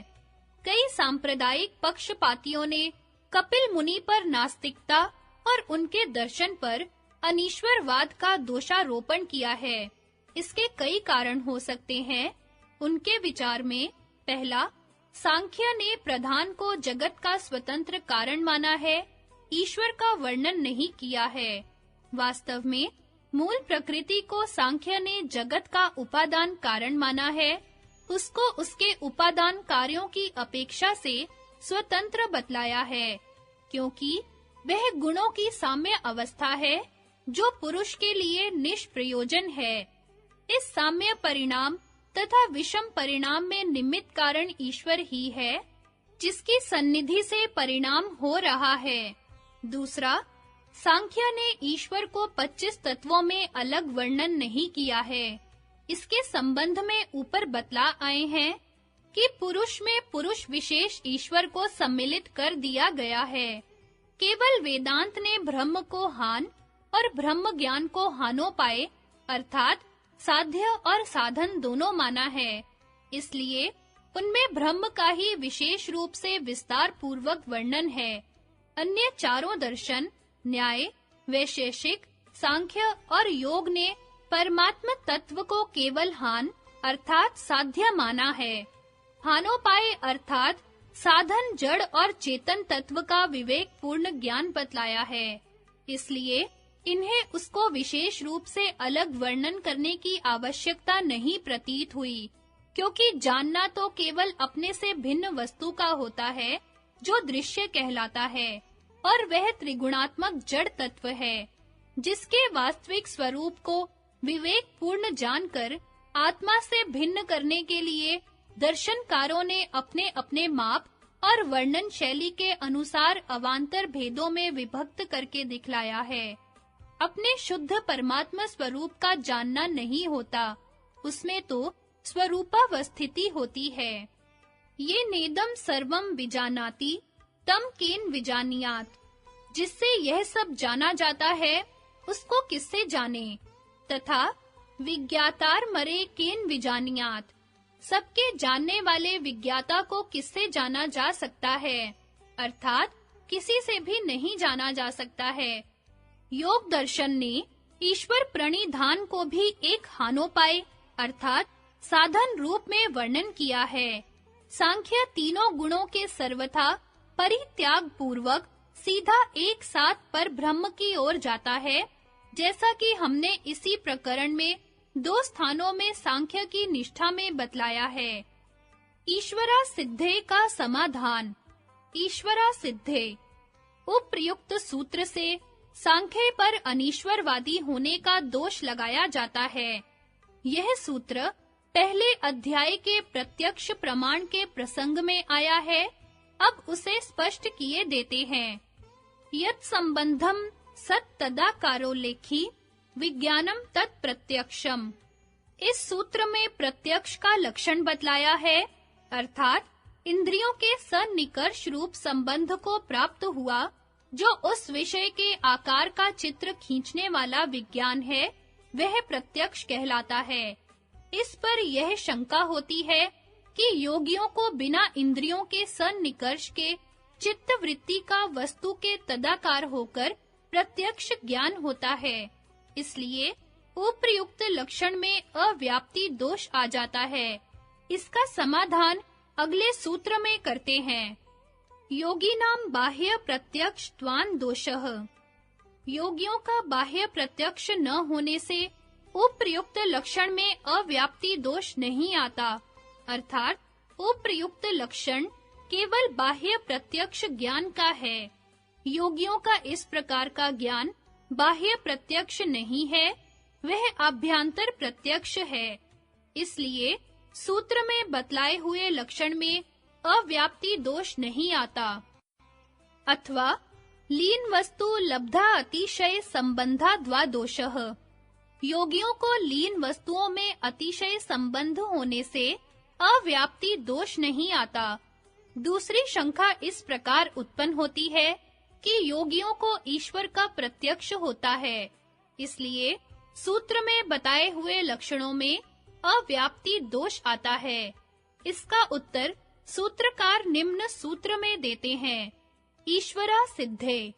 कई सांप्रदायिक पक्षपातियों ने कपिल मुनि पर नास्तिकता और उनके दर्शन पर अनीश्वरवाद का दोषारोपण किया है। इसके कई कारण हो सकते हैं। उनके विचार में पहला, सांख्य ने प्रधान को जगत का स्वतंत्र कारण माना है, ईश्वर का वर्णन नहीं किया है। वास्तव में मूल प्रकृति को सांख्य ने जगत का उपादान कारण माना है, उसको उसके उपादान कार्यों की अपेक्षा से स्वतंत्र बतलाया है, क्योंकि वह गुणों की साम्य अवस्था है जो पुरुष के लिए निष्प्रयोजन है। इस साम्य परिणाम तथा विषम परिणाम में निमित्त कारण ईश्वर ही है, जिसकी सन्निधि से परिणाम हो रहा है। दूसरा, सांख्य ने ईश्वर को 25 तत्वों में अलग वर्णन नहीं किया है। इसके संबंध में ऊपर बतला आए हैं कि पुरुष में पुरुष विशेष ईश्वर को सम्मिलित कर दिया गया है। केवल वेदांत ने ब्रह्म को हान और ब्रह्म ज्ञान को हानोपाय अर्थात साध्य और साधन दोनों माना है। इसलिए उनमें ब्रह्म का ही विशेष रूप से विस्तार पूर्वक वर्णन है। अन्य चारों दर्शन न्याय, वैशेषिक, सांख्य और योग ने परमात्म तत्व को केवल हान अर्थात साध्य माना है। हानोपाय अर्थात साधन जड़ और चेतन तत्व का विवेक पूर्ण ज्ञान बतलाया है। इसलिए इन्हें उसको विशेष रूप से अलग वर्णन करने की आवश्यकता नहीं प्रतीत हुई, क्योंकि जानना तो केवल अपने से भिन्न वस्तु का होता है जो दृश्य कहलाता है, और वह त्रिगुणात्मक जड़ तत्व है, जिसके वास्तविक स्वरूप को विवेक पूर्ण जानकर आत्मा से भिन्न करने के लिए दर्शनकारों ने अपने-अपने माप और वर्णन शैली के अनुसार अवान्तर भेदों में विभक्त करके दिखलाया है। अपने शुद्ध परमात्मा स्वरूप का जानना नहीं होता, उसमें तो स्वरूपावस्थिति होती है। ये नेदम सर्वम विजानाति तम केन विजानियात। जिससे यह सब जाना जाता है, उसको किससे जाने? तथा विज्ञातार मरे केन विजानियात। सबके जानने वाले विज्ञाता को किससे जाना जा सकता है? अर्थात किसी से भी नहीं जाना जा सकता है। योग दर्शन ने ईश्वर प्रणिधान को भी एक हानोपाय अर्थात साधन रूप में वर्णन किया है। सांख्य तीनों गुणों के सर्वथा परित्याग पूर्वक सीधा एक साथ पर ब्रह्म की ओर जाता है, जैसा कि हमने इसी प्रकरण में 2 स्थानों में सांख्य की निष्ठा में बतलाया है। ईश्वरा सिद्धे का समाधान। ईश्वरा सिद्धे उपर्युक्त सूत्र से सांख्य पर अनीश्वरवादी होने का दोष लगाया जाता है। यह सूत्र पहले अध्याय के प्रत्यक्ष प्रमाण के प्रसंग में आया है, अब उसे स्पष्ट किए देते हैं। यत् संबंधम सत तदाकारो लेखी विज्ञानम तत्प्रत्यक्षम। इस सूत्र में प्रत्यक्ष का लक्षण बतलाया है, अर्थात इंद्रियों के सन्निकर्ष रूप संबंध को प्राप्त हुआ, जो उस विषय के आकार का चित्र खींचने वाला विज्ञान है, वह प्रत्यक्ष कहलाता है। इस पर यह शंका होती है कि योगियों को बिना इंद्रियों के सन्निकर्ष के चित्त वृत्ति का वस्तु के तदाकार होकर प्रत्यक्ष ज्ञान होता है। इसलिए उपर्युक्त लक्षण में अव्याप्ति दोष आ जाता है। इसका समाधान अगले सूत्र में करते हैं। योगिनां बाह्य प्रत्यक्ष त्वान दोषः। योगियों का बाह्य प्रत्यक्ष न होने से उपर्युक्त लक्षण में अव्याप्ति दोष नहीं आता, अर्थात उपर्युक्त लक्षण केवल बाह्य प्रत्यक्ष ज्ञान का है। योगियों का इस प्रकार का ज्ञान बाह्य प्रत्यक्ष नहीं है, वह आभ्यंतर प्रत्यक्ष है। इसलिए सूत्र में बतलाए हुए लक्षण में अव्याप्ति दोष नहीं आता। अथवा लीन वस्तु लब्धा अतिशय संबंधाद्वा दोषः। योगियों को लीन वस्तुओं में अतिशय संबंध होने से अव्याप्ति दोष नहीं आता। दूसरी शंका इस प्रकार उत्पन्न होती है कि योगियों को ईश्वर का प्रत्यक्ष होता है, इसलिए सूत्र में बताए हुए लक्षणों में अव्याप्ति दोष आता है। इसका उत्तर सूत्रकार निम्न सूत्र में देते हैं। ईश्वरा सिद्धे,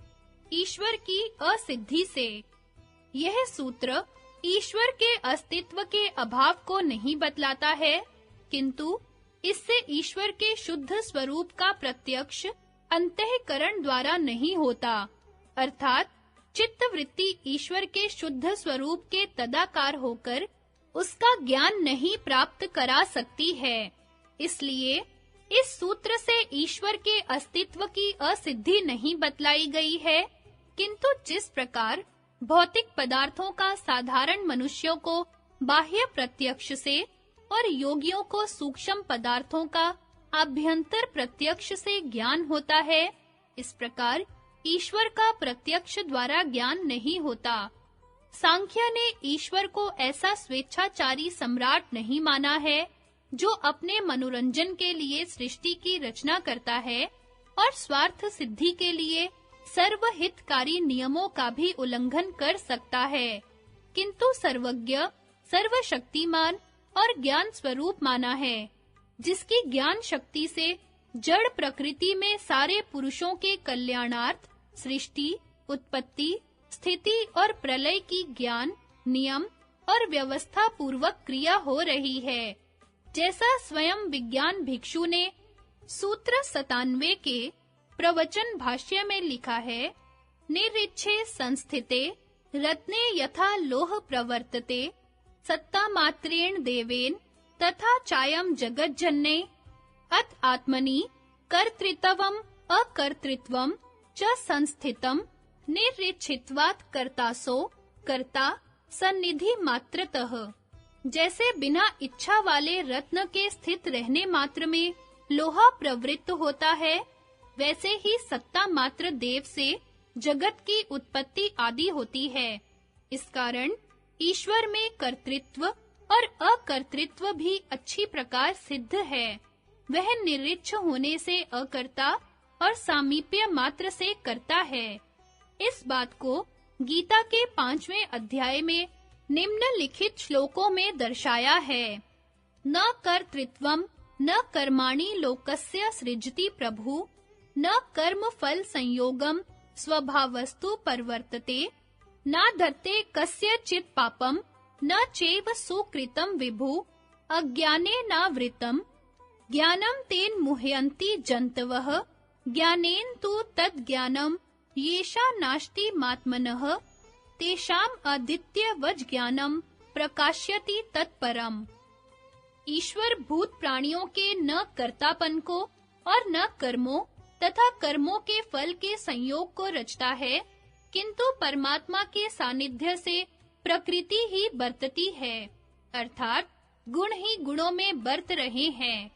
ईश्वर की असिद्धि से। यह सूत्र ईश्वर के अस्तित्व के अभाव को नहीं बतलाता है, किंतु इससे ईश्वर के शुद्ध स्वरूप का प्रत्यक्ष अंतःकरण द्वारा नहीं होता, अर्थात चित्त वृत्ति ईश्वर के शुद्ध स्वरूप के तदाकार होकर उसका ज्ञान नहीं प्राप्त करा सकती है। इसलिए इस सूत्र से ईश्वर के अस्तित्व की असिद्धि नहीं बतलाई गई है, किंतु जिस प्रकार भौतिक पदार्थों का साधारण मनुष्यों को बाह्य प्रत्यक्ष से और योगियों को सूक्ष्म पदार्थों का आभ्यंतर प्रत्यक्ष से ज्ञान होता है, इस प्रकार ईश्वर का प्रत्यक्ष द्वारा ज्ञान नहीं होता। सांख्य ने ईश्वर को ऐसा स्वेच्छाचारी सम्राट नहीं माना है, जो अपने मनोरंजन के लिए सृष्टि की रचना करता है और स्वार्थ सिद्धि के लिए सर्वहितकारी नियमों का भी उल्लंघन कर सकता है, किंतु सर्वज्ञ, सर्वशक्तिमान और ज्ञान स्वरूप माना है, जिसकी ज्ञान शक्ति से जड़ प्रकृति में सारे पुरुषों के कल्याणार्थ सृष्टि, उत्पत्ति, स्थिति और प्रलय की ज्ञान, नियम और व्यवस्था पूर्वक क्रिया हो रही है। जैसा स्वयं विज्ञान भिक्षु ने सूत्र 97 के प्रवचन भाष्य में लिखा है, निरिच्छे संस्थिते रत्ने यथा लोह प्रवर्तते सत्ता मात्रेण देवेन तथा चायम जगज्जन्ये अत आत्मनि कर्तृत्वम अकर्तृत्वम च संस्थितम निरिच्छित्वात् कर्तासो कर्ता सन्निधि मात्रतः। जैसे बिना इच्छा वाले रत्न के स्थित रहने मात्र में लोहा प्रवृत्त होता है, वैसे ही सत्ता मात्र देव से जगत की उत्पत्ति आदि होती है। इस कारण ईश्वर में कर्तृत्व और अकर्तृत्व भी अच्छी प्रकार सिद्ध है। वह निरिच्छ होने से अकर्ता और सामीप्य मात्र से करता है। इस बात को गीता के 5वें अध्याय में निम्नलिखित श्लोकों में दर्शाया है। न कर्तृत्वम न कर्माणि लोकस्य सृजति प्रभु न कर्म फल संयोगम स्वभावस्तु परिवर्तते न धत्ते कस्यचित् पापम न चैव सुकृतं विभु अज्ञाने नावृतम् ज्ञानं तेन मुह्यन्ति जन्तवः ज्ञानेन तु तद्ज्ञानं येषा नास्ति मात्मनः तेषाम् अद्वितीयवज् ज्ञानं प्रकाश्यति तत्परम्। ईश्वर भूत प्राणियों के न कर्तापन को और न कर्मों तथा कर्मों के फल के संयोग को रचता है, किंतु परमात्मा के सानिध्य से प्रकृति ही बरतती है, अर्थात गुण ही गुणों में बरत रहे हैं।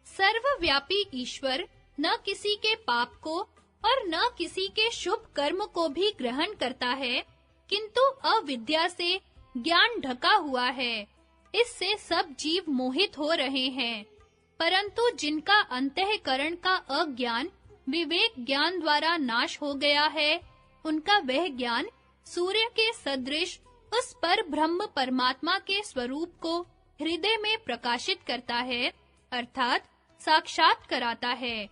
सर्वव्यापी ईश्वर न किसी के पाप को और न किसी के शुभ कर्म को भी ग्रहण करता है, किंतु अविद्या से ज्ञान ढका हुआ है। इससे सब जीव मोहित हो रहे हैं, परंतु जिनका अंतःकरण का अज्ञान विवेक ज्ञान द्वारा नाश हो गया है, उनका वह ज्ञान सूर्य के सदृश उस पर ब्रह्म परमात्मा के स्वरूप को हृदय में प्रकाशित करता है, अर्थात साक्षात कराता है।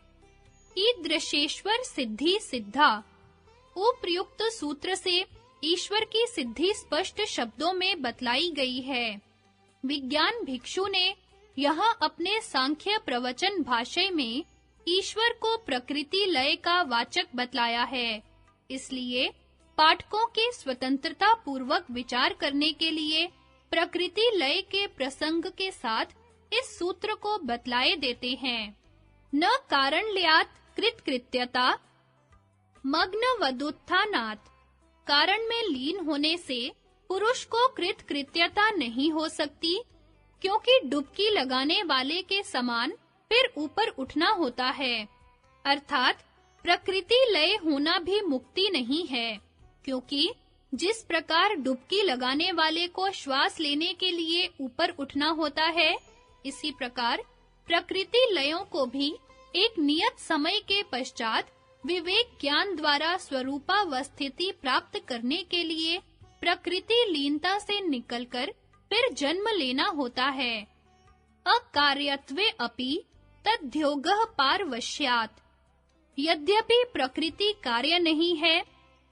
ईदृशेश्वर सिद्धि सिद्धा। उपर्युक्त सूत्र से ईश्वर की सिद्धि स्पष्ट शब्दों में बतलाई गई है। विज्ञान भिक्षु ने यहाँ अपने सांख्य प्रवचन भाष्य में ईश्वर को प्रकृति लय का वाचक बतलाया है। इसलिए पाठकों के स्वतंत्रता पूर्वक विचार करने के लिए प्रकृति लय के प्रसंग के साथ इस सूत्र को बतलाए देते हैं। न कारणलयात् कृतकृत्यता मग्न वदुत्थानात्। कारण में लीन होने से पुरुष को कृतकृत्यता नहीं हो सकती, क्योंकि डुबकी लगाने वाले के समान फिर ऊपर उठना होता है। अर्थात प्रकृति लय होना भी मुक्ति नहीं है, क्योंकि जिस प्रकार डुबकी लगाने वाले को श्वास लेने के लिए ऊपर उठना होता है, इसी प्रकार प्रकृति लयों को भी एक नियत समय के पश्चात विवेक ज्ञान द्वारा स्वरूपावस्थिति प्राप्त करने के लिए प्रकृति लीनता से निकलकर फिर जन्म लेना होता है। अकार्यत्वे अपि तद्योगः पारवश्यात्। यद्यपि प्रकृति कार्य नहीं है,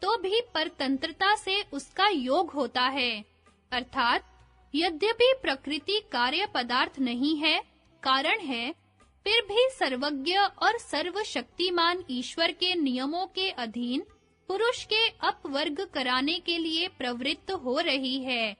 तो भी परतंत्रता से उसका योग होता है। अर्थात यद्यपि प्रकृति कार्य पदार्थ नहीं है, कारण है, फिर भी सर्वज्ञ और सर्वशक्तिमान ईश्वर के नियमों के अधीन पुरुष के अपवर्ग कराने के लिए प्रवृत्त हो रही है।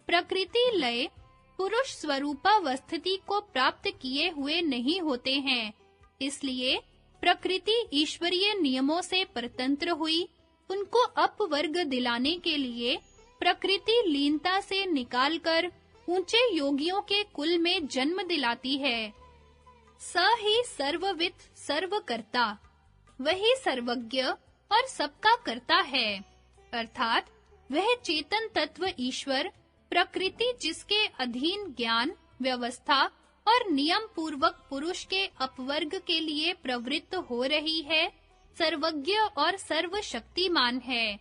प्रकृति लय पुरुष स्वरूपावस्थिति को प्राप्त किए हुए नहीं होते हैं, इसलिए प्रकृति ईश्वरीय नियमों से परतंत्र हुई उनको अपवर्ग दिलाने के लिए प्रकृति लीनता से निकालकर ऊंचे योगियों के कुल में जन्म दिलाती है। स ही सर्ववित् सर्वकर्ता, वही सर्वज्ञ और सबका कर्ता है। अर्थात वह चेतन तत्व ईश्वर प्रकृति जिसके अधीन ज्ञान, व्यवस्था और नियम पूर्वक पुरुष के अपवर्ग के लिए प्रवृत्त हो रही है, सर्वज्ञ और सर्वशक्तिमान है।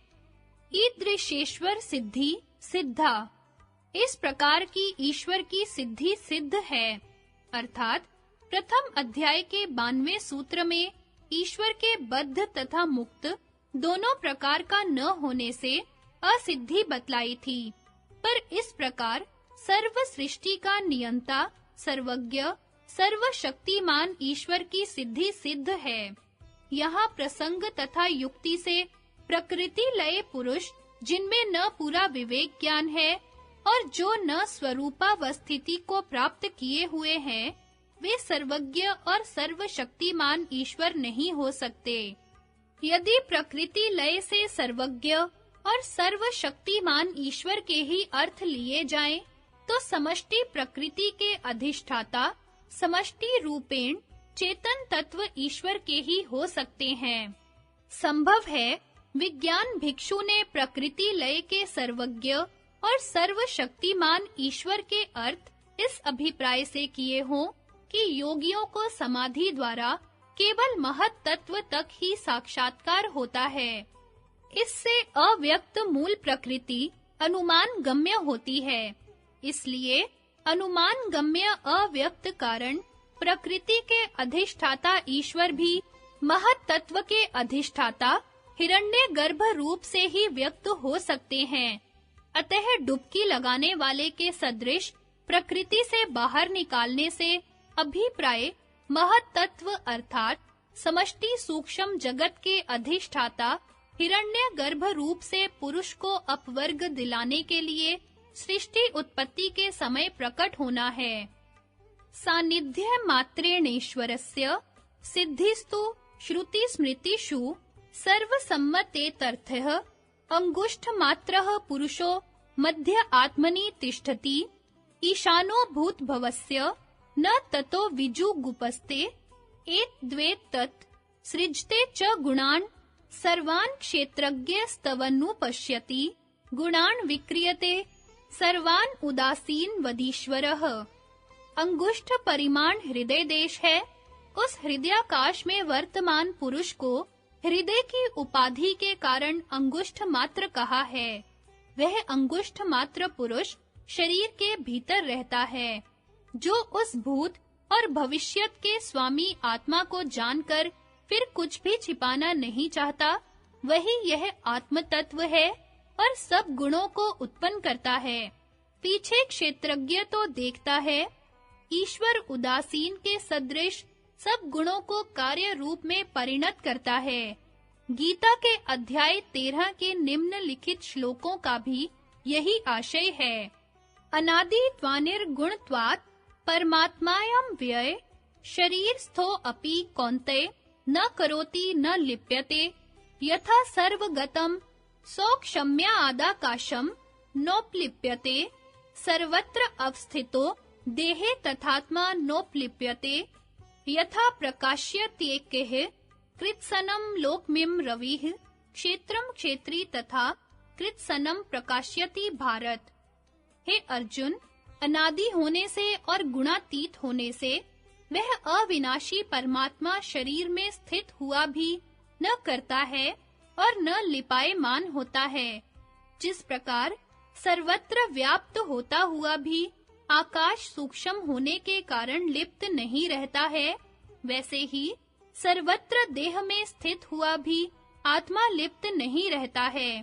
ईदृशेश्वर सिद्धि सिद्धा, इस प्रकार की ईश्वर की सिद्धि सिद्ध है। अर्थात प्रथम अध्याय के 92वें सूत्र में ईश्वर के बद्ध तथा मुक्त दोनों प्रकार का न होने से असिद्धि बतलाई थी, पर इस प्रकार सर्व सृष्टि का नियंता, सर्वज्ञ, सर्वशक्तिमान ईश्वर की सिद्धि सिद्ध है। यहाँ प्रसंग तथा युक्ति से प्रकृति लय पुरुष जिनमें न पूरा विवेक ज्ञान है और जो न स्वरूपावस्थिति को प्राप्त किए हुए हैं, वे सर्वज्ञ और सर्वशक्तिमान ईश्वर नहीं हो सकते। यदि प्रकृति लय से सर्वज्ञ और सर्वशक्तिमान ईश्वर के ही अर्थ लिए जाएं, तो समष्टि प्रकृति के अधिष्ठाता समष्टि रूपेण चेतन तत्व ईश्वर के ही हो सकते हैं। संभव है विज्ञान भिक्षु ने प्रकृति लय के सर्वज्ञ और सर्वशक्तिमान ईश्वर के अर्थ इस अभिप्राय से किए हों कि योगियों को समाधि द्वारा केवल महत तत्व तक ही साक्षात्कार होता है। इससे अव्यक्त मूल प्रकृति अनुमान गम्य होती है। इसलिए अनुमान गम्य अव्यक्त कारण प्रकृति के अधिष्ठाता ईश्वर भी महत तत्व के अधिष्ठाता हिरण्यगर्भ रूप से ही व्यक्त हो सकते हैं। अतः डुबकी लगाने वाले के सदृश प्रकृति से बाहर निकालने से अभिप्राय महत तत्व अर्थात समष्टि सूक्ष्म जगत के अधिष्ठाता हिरण्यगर्भ रूप से पुरुष को अपवर्ग दिलाने के लिए सृष्टि उत्पत्ति के समय प्रकट होना है। सानिध्य मात्रेणेश्वरस्य सिद्धिस्तु श्रुति स्मृतिषु सर्वसम्मतेतर्थः अंगुष्ठ मात्रः पुरुषो मध्य आत्मनि तिष्ठति ईशानो भूतभवस्य न ततो विजुगुपस्ते एत द्वे तत् सृजते च गुणान् सर्वान् क्षेत्रज्ञस्तवनुपश्यति गुणान् विक्रियते सर्वान् उदासीन वदीश्वरः। अंगुष्ठ परिमाण हृदय देश है। उस हृदयाकाश में वर्तमान पुरुष को हृदय की उपाधि के कारण अंगुष्ठ मात्र कहा है। वह अंगुष्ठ मात्र पुरुष शरीर के भीतर रहता है, जो उस भूत और भविष्यत के स्वामी आत्मा को जानकर फिर कुछ भी छिपाना नहीं चाहता, वही यह आत्म तत्व है। और सब गुणों को उत्पन्न करता है। पीछे क्षेत्रज्ञ तो देखता है, ईश्वर उदासीन के सदृश सब गुणों को कार्य रूप में परिणत करता है। गीता के अध्याय 13 के निम्नलिखित श्लोकों का भी यही आशय है। अनादि त्वानिर्गुणत्वात् परमात्मायं व्यय शरीरस्थो अपि कौन्तेय न करोति न लिप्यते यथा सर्वगतं सौक्षम्य आदाकाशं नोपलिप्यते सर्वत्र अवस्थितो देहे तथात्मा नोपलिप्यते यथा प्रकाश्यत्येकैः कृत्सनं लोकमिं रविः क्षेत्रं क्षेत्री तथा कृत्सनं प्रकाश्यति भारत। हे अर्जुन, अनादि होने से और गुणातीत होने से वह अविनाशी परमात्मा शरीर में स्थित हुआ भी न करता है और न लिपायमान होता है। जिस प्रकार सर्वत्र व्याप्त होता हुआ भी आकाश सूक्ष्म होने के कारण लिप्त नहीं रहता है, वैसे ही सर्वत्र देह में स्थित हुआ भी आत्मा लिप्त नहीं रहता है।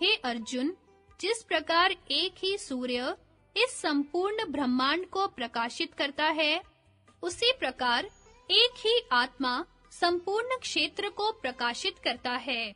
हे अर्जुन, जिस प्रकार एक ही सूर्य इस संपूर्ण ब्रह्मांड को प्रकाशित करता है, उसी प्रकार एक ही आत्मा संपूर्ण क्षेत्र को प्रकाशित करता है।